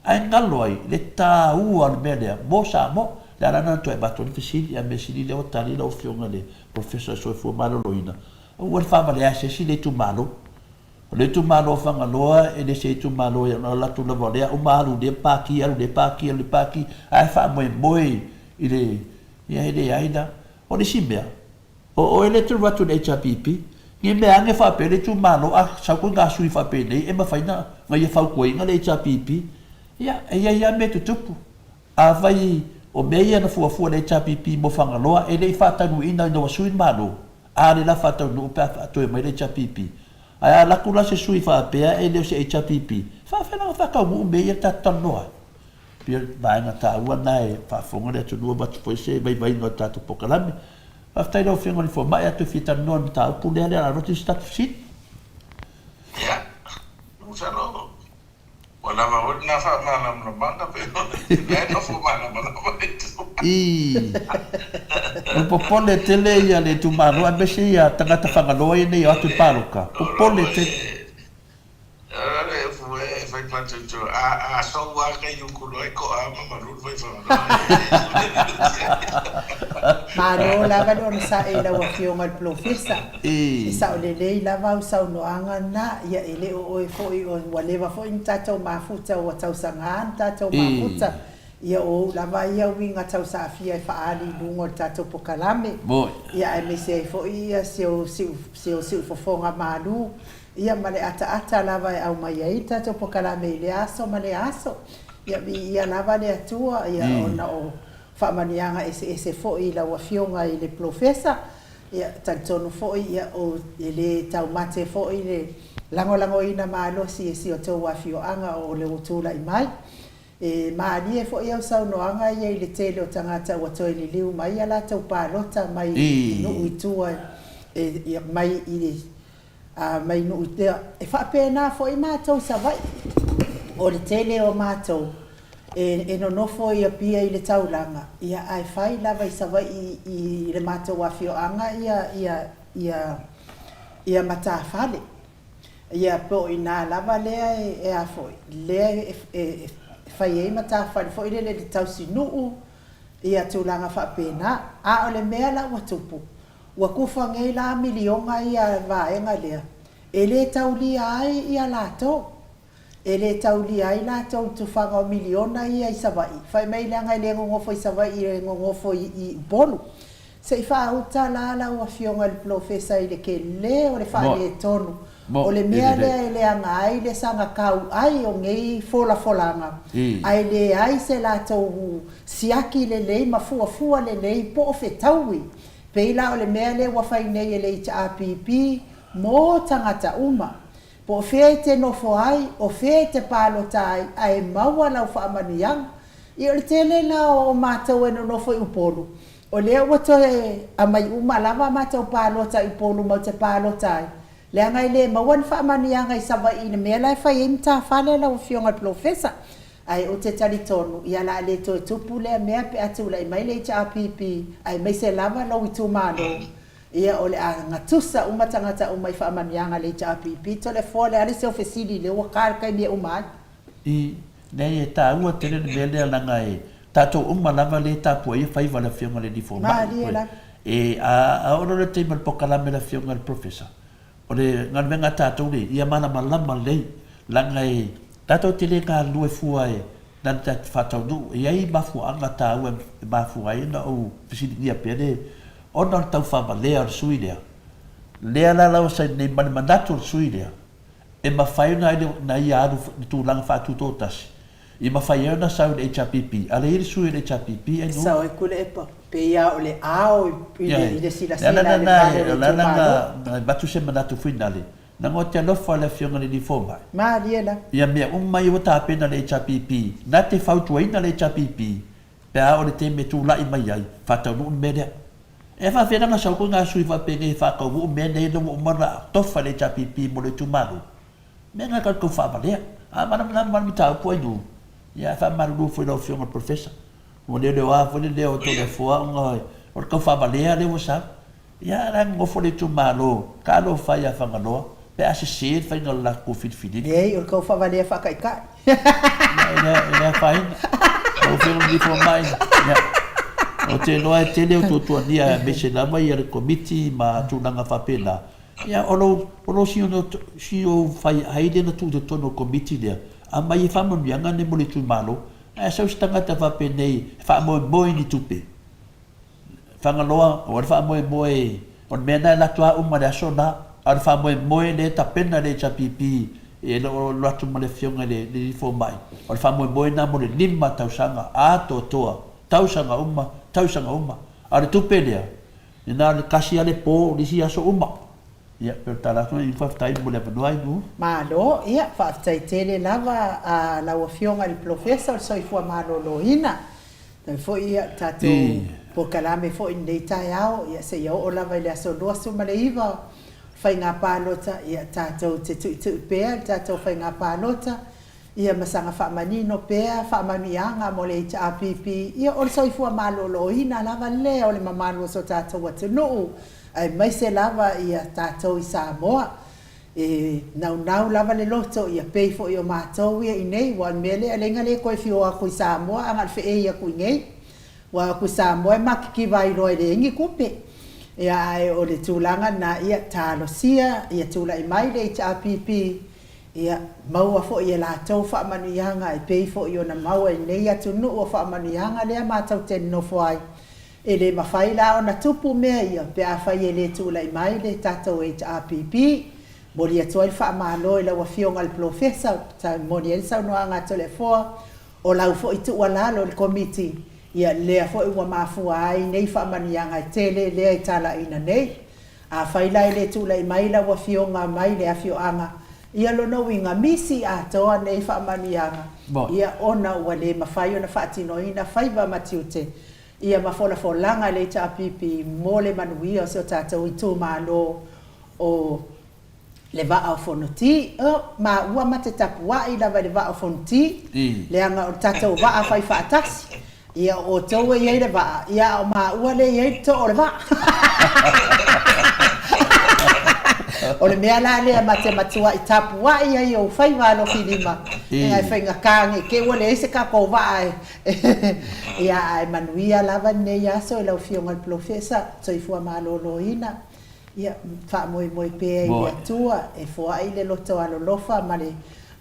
ai ngalo ai le ta u al mele mo Samoa la rana to e baton fisili a me sili le otali la ofionga le professor so fu malo loina o war fa vale a se si le tu malo O le tu malo whangaloa, e le se tu malo ia na latu na wale, o malu le paki, ai wha moe, i le, ia he le aina, o le simea. O ele tu watu le HRPP, nge mea ange whape le tu malo, a sau koe ngā sui whape nei, e ma whaina, ngai e whau koe inga le HRPP, ia me tutupu. A vai, o mea ia na fuafua le HRPP mo whangaloa, e le whatanu ina no sui malo, a le la whatanu upe a toe mai le HRPP. Ai la kula se sui whapea, e leo se HRPP. Whawhena o whakau mu mea ia tatanoa. Pia vaenga tā ua nai, whaafonga le atunua batu poe se, vai no tātu pokalame. Whaftai rau whianga ni fo mai atu whita noa ni tā upu lea lea roti statu sit. Ia, usaro. Wala ma wot na wha mana manga pero, lea no fo mana itu. O popole tele ia le tu maro, a bese ia tangata whangaloa i nei o atu paruka. Popole tele. Fai planta tu a so wa ka yu ku loi ko a ma ru fai fa. Maro lava no sa e la wa fionga plofisa. Sa o le lava sa no anga na ia ele o fo i o wale fo in tato mafuta o tau sanga tato mafuta. Ia o lava ia winga tau sa fia fa ali lungo tato pokalame. Ia me se fo ia se o fo fonga malu. Ia male ata lava e au mai ai tato pokalame le aso male aso. Ia lava le atua ia ona o whamanianga ese fo i la wafionga i le profesa. Ia tantonu fo ia o le tau mate fo i le lango ina maalosi e si o tau wafioanga o le utula i mai. Maani e fo ia sau noanga ia i le tele o tangata ua toi ni liu mai ala tau pālota mai no uitua mai i le mai no uitea e whapena fo i mātou sa vai o le tele o mātou e no nofo ia pia i le taulanga ia ai whai lava i sa vai i le mātou wafioanga ia mata whale ia po i nā lava lea e a foi lea fai e mata whare fo i le tau sinuu ia tūlanga whapena a o le mea la watupu ua kufa ngei la milionga ia vaenga lea e le taulia ai ia lato e le taulia ai lato tufanga o miliona ia i savai fai mai langa i le ngongofo i savai i le ngongofo i bolu se i wha uta la ua fionga le profesa i le ke le o le wha le tonu o le mea lea e le anga ai le sanga kau ai o ngei folanga ai le ai se lato siaki le lei mafua le lei po o fetaui peila o le mea le wafai nei e le HRPP mo tangata uma po fe te nofo ai o fe te palota ai maua lau whaamaniang i o le tele na o mātou e no nofo i upolu o lea wato e amai uma lava mātou palota i upolu mau te palota ai le ngai le mawan whaamaniang ai sawa i na mea lai whai e mta whale lau fionga profesa ai o te tari tonu ia la le to tupu le mea pe atu lai mai le HRPP ai mai se lava lau i tu mano ia o le ngatusa umatangata umai whaamanianga le HRPP to le fole ale se ofesili le wakar kai mea umai i nei e tā ua tele le mea lea langa e tātou lava le tāpua ia whai wala fionga le difoma e a oro le teima le pokalame la fionga le profesa o le nganwenga tātou le ia mana malama lei langa e tātou tele ngā lue fua e nan tā whatau nu e ai mafuanga tā ua mafua e na o pisini nia pere ona tau whama lea o sui lea la lau sa nei mani manatu o sui lea e mawhai na ia anu ni tūlanga whātu tōtasi i mawhai au na sau le HRPP ale iri sui le HRPP e nu sau e kule epa pe ia o le ao i le sila le vare le tūmaro batu se manatu fuinale na ngote alofa le fionga ni difoma liela ia mea umai o tāpena le HRPP na te whautuaina le HRPP pe a o le te me tūlai mai ai whatau nu mea e fa fena na sau ko nga sui fa penge fa ka wo me ne no mara tofa le HRPP mo le tumaru me nga ka ko fa bale a mana mana mita po ai ya fa maru foi no fiona professor mo le wa fo le o to le fo nga o ka fa bale le wo sa ya ran go fo le tumaru ka lo fa ya fa ngalo pe a se fa no la ko fit fidi ei o ka fa bale fa kai kai ina fa o fiona di fo mai o te noa e tele o tōtua nia me se nama i ale komiti ma tūnanga whapena Ia ono si o fai aile na tu de tono committee dia. A mai fa mo mianga ne mo le tu malo. E sa stanga ta va penei fa mo ni tupe. Whangaloa, o fa mo on mena la tua uma da sona, ar fa mo le ta pena le cha pipi e lo atu mo le fionga le fo mai. On fa mo na mo le lima tausanga a toa. Tausanga uma. Ar tupe lea. Ina le kasi ale po lisi aso uma. Ia, per tala tō i whaftai mo le manuai no. Malo, ia, whaftai tele lava a laua fionga le professor so i fua malo loina. Tai fo ia tātou po kalame fo i nei tai ao, ia se iau o lava i le aso loasu Maleiva. Whai ngā pālota, ia tātou te tui pēr, tātou whai ngā pālota. Ia masanga whamanino pēr, whamanianga mo le HRPP. Ia o so i fua malo loina lava lea o le mamano so tātou atunuu. Ai mai se lava ia tātou i Samoa. Nau lava le loto ia pei fo i o mātou ia i nei. Wa mele alenga le koe fio a kui Samoa, angal fe e ia kui ngei. Wa kui Samoa makiki vai roi le ingi kupe. Ia ai o le tūlanga na ia tālosia, ia tūla i mai le HRPP. Ia maua fo i la tau whaamanuianga, i pei fo i o na maua i nei atu nu o whaamanuianga lea mātou ten nofo ai. E le mawhai la o na tupu mea ia, pe a whai e le tūla i mai le tātou HRPP. Mori atua i whaamalo i laua fionga le professor, ta mori e sau noa ngā tole foa, o lau fo i tua lalo le komiti. Ia lea fo i ua mafua ai, nei whaamanianga i tele, lea i tala ina nei. A whai la i le tūla i mai laua fionga mai le a fioanga. Ia lono winga misi a toa nei whaamanianga. Ia ona ua le mawhai o na whaatino ina whaiva matiute. Ia mafola fo langa le HRPP mo le manuia o se o tātou i tū mālo o le vaa o whanoti. Ma ua mate tapua i lawa le vaa o whanoti. Le anga o tātou vaa whai whaatasi. Ia o tau e iei le vaa. Ia o ma ua le iei to o le vaa. O le mea la lea mate matua i tapua i ai o whai walo ki lima. Ngai whai ngakange, ke ua le ese ka kou vaa e. Ia ai manuia lava nei aso i lau fionga le professor, toi fua malolo ina. Ia wha moe pēa i atua, e fua i le loto alolofa, ma le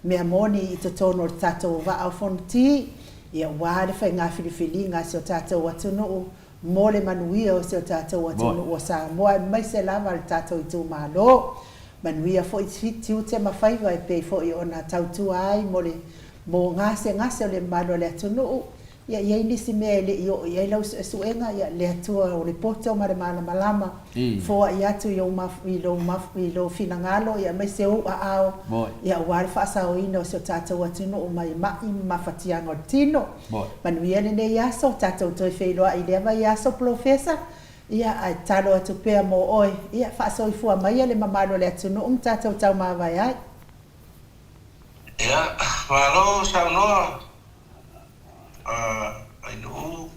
mea moni i to tono le tātou vaa o whanti. Ia wāre whai ngā whiriwhiri ngā se o tātou atunu mo le manuia o se o tātou atunu o Samoa, mai se lava le tātou i tū malo. Manuia fo i tiu te mawhaiva e pei fo i ona tautua ai mo ngase o le malo le atunu. Ia iei nisi mea le iei lau suenga ia le atua o le poto ma le malama. Foa i atu i lo finangalo ia mai se u a ao. Ia wale whaasa o ina o se o tātou atunu o mai mawhatianga o tino. Manuia le nei aso, tātou toi wheiloa i lewa i aso professor. Ia ai talo atu pea mo oi. Ia whaasa o i fua mai le mamalo le atunu tātou tau mawai ai. Ia, walo sao noa. I know,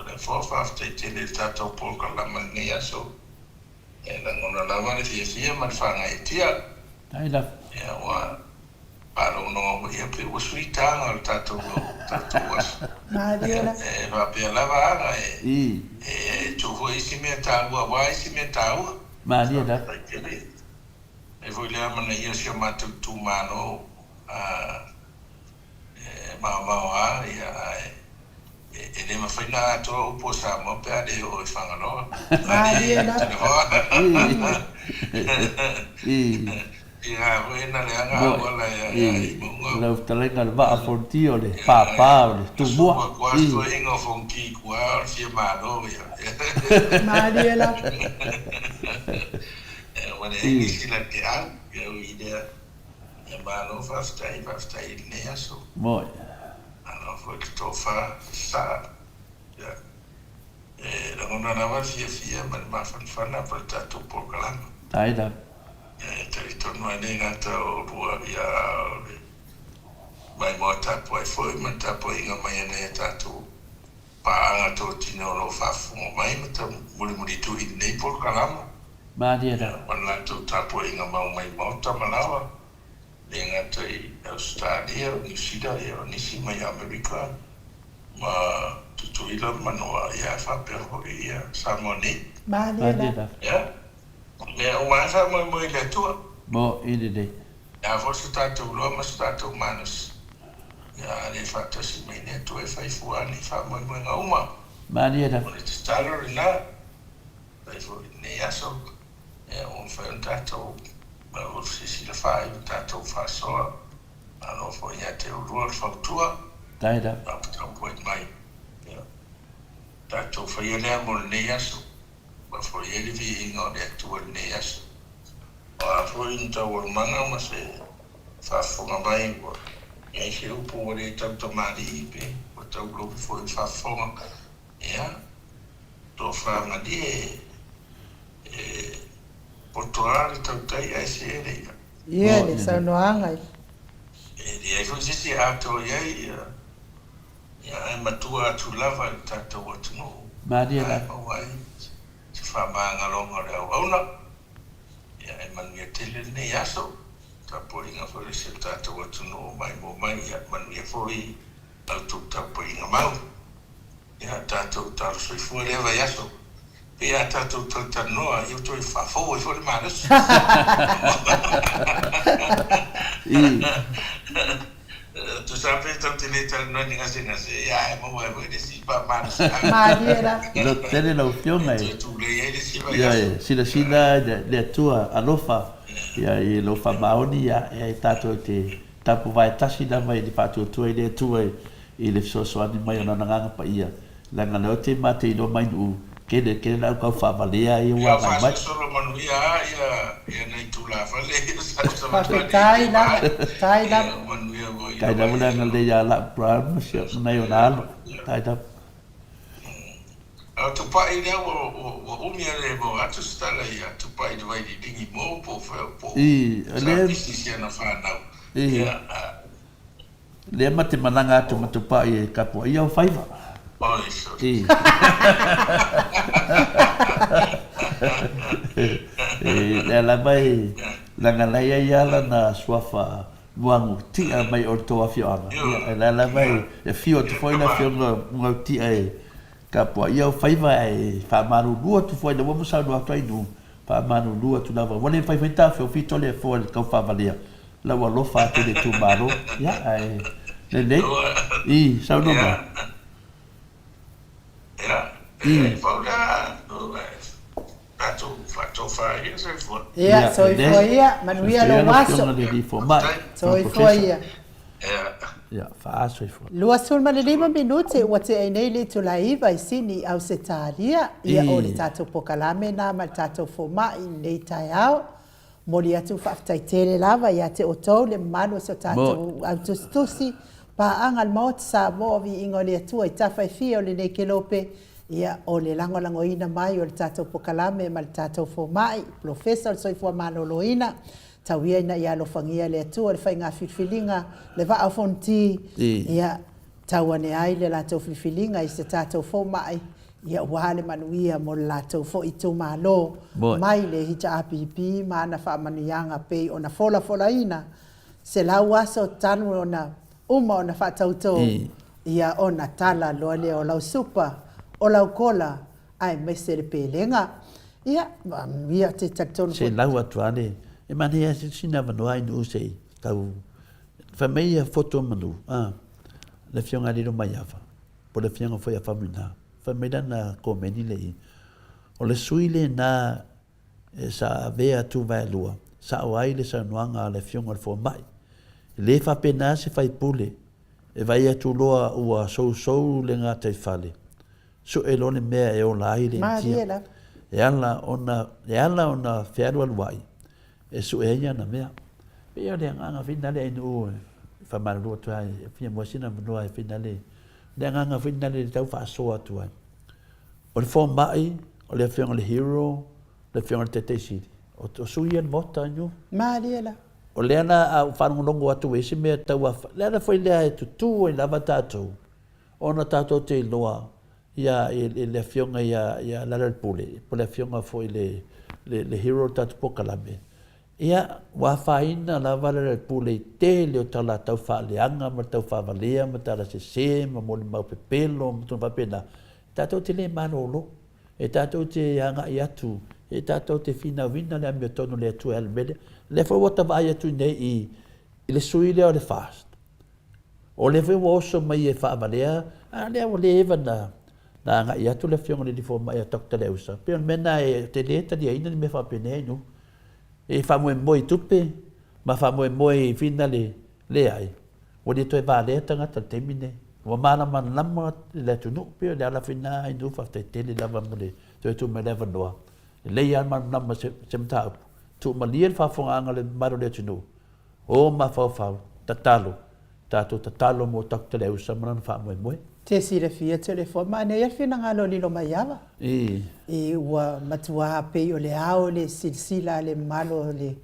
le fofaaftai tele tātou polka lama nei aso. E la ngona lama le fia ma le whangaitia. Taila. Ia wa, paro noa ia pe ua suitanga le tātou aso. Maria. E wapea lava anga e tuho isi mea tāua, wa isi mea tāua. Maria da. E voi lea mana ia sia mātou tū mano, Maua ia e le mawhaina atoa upo Samoa pea le o i whangaloa. Maria na. Ia huena le anga wala i munga. Lau talenga le waa fonti o le pāpā o le tumua. Kua sto inga fonki kua o fia mano ia. Maria la. Wane ingi sila te au, ia ui idea. Ia mano whaftai ne aso. Moi. Ano foi que estou sa ya la ngona na va fia ma fana para tato por kalama Taida. Territorio ne ngata o bua ya mai mota poi foi mata poi nga mai ne tato pa nga to tino lo fa fu mai mata muri tu i nei por kalama Maria da. Wana to tapo nga mai mota malawa Lenga tai Australia, New Zealand, nisi mai Amerika, ma tutuila manoa ia whapea hori ia Samoa ni. Maria. Ya, o mai fa mo le tua. Mo ide de. Ya fo su tatou lo ma su tatou manus. Ya le fa to si me ne tu e fa fu ani fa mo nga uma. Mani era. O le stalo na. Dai fo ne ya so. Ya un fa un tatou ma o si la fa un tatou fa so. Ano fo ya te o lo fa tua. Dai da. Pa ta po mai. Ya. Tatou fa ya le mo ne ya so. Ba fo ya le vi no le tu ne ya so. Fo inta o manga ma se fa fonga mai o e se o po le tanto mari pe o tau lo fo fa fonga ya to fa ma di portuale tau tai ai se le Ia le sa no anga. di ai fo si ato ya ai matua tu lava tanto o tu no Mani era. o ai se fa manga longa le ona ya e manu ya tele ne yaso ta poinga fo le se tata watu no mai mo mai ya manu ya fo I au tu ta poinga mau ya tata ta so fo le va yaso pe ya tata ta no eu to fa fo fo le manas tu sabes tanto le tal no ni ngase ya mo wa de si pa manas Mariela. Lo tele la opción aí. tu le ya de si va Ya, yaso sila le tua alofa. Ya, I lo fa maoni ya e tato te tapu vai tasi da mai di patu tu le tua I le so ani mai ona nga pa ia. La nga le te mate no mai u ke la ka fa valia I wa ya mai. fa solo manu ya nei tu la fa le sa Pa ke tai la. manu ya go Kai da mula nga le ya la brown sia mai ona. Tai da tu pa I le o mi le mo atu stala ya tu pa I vai di dingi mo po I le business ya na fa na I le mate mananga tu matupa I kapo ia o faiva. oh eso I le la mai la ngala ia la na swafa muangu ti a mai o to afianga la mai e fio tu foi na fio no ti ai kapo ia o faiva e fa maru lua tu foi da mo sa no atai nu fa maru lua tu lava wale fai fai fio fito le fo ka fa valia la wa lo fa te tu maru ya ai le I sa no ma ya fa la atu fa ya se fo Ia so I foi ia manuia lo waso. So I foi ia. Ya fa so fo Lua sul ma le 5 minute ua te ai nei le tu laiva I sini au se talia ia o le tatou pokalame na ma le tatou fomai nei tai au mo le atu whaftai tele lava ia te otou le manu so tatou au tustusi pa anga le maot sa mo vi ingo le atua I tawhai fia o le nei kelope ia o le lango ina mai o le tatou pokalame ma le tatou fomai professor soifua manoloina tauia ina ia alofangia le atua le whainga whiwhilinga le vaa fonti ia tauane ai le latou whiwhilinga I se tatou fomai ia wale manuia mo le latou fo I tu malo mai le hita apipi mana whaamanianga pei ona fola ina se lau aso tanu ona ona whaatautou ia ona tala loa le o lau supa o lau kola ai mese le pelenga ia te taktonu se lau atuane e mani e sina vanua I nu se tau fa meia foto manu le fionga li no maiava po le fionga foi a famina fa meida na komeni le o le suile na sa vea tu vai lua sa wai le sa nuanga le fionga le fo mai le fa pena se fai pule e vai atu loa ua sou le ngā te fale so e lone mea e o lai le tia e ala ona whiarua luai e su e ia na mea e o le nganga finale e nu fa marua tu ai fia moasina manua e finale le nganga finale le tau whaasoa tu ai o le fo mai o le whianga le hero le whianga le tete siri o sui an mota anu Mariela o le ana a whanongongo atu e se mea tau afa le ana foi lea e tutu e lava tātou ona tātou te loa ia le whianga ia lara pule po le whianga foi le hero tātou pokalame ia wa faina lava lara pule te leo tala tau whaaleanga ma tau whavalea ma tala se ma mole mau pepelo ma tunu whapena tātou te le manolo e tātou te anga i atu e tātou te whina wina le amia tonu le atu ele mele. Le fo wata vai atu nei i le sui leo le fast. O le fo oso mai e whaamalea, a lea o le ewa na nga i atu le fionga le fo mai a tokta le usa. Peo mena e te leta di aina ni me whapene nu. E whamoe moi tupe, ma whamoe moi whina le ai. O le toi vālea tangata te mine. Wa mana man lama le tu no pe le ala fina i no fa te tele lava mole tu me leva noa le ia man lama se mta tu malien fa fonga anga le maro le tu no o ma fa tatalo tatalo mo tak te le usa man fa mo te sire fia telefone ma ne ia fina ngalo lilo maiava e wa matua pe o le ao le silsila le malo le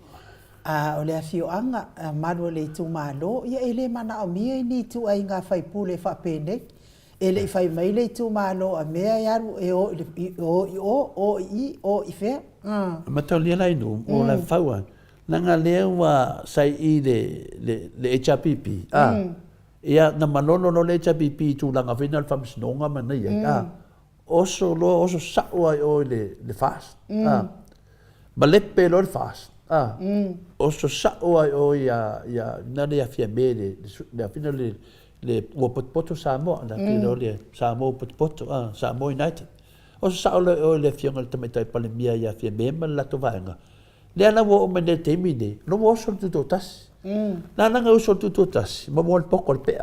o le afio anga malo le tu malo ia ele mana o mia ni tu ai nga fai pule fa pene ele fai mai le tu malo a mea ia o i fe mata le lai no o la faua nanga le wa sai i le HPP ia na manono no le HPP tu langa final fams nonga mana ia oso sa o le fast ma le pelo le fast o so sa o ya na le afia mele le afina le o potpoto Samoa na que le Samoa potpoto Samoa United o so sa o le afia ngal tamai pale mia ya afia mema la to vanga le ana wo me le temide no mo so tu totas na nga so tu totas mo mo pokol pe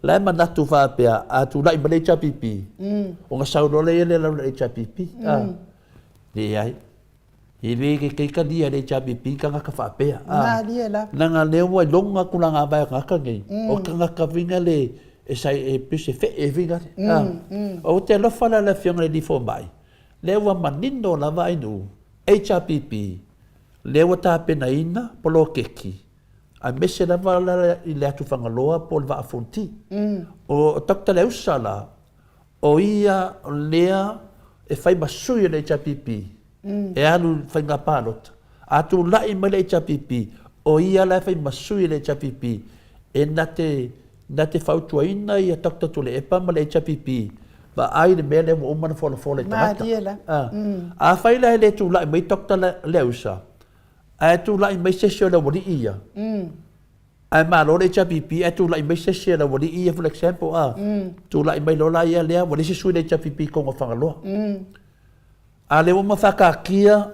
la ma na tu va pe a tu la ibale chapipi o nga sa lo le le chapipi le ai i le ke ka dia le chapi pika ka fa pe na nga le wa longa kula nga ba ka ngai o ka ka vinga le e sai e pise fe e vinga o te lo fala la fianga le fo mai le wa manino la vai nu HPP le wa ta pe na ina polo keki a mese la vala i le atu fanga loa pol va fonti o takta le usala o ia lea e fai basui le HPP e anu fai ngā pālota. A tu lai mai le HPP, o ia lai fai masui le HPP, e na te whautua ina i a takta tu le epa ma le HPP, ma ai le mea le mo umana fola tangata. A fai lai le tu lai mai takta le usa, a tu lai mai sesio le wari ia. A ma lo le HPP, a tu lai mai sesio le wari ia, for example, tu lai mai lo lai ia lea, wari sesui le HPP konga whangaloa. A le uma whakakia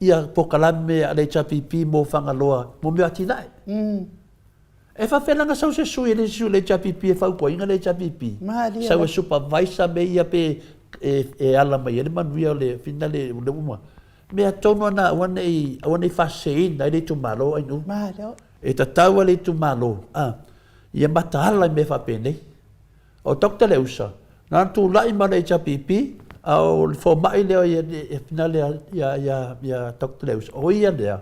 ia pokalame a le HPP mo whangaloa, mo mea tinai. E whawhenanga sau se sui le su le HPP e whaupo inga le HPP. Sau e supervisor me ia pe e ala mai ele manuia le fina le uma. Mea tono ana wane i whaseina le tu malo ainu. E tataua le tu malo. Ia matahala me whapene. O Dr. Leusa, nā tu lai ma le HPP, au fo mai leo ia finale ya Dr. Leusa o ia lea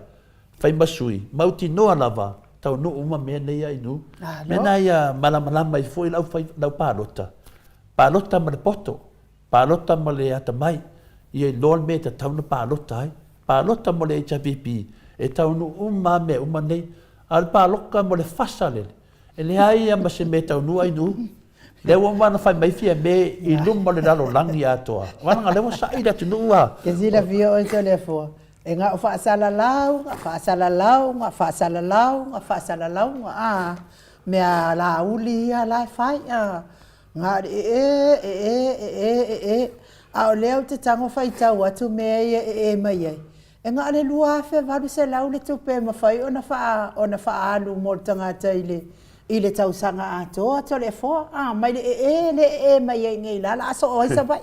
fai masui mauti noa lava tau no uma me nei ai nu mena ia malama i foi lau palota ma le poto palota ma le ata mai ia lol me ta tau no palota ai palota ma le HPP e tau no uma nei al paloka ma le fasale ele ai ia ma se me tau no ai nu le wa mana fai mai fia me i luma le lalo langi atoa. Wana le wa sai da tunua. Ke zila via o telefo. E nga fa sala lau, me la uli la fai nga a leo te tango fai tau atu me mai ai. E nga le lua fe valu se lau le tupe ma fai ona fa alu mo tangata ile tau sanga ato le fo mai le mai ngai la so o sa vai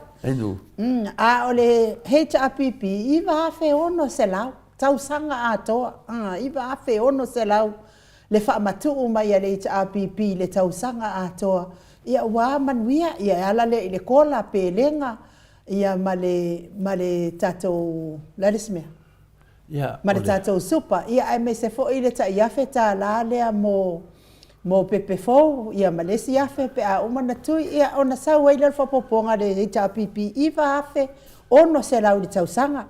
a ole HPP I va fe ono se lau tau sanga ato I va fe ono se lau le fa matu mai le HPP le tau sanga ato ia wa manuia ia ala le kola pelenga ia male tato la desme ia male tato supa ia ai me se fo ile ta ia feta la le mo pepe fo ia malesi afe pe a umana tu ia ona sa waila fo poponga de HPP iva afe ono se lau di tausanga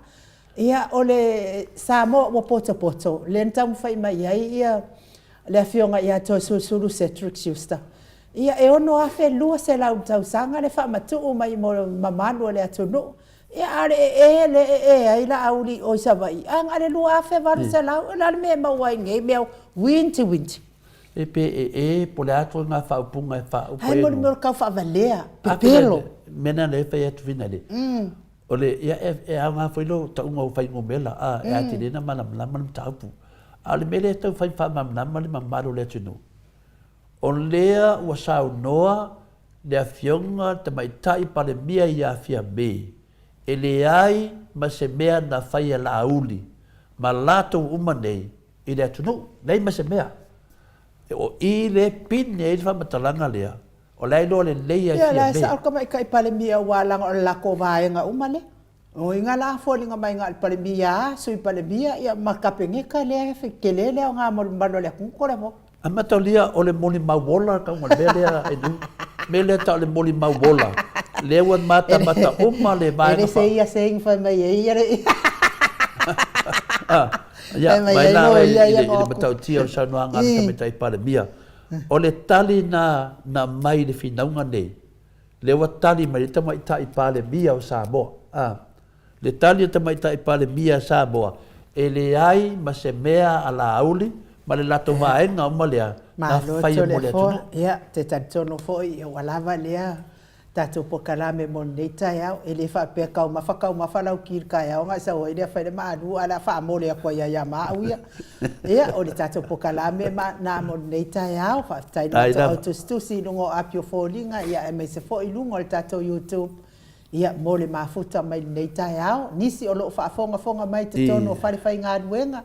ia ole Samoa mo poto le ntam fai mai ia le afionga ia to sulu se tricks justa ia e ono afe lua se lau tausanga le fa matu mai mo mamanu le atunu ale ai la auli o savai ang ale lua fe var se la me ma wai nge me winti e pe po le atu nga fa upunga e fa upunga ai mo ka fa valea pelo mena le fa et finale ole ia e nga foi lo ta unga fai ngomela e ati le na mana mana tapu ale mele te fai fa mana mana mamalo le tunu on lea wa sa noa le afionga te mai tai pa le mia ia fia be ele ai ma se mea na fai la auli ma lato umanei i le tunu nei ma se mea o i le pine i fa matalanga lea o lai lo le leia fia be ia la sa ka mai kai pa le mia wala o la ko vai nga umale o inga la foli nga mai nga pa le mia sui pa le mia ia makapenge ka le fe kelele nga mo mbalo le ku ko le mo amatolia o le moli mauola ka mo lea e du mele ta le moli mauola le wan mata uma le vai ele se ia sing fa mai ia ya mai la ile mata tia sa no anga ka meta i pale mia o le tali na mai le finaunga nei le wa tali mai ta mai ta i pale mia o Samoa le tali ta mai ta i pale mia Samoa ele ai ma se mea ala auli ma le lato vaenga uma lea na fai mo le tunu ia te tatono foi o lava lea tato po kalame mo nei tai au ele fa pe ka ma fa ka ma fa lau kir ka au nga sa o ile fa le ma du ala fa mo le ko ya ma au ia o le tato po kalame ma na mo nei tai au fa tai no to stu si no up your falling ia e me se fo i lungo le tato YouTube ia mo le mafuta mai nei tai au nisi o lo fa fonga mai te tono fa le fa nga duenga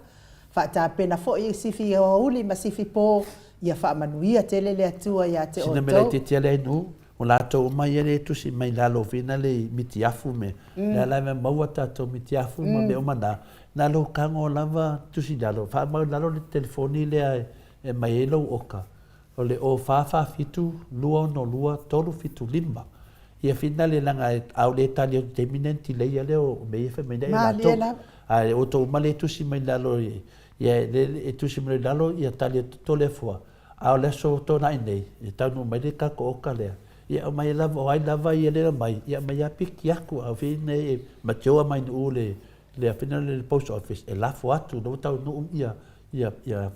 fa ta pena fo i sifi o uli ma sifi po ia fa manuia tele le atua ia te o to sina me te tele nu o la to mai ele tu si mai la lo fina le mitiafu me la me maua ta to mitiafu ma me o mana na lo kango lava tu si dalo fa ma la lo telefoni le e mai elo oka o le o fa fitu lua no lua tolu fitu lima ia fina le langa au le tali terminanti le ia le o me fe me la to ai o to male tu si mai la lo ia le tu si mai la lo ia tali to le fo au le so to na nei e tanu mai le ka ko oka le ia mai lava o ai lava ia le mai ia mai apiki aku au fine ma choa mai no le fina le post office e la fo atu no tau no ia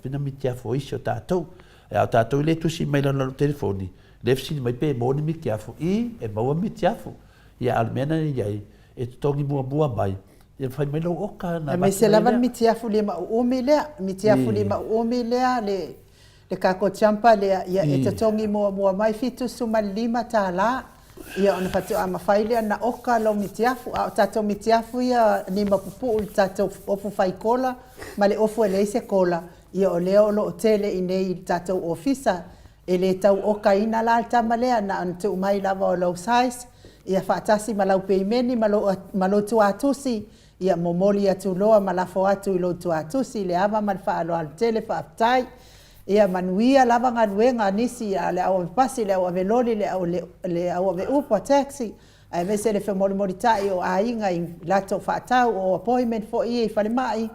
fina mi tia fo iso tatou e au tatou le tu si mai no telefoni le fsi mai pe mo ni mi tia fo i e mo mi tia fo ia almena ia e tongi mua mai ia fai mai lo oka na mai se lava mi tia fo le ma o mi le le kako champa le ia e tatongi mua mai fitu suma lima tala ia ona fatu ama faile na oka lo mitiafu a tato mitiafu ia ni mapupu tato ofu faikola male ofu ele se kola ia o leo lo tele inei tato ofisa ele tau oka ina la alta male na antu mai lava o lo size ia fatasi malau peimeni malo tu atusi ia momoli atu loa malafo atu lo tu atusi le ama malfa alo al tele fa tai ia manuia lava ngaluenga nisi ale au pasi le au veloli le au ve upo taxi ai vese le fe moli tai o ainga in lato fatau o appointment for i fa le mai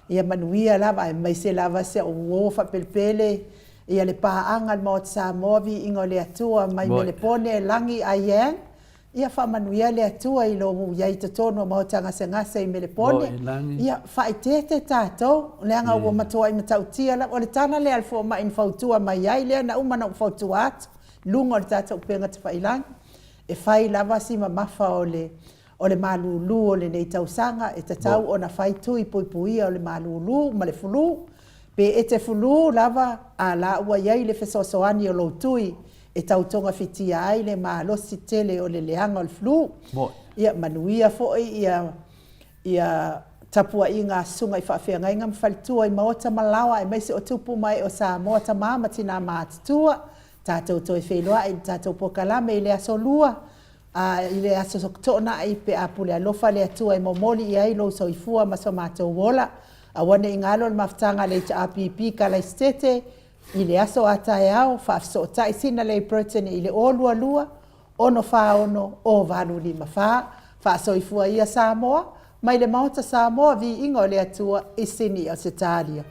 ia manuia lava ai mai se lava se o fa pelpele ia le pa anga mo Samoa vi ingo le atua mai le pone langi aien ia fa manuia le atua i lo ia i tono mo tanga se me le pone ia fa itete tato le anga o matoa i matautia la o le tana le alfo ma in fautua mai ai le na uma na fautua at lungo le tato penga te failang e fai lava si mafa o le malulu o le nei tausanga e tatau ona fai tui puipuia o le malulu ma le fulu pe e te fulu lava a la ua iai le fesoasoani o lo tui e tautonga fitia ai le malosi tele o le leanga o le flu ia manuia foi ia tapua inga sunga i whaafeanga inga mwhalitua i maota malawa e meise o tupu mai o Samoa tamama tina maatitua tātou toi wheloa i tātou pokalame i le aso lua i le aso soktona i pe apule alofa le atua i momoli i ai lo soifua maso mātou wola a wane ingalo le maftanga le APP ka la stete i le aso atae au whaafso tai sina le Britain i le olua lua ono whaono o valu lima whaasoifua ia Samoa mai le maota Samoa vi ingo le atua i sini o Setalia.